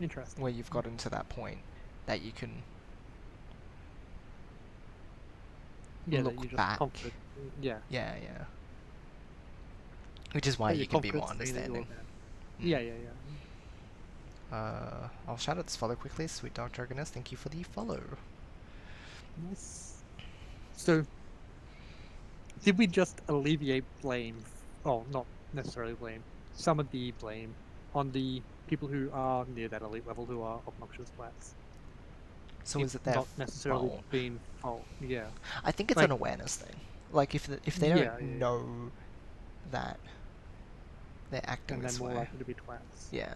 Interesting. where you've gotten to that point that you can Yeah, that look you're just back. confident. Yeah. Yeah. Which is why That you you're can be more confident saying that you're understanding. bad. Yeah. I'll shout out this follow quickly. Sweet Dog Dragoness, thank you for the follow. Nice. So, did we just alleviate blame? Oh, not necessarily blame. Some of the blame on the people who are near that elite level who are obnoxious twats. So If is it their not necessarily fault? being fault? Yeah. I think it's like- an awareness thing. Like if they Yeah, don't yeah. know that they're acting And this they're more way. likely to be twats. Yeah.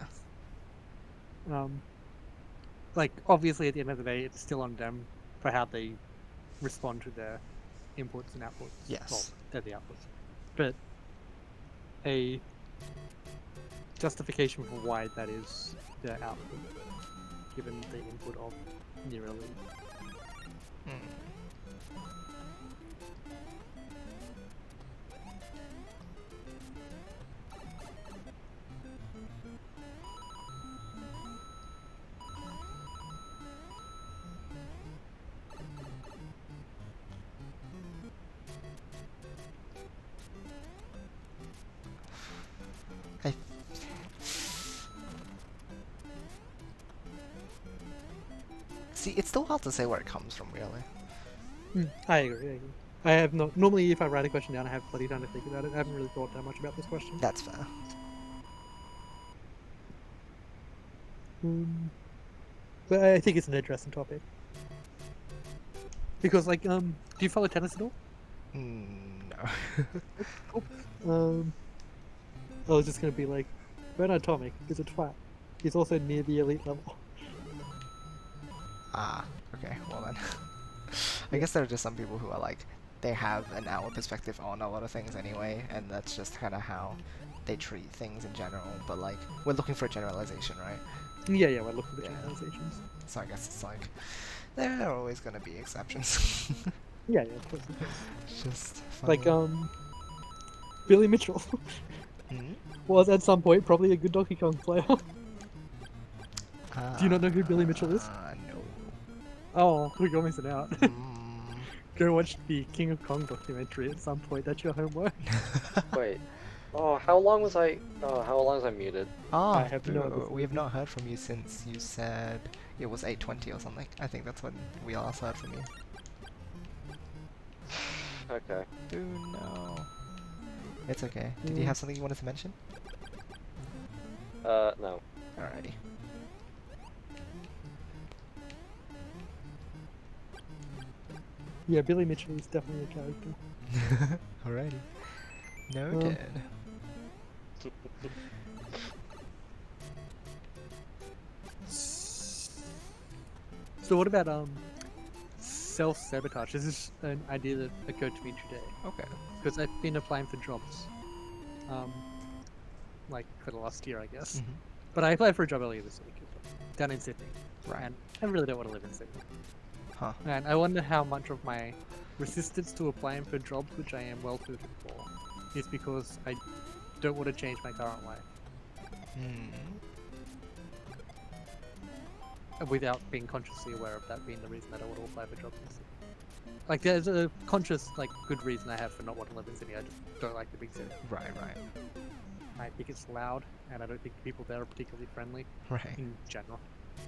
Like obviously at the end of the day, it's still on them for how they respond to their inputs and outputs. Yes. Well, they're the outputs. But a justification for why that is their output, given the input of near elite. I see. It's still hard to say where it comes from, really. I agree. I have not. Normally, if I write a question down, I have plenty of time to think about it. I haven't really thought that much about this question. That's fair. But I think it's an interesting topic. Because, like, do you follow tennis at all? No. I was just gonna be like, Bernard Tomic is a twat. He's also near the elite level. Okay. Well then. I guess there are just some people who are like, they have an hour perspective on a lot of things anyway, and that's just kind of how they treat things in general. But like, we're looking for a generalization, right? Yeah, we're looking for Yeah. generalizations. So I guess it's like, there are always gonna be exceptions. Yeah, of course. It's just funny. Like, Billy Mitchell was at some point probably a good Donkey Kong player. Do you not know who Billy Mitchell is? No. Oh, you're missing out. Mm. Go watch the King of Kong documentary at some point. That's your homework. Wait. Oh, how long was I muted? Ah, I have no idea. we have not heard from you since you said it was 8:20 or something. I think that's when we last heard from you. Okay. Oh no. It's okay. Did you have something you wanted to mention? No. Alrighty. Yeah, Billy Mitchell is definitely a character. Alrighty. Noted. So what about self-sabotage? This is an idea that occurred to me today Okay. because I've been applying for jobs, like for the last year, I guess. Mhm. But I applied for a job earlier this week down in Sydney, Right. and I really don't want to live in Sydney. Huh. And I wonder how much of my resistance to applying for jobs which I am well suited for is because I don't want to change my current life Hmm. without being consciously aware of that being the reason that I want to apply for jobs in Sydney. Like there's a conscious, like, good reason I have for not wanting to live in Sydney. I just don't like the big city. Right. Right. I think it's loud, and I don't think the people there are particularly friendly Right. in general.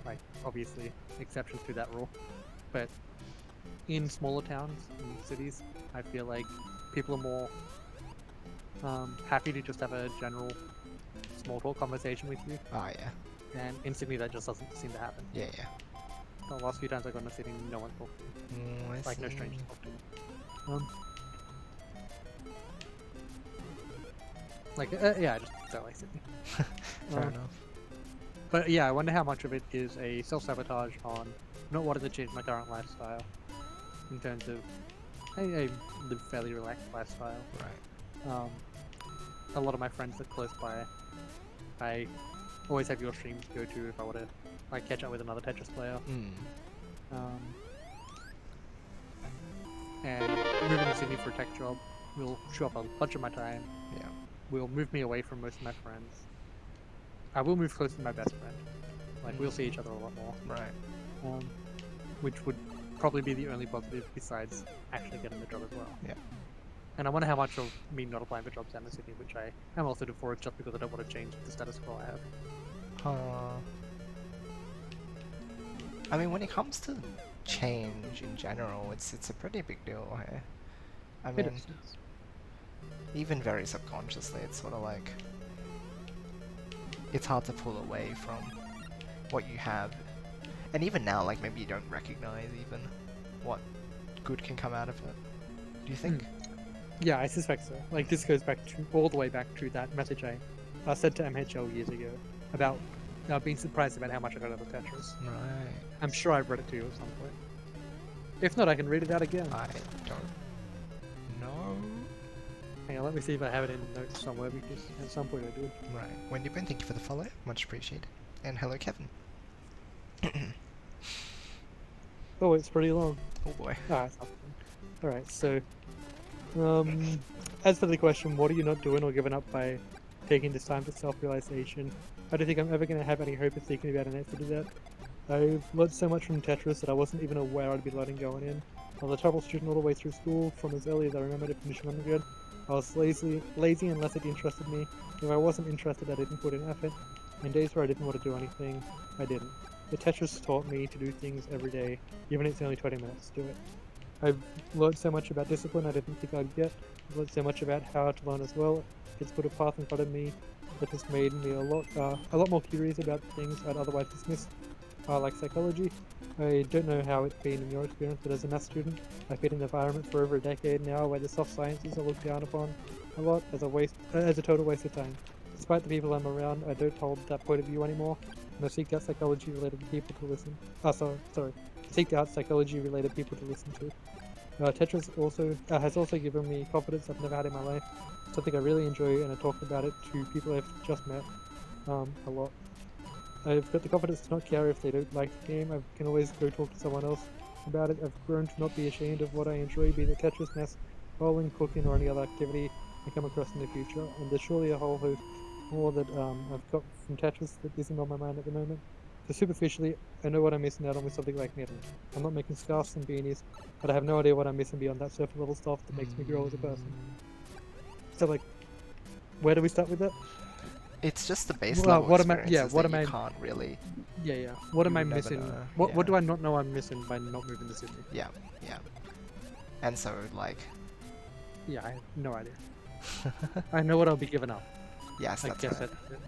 Like, obviously, exceptions to that rule. But in smaller towns, in cities, I feel like people are more happy to just have a general small talk conversation with you. Ah, yeah. And in Sydney, that just doesn't seem to happen. Yeah. Yeah. The last few times I've gone to Sydney, no one talked to me. I Like, no see. strangers talked to me. Yeah, I just don't like Sydney. Fair Um, enough. But yeah, I wonder how much of it is a self-sabotage on not wanting to change my current lifestyle in terms of I live a fairly relaxed lifestyle. Right. A lot of my friends that close by, I always have your streams to go to if I want to like catch up with another Tetris player. Mm. And moving to Sydney for a tech job will chew up a bunch of my time. Yeah. Will move me away from most of my friends. I will move close to my best friend. Like, we'll see each other a lot more. Right. Which would probably be the only positive besides actually getting the job as well. Yeah. And I wonder how much of me not applying for jobs down in Sydney, which I am also doing for it just because I don't want to change the status quo I have. I mean, when it comes to change in general, it's a pretty big deal here. I It mean, is. even very subconsciously, it's sort of like it's hard to pull away from what you have, and even now, like maybe you don't recognize even what good can come out of it. Do you think? Yeah, I suspect so. Like, this goes back to all the way back to that message I said to MHL years ago about being surprised about how much I got out of Tetris. Right. I'm sure I've read it to you at some point. If not, I can read it out again. I don't know. Hang on, let me see if I have it in notes somewhere, because at some point I did. Right. Wendy Boone, thank you for the follow. Much appreciated. And hello, Kevin. Oh, it's pretty long. Oh boy. Ah, it's not fun. Alright, so... as for the question, what are you not doing or giving up by taking this time for self-realization? I don't think I'm ever going to have any hope of thinking about an answer to that. I've learned so much from Tetris that I wasn't even aware I'd be learning going in. I was a trouble student all the way through school, from as early as I remember to finishing undergrad. I was lazy unless it interested me. If I wasn't interested, I didn't put in effort. And days where I didn't want to do anything, I didn't. But Tetris taught me to do things every day, even if it's only 20 minutes to do it. I've learned so much about discipline I didn't think I'd get. I've learned so much about how to learn as well. It's put a path in front of me that has made me a lot more curious about things I'd otherwise dismiss, like psychology. I don't know how it's been in your experience, but as a math student, I've been in an environment for over a decade now where the soft sciences are looked down upon a lot as a total waste of time. Despite the people I'm around, I don't hold that point of view anymore, and I seek out psychology-related people to listen. Seek out psychology-related people to listen to. Tetris has also given me confidence I've never had in my life, something I really enjoy, and I talk about it to people I've just met a lot. I've got the confidence to not care if they don't like the game. I can always go talk to someone else about it. I've grown to not be ashamed of what I enjoy, be it Tetris, math, bowling, cooking, or any other activity I come across in the future. And there's surely a whole host more that I've got from Tetris that isn't on my mind at the moment. So superficially, I know what I'm missing out on with something like knitting. I'm not making scarves and beanies, but I have no idea what I'm missing beyond that surface level stuff that makes me grow as a person. So, like, where do we start with that? It's just the base Well, level what am I- experiences yeah, what that am you I- can't really. Yeah. What am You I never missing? know, What do yeah. I not know I'm missing by not moving to Sydney? Yeah. And so, like, Yeah, I have no idea. I know what I'll be giving up. yes, I that's guess right. that's it.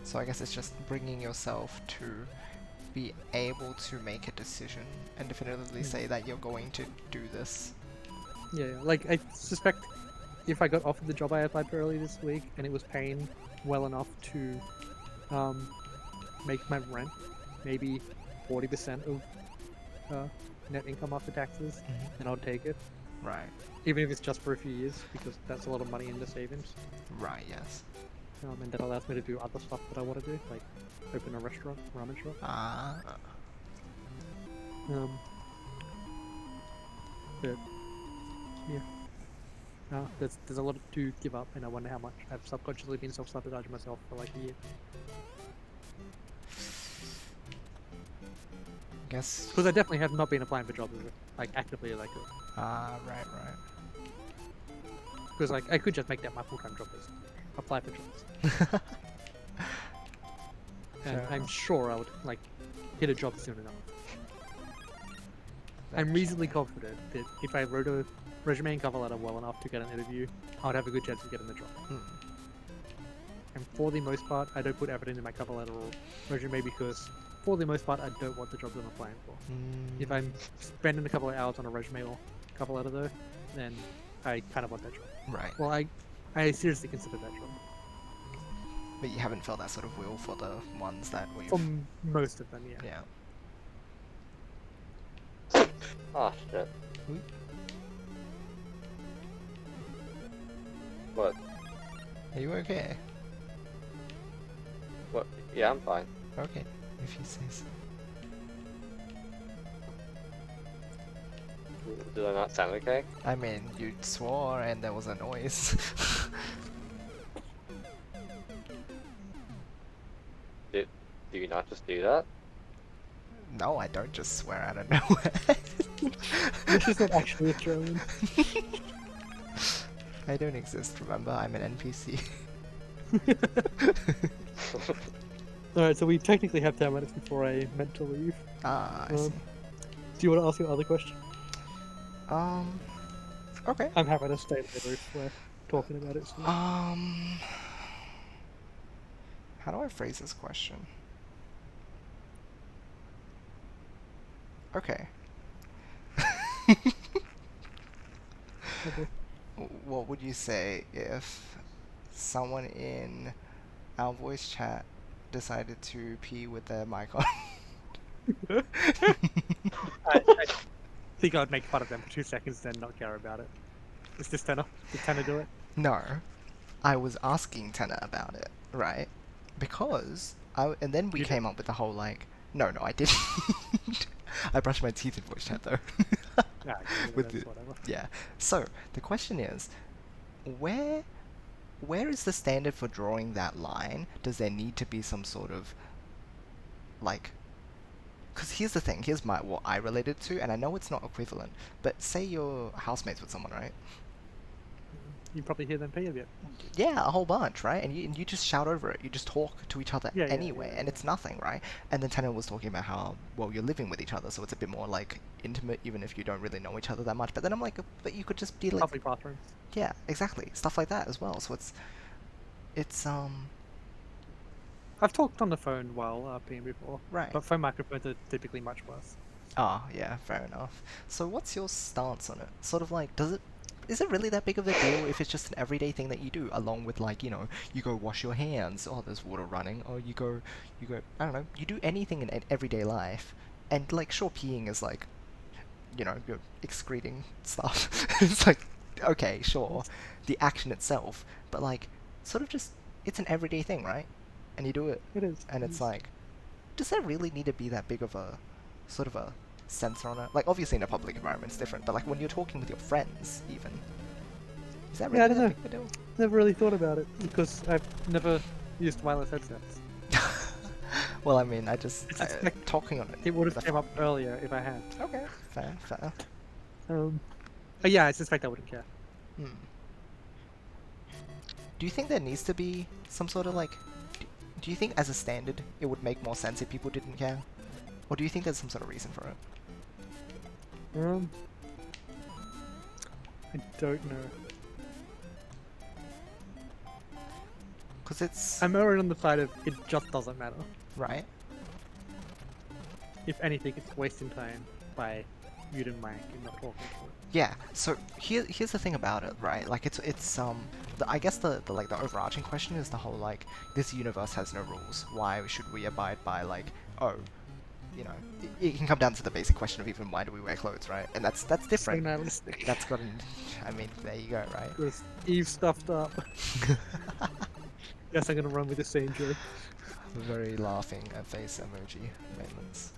So I guess it's just bringing yourself to be able to make a decision and definitively say that you're going to do this. Yeah, like, I suspect if I got offered the job I applied for earlier this week and it was paying well enough to make my rent maybe 40% of net income after taxes, then I'll take it. Right. Even if it's just for a few years, because that's a lot of money in the savings. Right, yes. And that allows me to do other stuff that I want to do, like open a restaurant, ramen shop. But yeah, there's a lot to give up, and I wonder how much I've subconsciously been self-sabotaging myself for like a year. Guess. Because I definitely have not been applying for jobs like actively as I could. Right. Because like I could just make that my full-time job, is apply for jobs. And Fair I'm enough. sure I would like hit a job soon enough. I'm reasonably confident that if I wrote a resume and cover letter well enough to get an interview, I would have a good chance of getting the job. And for the most part, I don't put effort into my cover letter or resume because, for the most part, I don't want the job that I'm applying for. If I'm spending a couple of hours on a resume or cover letter though, then I kind of want that job. Right. Well, I seriously consider that job. But you haven't felt that sort of will for the ones that we've... For most of them, yeah. Yeah. Oh shit. Hmm? What? Are you okay? What? Yeah, I'm fine. Okay, if you say so. Did I not sound okay? I mean, you swore and there was a noise. Do you not just do that? No, I don't just swear out of nowhere. This isn't actually Australian. I don't exist, remember? I'm an NPC. Alright, so we technically have 10 minutes before I meant to leave. I see. Do you want to ask another question? Okay. I'm happy to stay later if we're talking about it. So. How do I phrase this question? Okay. Okay. What would you say if someone in our voice chat decided to pee with their mic on? I think I'd make fun of them for 2 seconds, then not care about it. Is this Tenor? Did Tenor do it? No, I was asking Tenor about it, right? Because and then we You came up with the whole like, no, I didn't. I brushed my teeth in voice chat though. Nah, With that's the- whatever. Yeah. So the question is, where is the standard for drawing that line? Does there need to be some sort of like? Because here's the thing. Here's what I related to, and I know it's not equivalent. But say you're housemates with someone, right? You probably hear them pee a bit. Yeah, a whole bunch, right? And you just shout over it. You just talk to each other Yeah, yeah, anyway, yeah, and it's nothing, right? And then Tanner was talking about how, well, you're living with each other, so it's a bit more, like, intimate, even if you don't really know each other that much. But then I'm like, but you could just be, like... Public bathrooms. Yeah, exactly. Stuff like that as well. So it's I've talked on the phone while peeing before. Right. But phone microphones are typically much worse. Ah, yeah, fair enough. So what's your stance on it? Sort of like, is it really that big of a deal if it's just an everyday thing that you do, along with like, you know, you go wash your hands, oh, there's water running, or you go, I don't know, you do anything in everyday life, and like, sure, peeing is like, you know, you're excreting stuff. It's like, okay, sure, the action itself, but like, sort of just, it's an everyday thing, right? And you do it, It is. and it's like, does there really need to be that big of a, sort of a censor on it? Like, obviously in a public environment it's different, but like when you're talking with your friends, even, is that really Yeah, I don't that know. big of a deal? Never really thought about it because I've never used wireless headsets. Well, I mean, I just It's just like- talking on it. It would with have a come up earlier if I had. Okay, fair. But yeah, I suspect I wouldn't care. Hmm. Do you think there needs to be some sort of like? Do you think as a standard it would make more sense if people didn't care, or do you think there's some sort of reason for it? I don't know. Because it's I'm more on the side of it just doesn't matter. right. If anything, it's wasting time by muting mic and not talking to it. Yeah. So here's the thing about it, right? Like it's I guess the like the overarching question is the whole like this universe has no rules. Why should we abide by like you know, it can come down to the basic question of even why do we wear clothes, right? And that's So different. nihilistic. That's got I mean, there you go, right? Because Eve stuffed up. Guess I'm gonna run with the same joke. Very laughing at face emoji maintenance.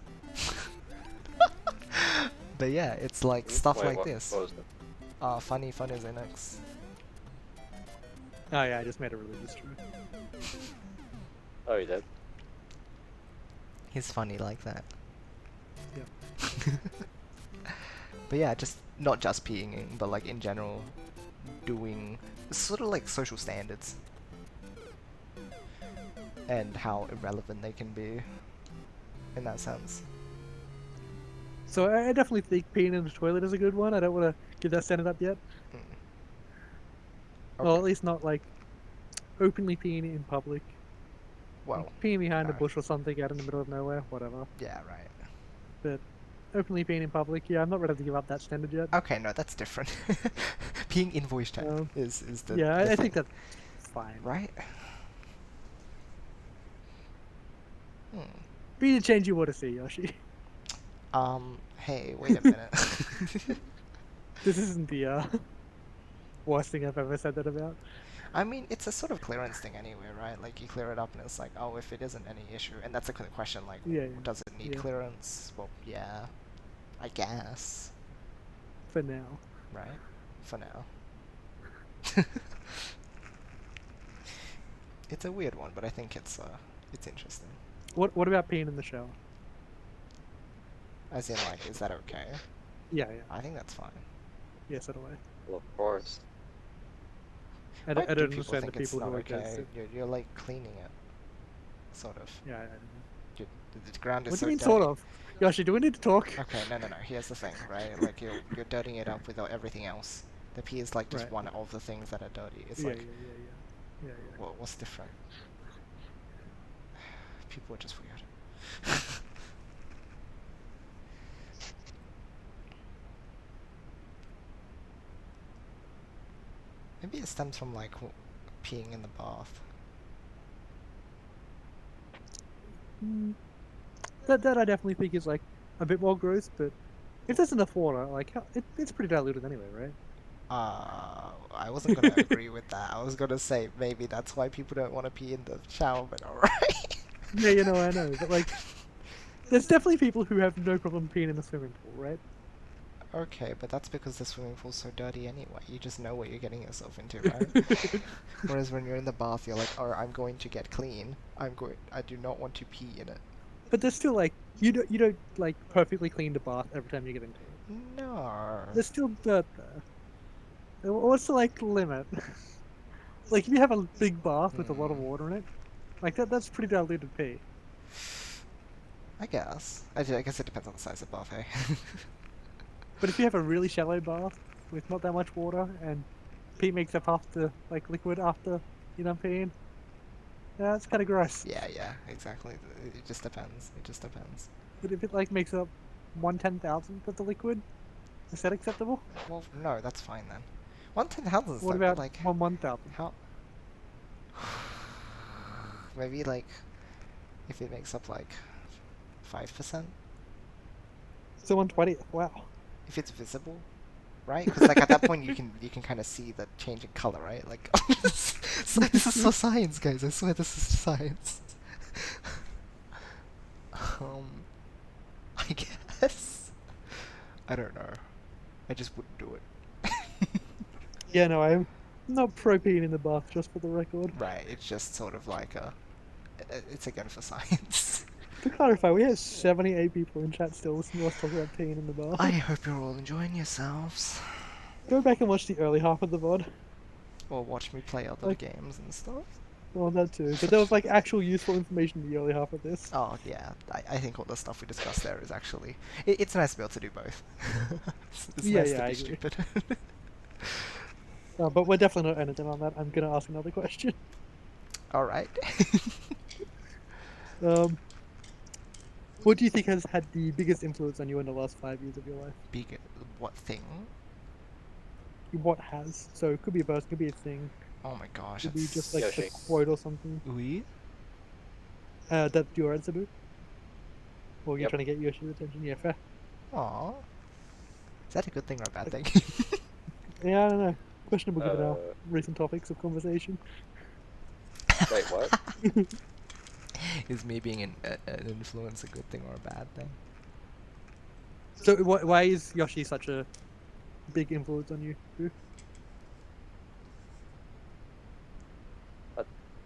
But yeah, it's like stuff Wait, like what this. was it? Funny fun is NX. Oh yeah, I just made a religious joke. Oh, you did? He's funny like that. Yep. But yeah, just not just peeing, but like in general, doing sort of like social standards and how irrelevant they can be in that sense. So I definitely think peeing in the toilet is a good one. I don't want to give that standard up yet. Okay. Well, at least not like openly peeing in public. Well, Like, peeing behind a no. bush or something out in the middle of nowhere, whatever. Yeah, right. But openly peeing in public, yeah, I'm not ready to give up that standard yet. Okay, no, that's different. Peeing in voice chat is the Yeah, the I think thing, that's fine. right? Be the change you want to see, Yoshi. Hey, wait a minute. This isn't the worst thing I've ever said that about. I mean, it's a sort of clearance thing anyway, right? Like, you clear it up and it's like, oh, if it isn't any issue, and that's a clear question, like, Yeah, does it need yeah. clearance? Well, yeah, I guess, For now. right? For now. It's a weird one, but I think it's interesting. What about peeing in the shower? As in, like, is that okay? Yeah, yeah. I think that's fine. Yeah, so do I. Well, of course. I Why don't do people understand the think it's people who not are against okay? it. You're like cleaning it, sort of. Yeah, You, the ground is what do so you mean, dirty. sort of? Yoshi, do we need to talk? Okay, no. Here's the thing, right? Like you're dirtying it up with everything else. The pee is like just Right. one of the things that are dirty. It's Yeah, like, yeah. what's different? People are just weird. Maybe it stems from like peeing in the bath. That I definitely think is like a bit more gross, but if there's enough water, like it's pretty diluted anyway, right? I wasn't gonna agree with that. I was gonna say maybe that's why people don't want to pee in the shower, but alright. Yeah, you know, I know, but like, there's definitely people who have no problem peeing in the swimming pool, right? Okay, but that's because the swimming pool's so dirty anyway. You just know what you're getting yourself into, right? Whereas when you're in the bath, you're like, oh, I'm going to get clean. I do not want to pee in it. But there's still like, you don't like perfectly clean the bath every time you get into it. No. There's still dirt there. What's the like limit? Like if you have a big bath with a lot of water in it, like that's pretty diluted pee. I guess. I guess it depends on the size of the bath, hey? But if you have a really shallow bath with not that much water and pee makes up half the like liquid after you're done peeing, yeah, that's kind of gross. Yeah, exactly. It just depends. It just depends. But if it like makes up 1/10,000th of the liquid, is that acceptable? Well, no, that's fine then. 1/10,000th. What about like 1/1000th? how? Maybe like if it makes up like 5%. So 1/20th. Wow. If it's visible, right? Because like at that point you can kind of see the change in color, right? Like this is so science, guys. I swear this is science. I guess. I don't know. I just wouldn't do it. Yeah, no, I'm not pro peeing in the bath, just for the record. Right. It's just sort of like it's again for science. To clarify, we have 78 people in chat still listening to us talk about peeing in the bath. I hope you're all enjoying yourselves. Go back and watch the early half of the VOD. Or watch me play other games and stuff. Well, that too. But there was like actual useful information in the early half of this. Oh yeah, I think all the stuff we discussed there is actually it's nice to be able to do both. it's Yeah, nice yeah, to I be agree. stupid. But we're definitely not ending on that. I'm gonna ask another question. All right. What do you think has had the biggest influence on you in the last 5 years of your life? Big what thing? What has? So it could be a person, could be a thing, Oh my gosh, could be just it's like the Yoshi. quote or something. oui. That's your answer, dude? Or you're Yep. trying to get Yoshi's attention? Yeah, fair. Aw. Is that a good thing or a bad thing? Yeah, I don't know. Questionable given our Uh, recent topics of conversation. Wait, what? Is me being an influence a good thing or a bad thing? So why is Yoshi such a big influence on you, Boo?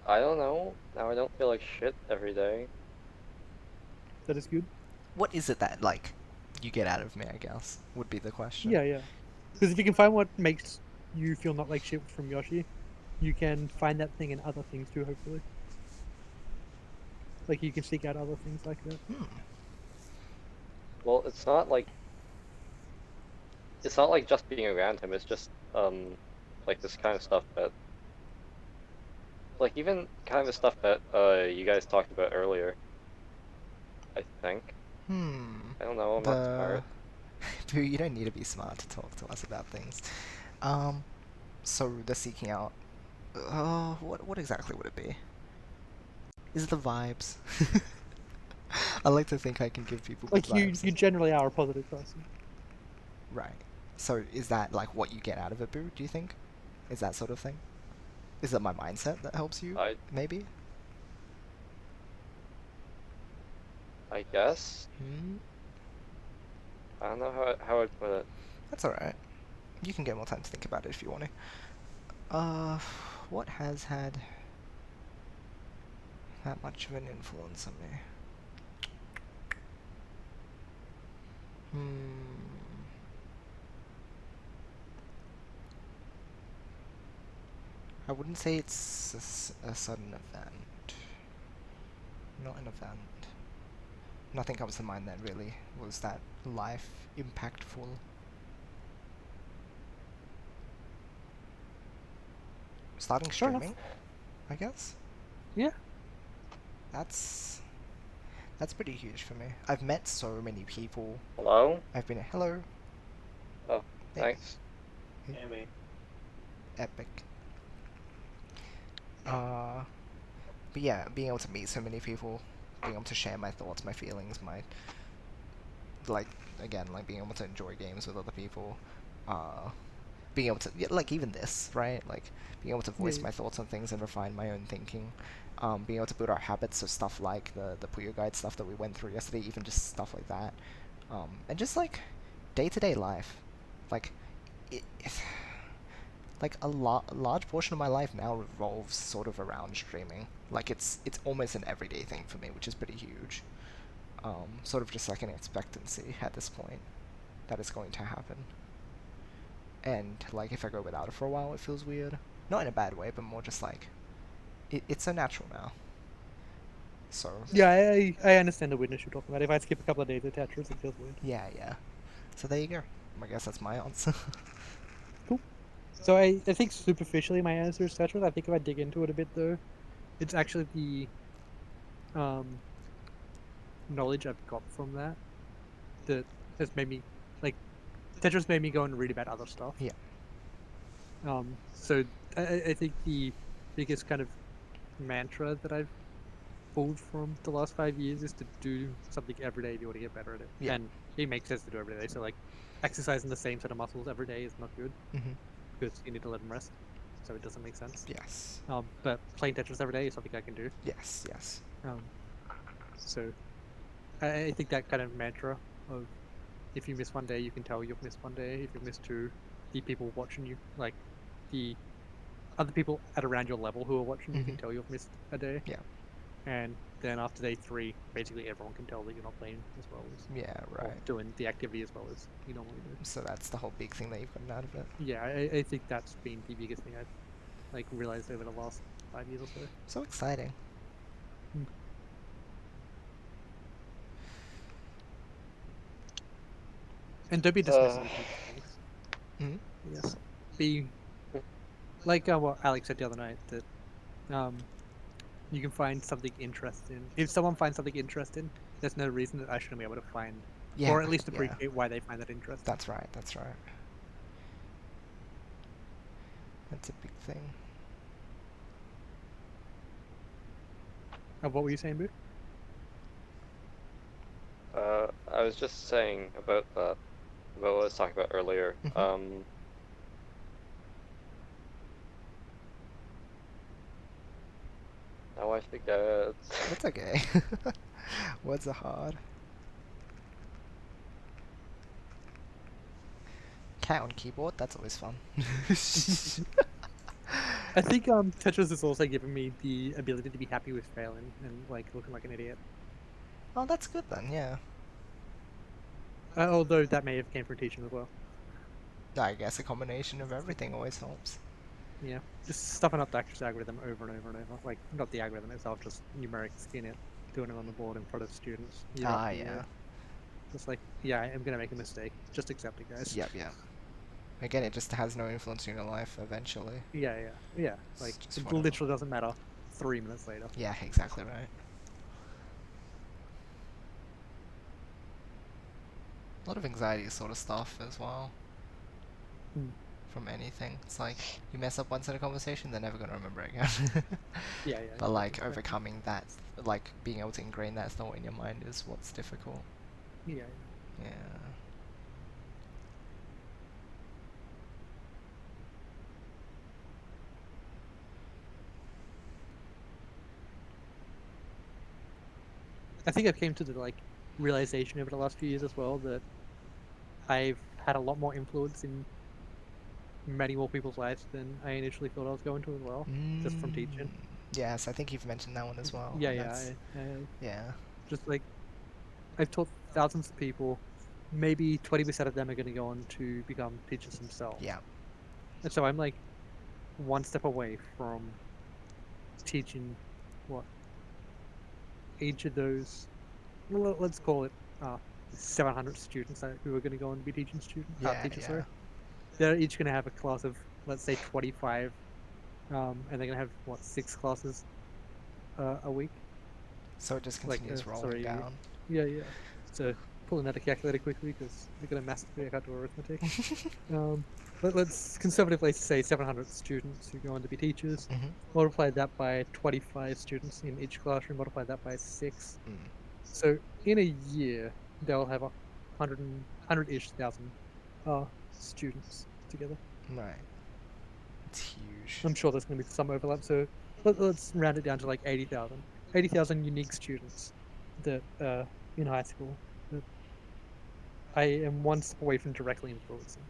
I don't know. Now I don't feel like shit every day. That is good. What is it that, like, you get out of me, I guess, would be the question. Yeah, yeah. Because if you can find what makes you feel not like shit from Yoshi, you can find that thing in other things too, hopefully. Like you can seek out other things like that. Hmm. Well, it's not like just being around him. It's just like this kind of stuff that, like even kind of the stuff that you guys talked about earlier. I think. I don't know. I'm not smart. Boo, you don't need to be smart to talk to us about things. So the seeking out. What exactly would it be? Is it the vibes? I like to think I can give people good Like you vibes. generally are a positive person. Right. So is that like what you get out of it, Boo? Do you think? Is that sort of thing? Is it my mindset that helps you? Maybe. I guess. Hmm. I don't know how I'd put it. That's alright. You can get more time to think about it if you want to. What has had that much of an influence on me? I wouldn't say it's a sudden event. Not an event. Nothing comes to mind then, really. Was that life impactful? Starting Fair enough. streaming, I guess? Yeah. That's pretty huge for me. I've met so many people. Hello? I've been hello. Oh, Hey. thanks. Amy. Epic. But yeah, being able to meet so many people, being able to share my thoughts, my feelings, my like again, like being able to enjoy games with other people, being able to like even this, right? Like being able to voice Yeah. my thoughts on things and refine my own thinking, being able to build our habits of stuff like the Puyo Guide stuff that we went through yesterday, even just stuff like that, and just like day-to-day life, like it's like a large portion of my life now revolves sort of around streaming. Like it's almost an everyday thing for me, which is pretty huge. Sort of just like an expectancy at this point that it's going to happen. And like if I go without it for a while, it feels weird. Not in a bad way, but more just like it's so natural now. So Yeah, I understand the weirdness you're talking about. If I skip a couple of days of Tetris, it feels weird. yeah. So there you go. I guess that's my answer. Cool. So I think superficially my answer is Tetris. I think if I dig into it a bit though, it's actually the knowledge I've got from that has made me like Tetris made me go and read about other stuff. Yeah. So I think the biggest kind of mantra that I've pulled from the last 5 years is to do something every day if you want to get better at it. Yeah. And it makes sense to do every day. So like exercising the same set of muscles every day is not good because you need to let them rest. So it doesn't make sense. Yes. But playing Tetris every day is something I can do. Yes. So I think that kind of mantra of if you miss one day, you can tell you've missed one day. If you miss two, the people watching you, like the other people at around your level who are watching you, can tell you've missed a day. Yeah. And then after day 3, basically everyone can tell that you're not playing as well as or doing the activity as well as you normally do. So that's the whole big thing that you've gotten out of it. Yeah, I think that's been the biggest thing I've like realized over the last 5 years or so. So exciting. And don't be dismissive of things. Yes. Be like what Alex said the other night, that you can find something interesting. If someone finds something interesting, there's no reason that I shouldn't be able to find, Yeah, or at least yeah. appreciate why they find that interesting. That's right, that's right. That's a big thing. What were you saying, Boo? I was just saying about that, about what I was talking about earlier. Mhm. Now I forget. That's okay. Words are hard. Cat on keyboard, that's always fun. I think Tetris has also given me the ability to be happy with failing and like looking like an idiot. Oh, that's good then, yeah. Although that may have came from teaching as well. I guess a combination of everything always helps. Yeah, just stuffing up the Actress algorithm over and over and over. Like, not the algorithm itself, just numerics in it, doing it on the board in front of students year Ah, after yeah. year. Just like, yeah, I'm gonna make a mistake. Just accept it, guys. Yep, yep. Again, it just has no influence in your life eventually. Yeah, yeah, yeah. Like, It's just it whatever. literally doesn't matter 3 minutes later. Yeah, exactly right. A lot of anxiety sort of stuff as well. Mm. From anything. It's like, you mess up once in a conversation, they're never going to remember it again. Yeah, yeah. But like, exactly. overcoming that, like, being able to ingrain that thought in your mind is what's difficult. Yeah, yeah. Yeah. I think I've came to the like realization over the last few years as well that I've had a lot more influence in many more people's lives than I initially thought I was going to as well, just from teaching. Yes, I think you've mentioned that one as well. Yeah, And yeah. that's, yeah. Just like I've taught thousands of people. Maybe 20% of them are going to go on to become teachers themselves. Yeah. And so I'm like one step away from teaching what each of those, well, let's call it 700 students who are going to go and be teaching Yeah, teachers. yeah. Sorry, they're each going to have a class of let's say 25, and they're going to have what 6 classes a week. So it just Like, continues rolling sorry, down. yeah, yeah. So pulling out a calculator quickly because we're going to massively I can't do arithmetic. Let's conservatively say 700 students who go on to be teachers. Mhm. Multiply that by 25 students in each classroom. Multiply that by 6. Mm. So in a year, they'll have 100-ish thousand students together. Right. It's huge. I'm sure there's going to be some overlap. So let's round it down to like 80,000. 80,000 unique students that in high school that I am one step away from directly influencing.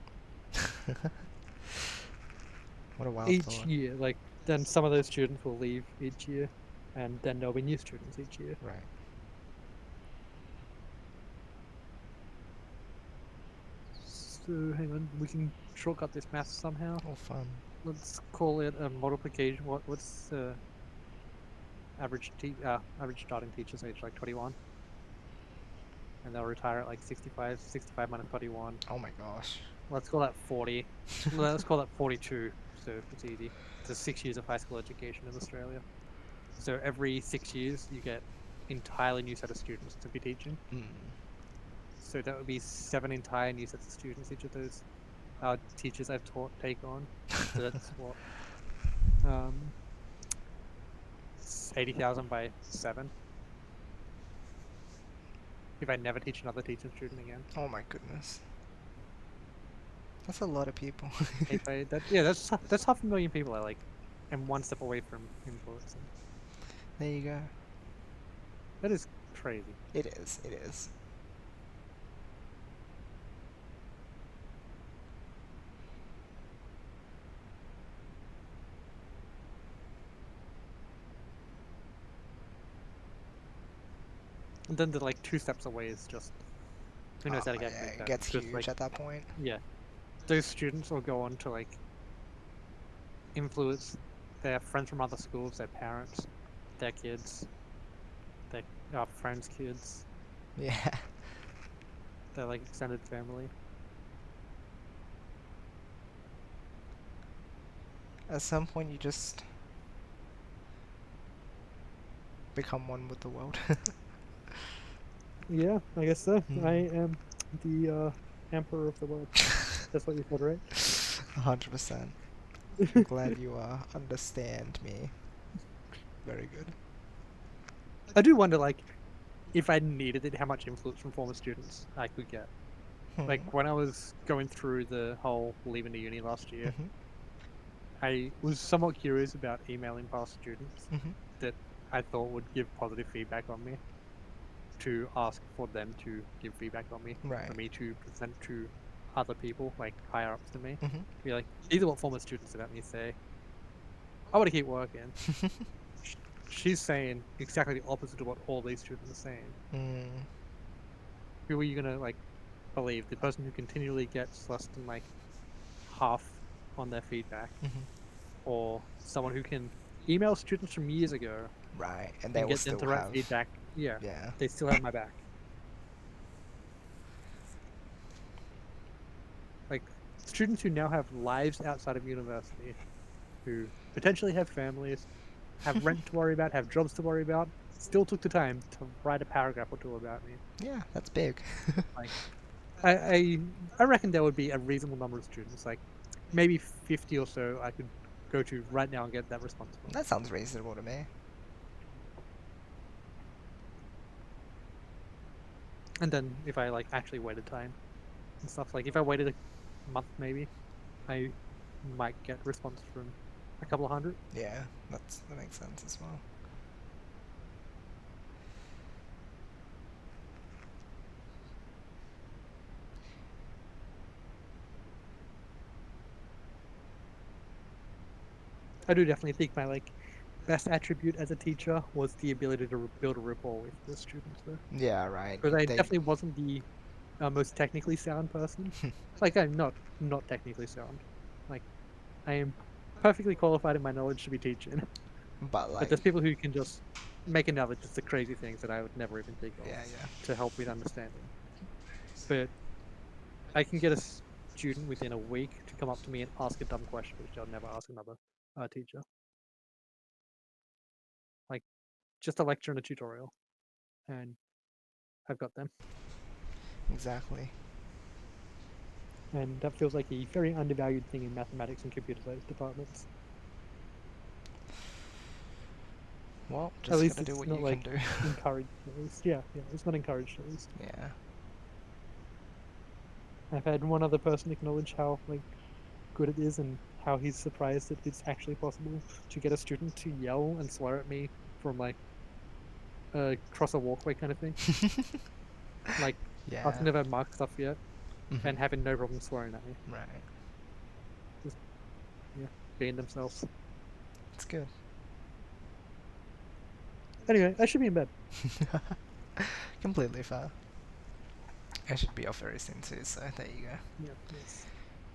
What a wild Each thought. year, like then some of those students will leave each year, and then there'll be new students each year. Right. So hang on, we can shortcut this math somehow. All fun. Let's call it a multiplication. What's the average starting teacher's age? Like 21, and they'll retire at like 65. 65 minus 21. Oh my gosh. Let's call that 40. Let's call that 42. So it's easy. It's 6 years of high school education in Australia. So every 6 years, you get entirely new set of students to be teaching. Mm. So that would be 7 entire new sets of students each of those teachers I've taught take on. So that's what 80,000 by 7. If I never teach another teaching student again. Oh my goodness. That's a lot of people. That's 500,000 people I like am one step away from influencing. There you go. That is crazy. It is. It is. And then the like 2 steps away is just who knows how to get Yeah, big it that. gets Just, huge like, at that point. yeah. Those students will go on to like influence their friends from other schools, their parents, their kids, their friends' kids, Yeah. their like extended family. At some point you just become one with the world. Yeah, I guess so. Hmm. I am the emperor of the world. That's what you said, right? 100%. I'm glad you understand me. Very good. I do wonder, like, if I needed it, how much influence from former students I could get. Like, when I was going through the whole leaving the uni last year, Mhm. I was somewhat curious about emailing past students Mhm. that I thought would give positive feedback on me, to ask for them to give feedback on me, for Right. me to present to other people, like higher ups than me. Mhm. Be like, these are what former students about me say. I want to keep working. She's saying exactly the opposite of what all these students are saying. Mm. Who are you gonna like believe? The person who continually gets less than like half on their feedback, Mhm. or someone who can email students from years ago Right. And they and will get them still to write have. feedback? Yeah, Yeah. they still have my back. Like students who now have lives outside of university, who potentially have families, have rent to worry about, have jobs to worry about, still took the time to write a paragraph or two about me. Yeah, that's big. Like, I reckon there would be a reasonable number of students, like maybe 50 or so, I could go to right now and get that response from. That sounds reasonable to me. And then if I like actually waited time and stuff, like if I waited a month maybe, I might get response from a couple of hundred. Yeah, that makes sense as well. I do definitely think my like best attribute as a teacher was the ability to build a rapport with the students though. Yeah, right. Because I They. definitely wasn't the most technically sound person. Like I'm not technically sound. Like I am perfectly qualified in my knowledge to be teaching. But But like. there's people who can just make a note of just the crazy things that I would never even think of Yeah, yeah. to help with understanding. But I can get a student within a week to come up to me and ask a dumb question, which I'll never ask another teacher. Like just a lecture and a tutorial, and I've got them. Exactly. And that feels like a very undervalued thing in mathematics and computer science departments. Well, At just least gotta do it's what not you can like do. encouraged. At least, yeah, it's not encouraged. At least Yeah. I've had one other person acknowledge how like good it is and how he's surprised that it's actually possible to get a student to yell and swear at me from like across a walkway kind of thing. Like Yeah. asking if I've marked stuff yet Mhm. and having no problem swearing at me. Right. Just yeah, being themselves. It's good. Anyway, I should be in bed. Completely fair. I should be off very soon too, so there you go. Yeah, yes.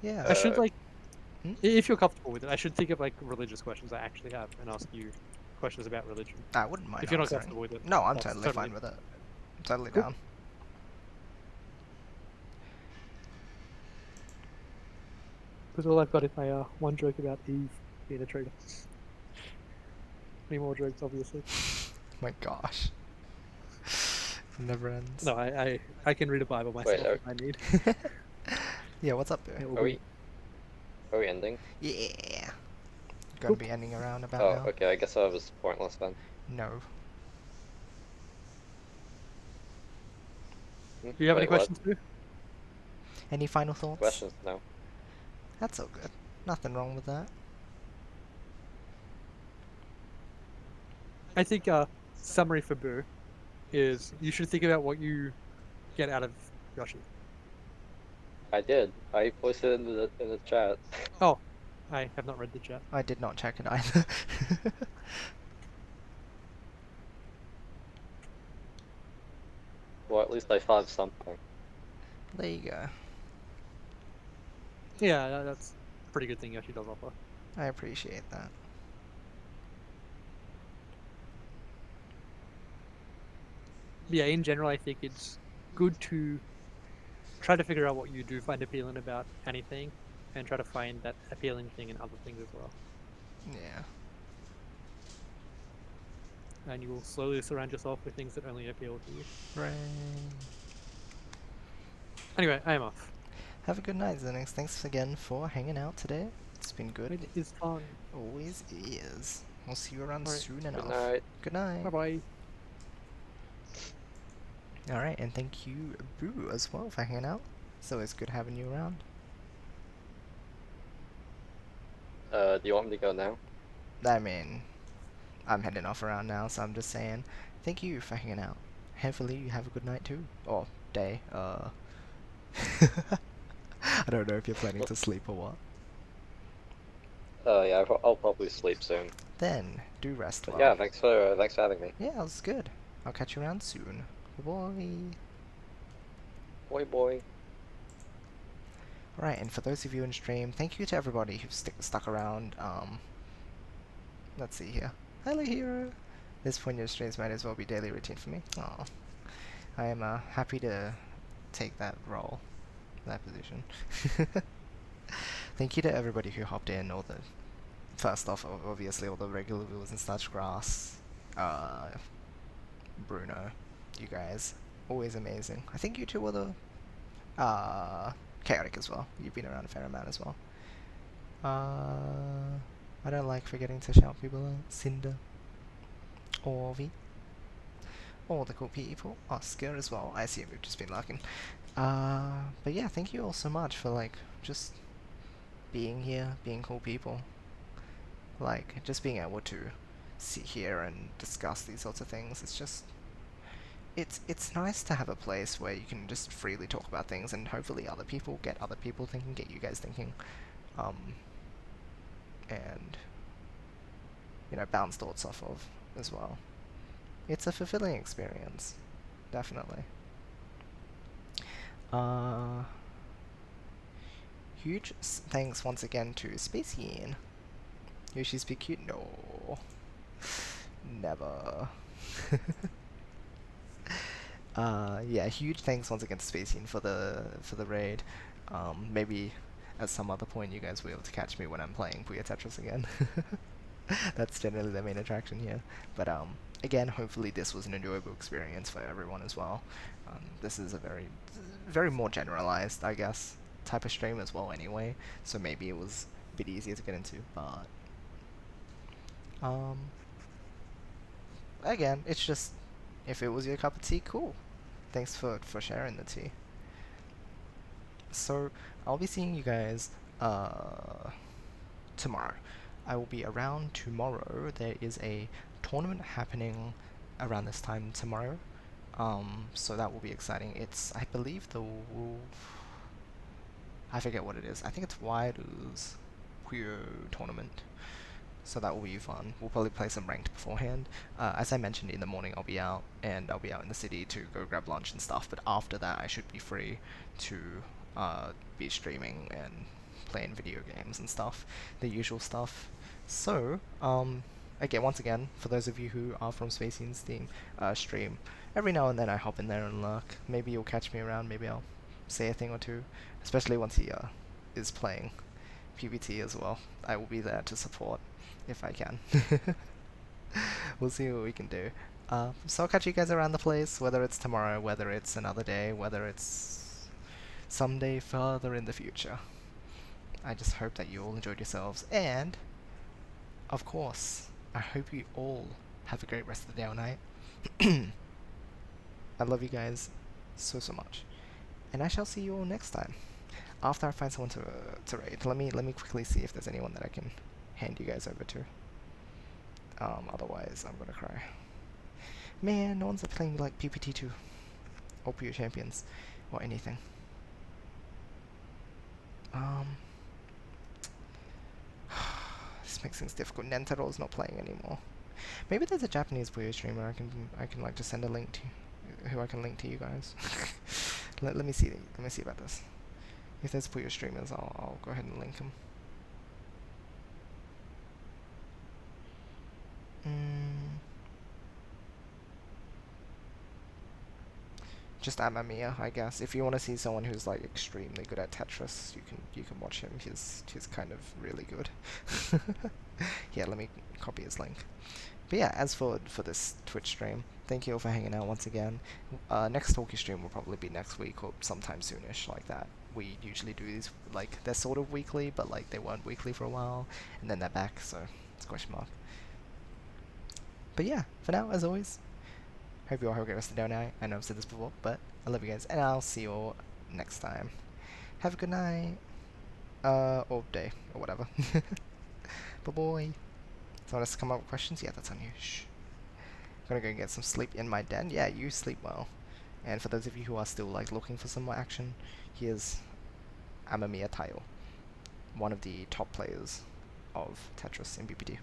Yeah. I should like Hmm? if you're comfortable with it, I should think of like religious questions I actually have and ask you questions about religion. I wouldn't mind If you're not answering. comfortable with it, No, I'm that's totally fine with it. I'm totally cool. down. Because all I've got is my one joke about Eve being a traitor. Any more jokes, obviously. My gosh. Never ends. No, I can read a Bible Wait, myself if I need. Yeah, what's up, boo? It will are be we ending? Yeah. Gonna cool. be ending around about Oh, now. okay, I guess that was pointless then. No. Hmm? Do you have any Wait, what? questions, too? Any final thoughts? Questions? No. That's all good. Nothing wrong with that. I think summary for Boo is you should think about what you get out of Yoshi. I did. I posted it in the chat. Oh, I have not read the chat. I did not check it either. Well, at least I thought of something. There you go. Yeah, that's a pretty good thing Yoshi does offer. I appreciate that. Yeah, in general, I think it's good to try to figure out what you do find appealing about anything and try to find that appealing thing in other things as well. Yeah. and you will slowly surround yourself with things that only appeal to you. Hooray. Anyway, I am off. Have a good night, Zenix. Thanks again for hanging out today. It's been good. It is fun. Always is. We'll see you around Alright. soon Good enough. night. Good night. Bye bye. Alright, and thank you, Boo, as well, for hanging out. It's always good having you around. Do you want me to go now? I mean, I'm heading off around now, so I'm just saying thank you for hanging out. Hopefully you have a good night too. Or day. I don't know if you're planning to sleep or what. Yeah, I'll probably sleep soon. Then, do rest But well. yeah, thanks for having me. Yeah, it was good. I'll catch you around soon. Bye. Boy. Right, and for those of you in stream, thank you to everybody who's stuck around. Let's see here. Hello, hero. This point in your streams might as well be daily routine for me. Aw. I am happy to take that role, that position. Thank you to everybody who hopped in, all the... First off, obviously, all the regular viewers and such, Grass, Bruno, you guys. Always amazing. I think you two were the... Chaotic as well. You've been around a fair amount as well. I don't like forgetting to shout people out. Cinder. Orvi. All the cool people. Oscar as well. I assume we've just been lurking. But yeah, thank you all so much for, like, just being here, being cool people. Like, just being able to sit here and discuss these sorts of things. It's just... It's nice to have a place where you can just freely talk about things, and hopefully other people thinking, get you guys thinking. And, you know, bounce thoughts off of as well. It's a fulfilling experience, definitely. Huge thanks once again to Spacian. Yoshi's be cute? No. Never. Yeah, huge thanks once again to Spacian for the raid. Maybe at some other point you guys will be able to catch me when I'm playing Puyo Tetris again. That's generally the main attraction here. But again, hopefully this was an enjoyable experience for everyone as well. This is a very more generalized, I guess, type of stream as well anyway, so maybe it was a bit easier to get into, but again, it's just, if it was your cup of tea, cool. Thanks for sharing the tea. So, I'll be seeing you guys tomorrow. I will be around tomorrow. There is a tournament happening around this time tomorrow. So that will be exciting. It's, I believe, I forget what it is. I think it's Wairu's Puyo tournament. So that will be fun. We'll probably play some ranked beforehand. As I mentioned, in the morning I'll be out, and I'll be out in the city to go grab lunch and stuff, but after that I should be free to be streaming and playing video games and stuff. The usual stuff. So, once again, for those of you who are from Spacian's stream, every now and then I hop in there and lurk. Maybe you'll catch me around, maybe I'll say a thing or two, especially once he is playing PvT as well. I will be there to support if I can. We'll see what we can do. So I'll catch you guys around the place, whether it's tomorrow, whether it's another day, whether it's someday further in the future. I just hope that you all enjoyed yourselves, and of course, I hope you all have a great rest of the day or night. I love you guys so much, and I shall see you all next time. After I find someone to raid, let me quickly see if there's anyone that I can hand you guys over to. Otherwise I'm gonna cry. Man, no one's playing like PPT2 or Puyo Champions or anything. This makes things difficult. Nentaro's not playing anymore. Maybe there's a Japanese Puyo streamer I can like just send a link to, who I can link to you guys. Let me see about this. If there's Puyo streamers, I'll go ahead and link them. Just Amamiya, I guess. If you want to see someone who's like extremely good at Tetris, you can watch him. He's kind of really good. Yeah, let me copy his link. But yeah, as for this Twitch stream, thank you all for hanging out once again. Next Talky stream will probably be next week or sometime soonish like that. We usually do these, like, they're sort of weekly, but like they weren't weekly for a while, and then they're back, so it's a question mark. But yeah, for now, as always, hope you all have a great rest of the day now. I know I've said this before, but I love you guys, and I'll see you all next time. Have a good night, or day, or whatever. Bye-bye. Someone has to come up with questions? Yeah, that's on you. Shh. I'm gonna go get some sleep in my den. Yeah, you sleep well. And for those of you who are still, like, looking for some more action, here's Amamiya Tayo, one of the top players of Tetris in BPD.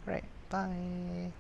Alright, bye!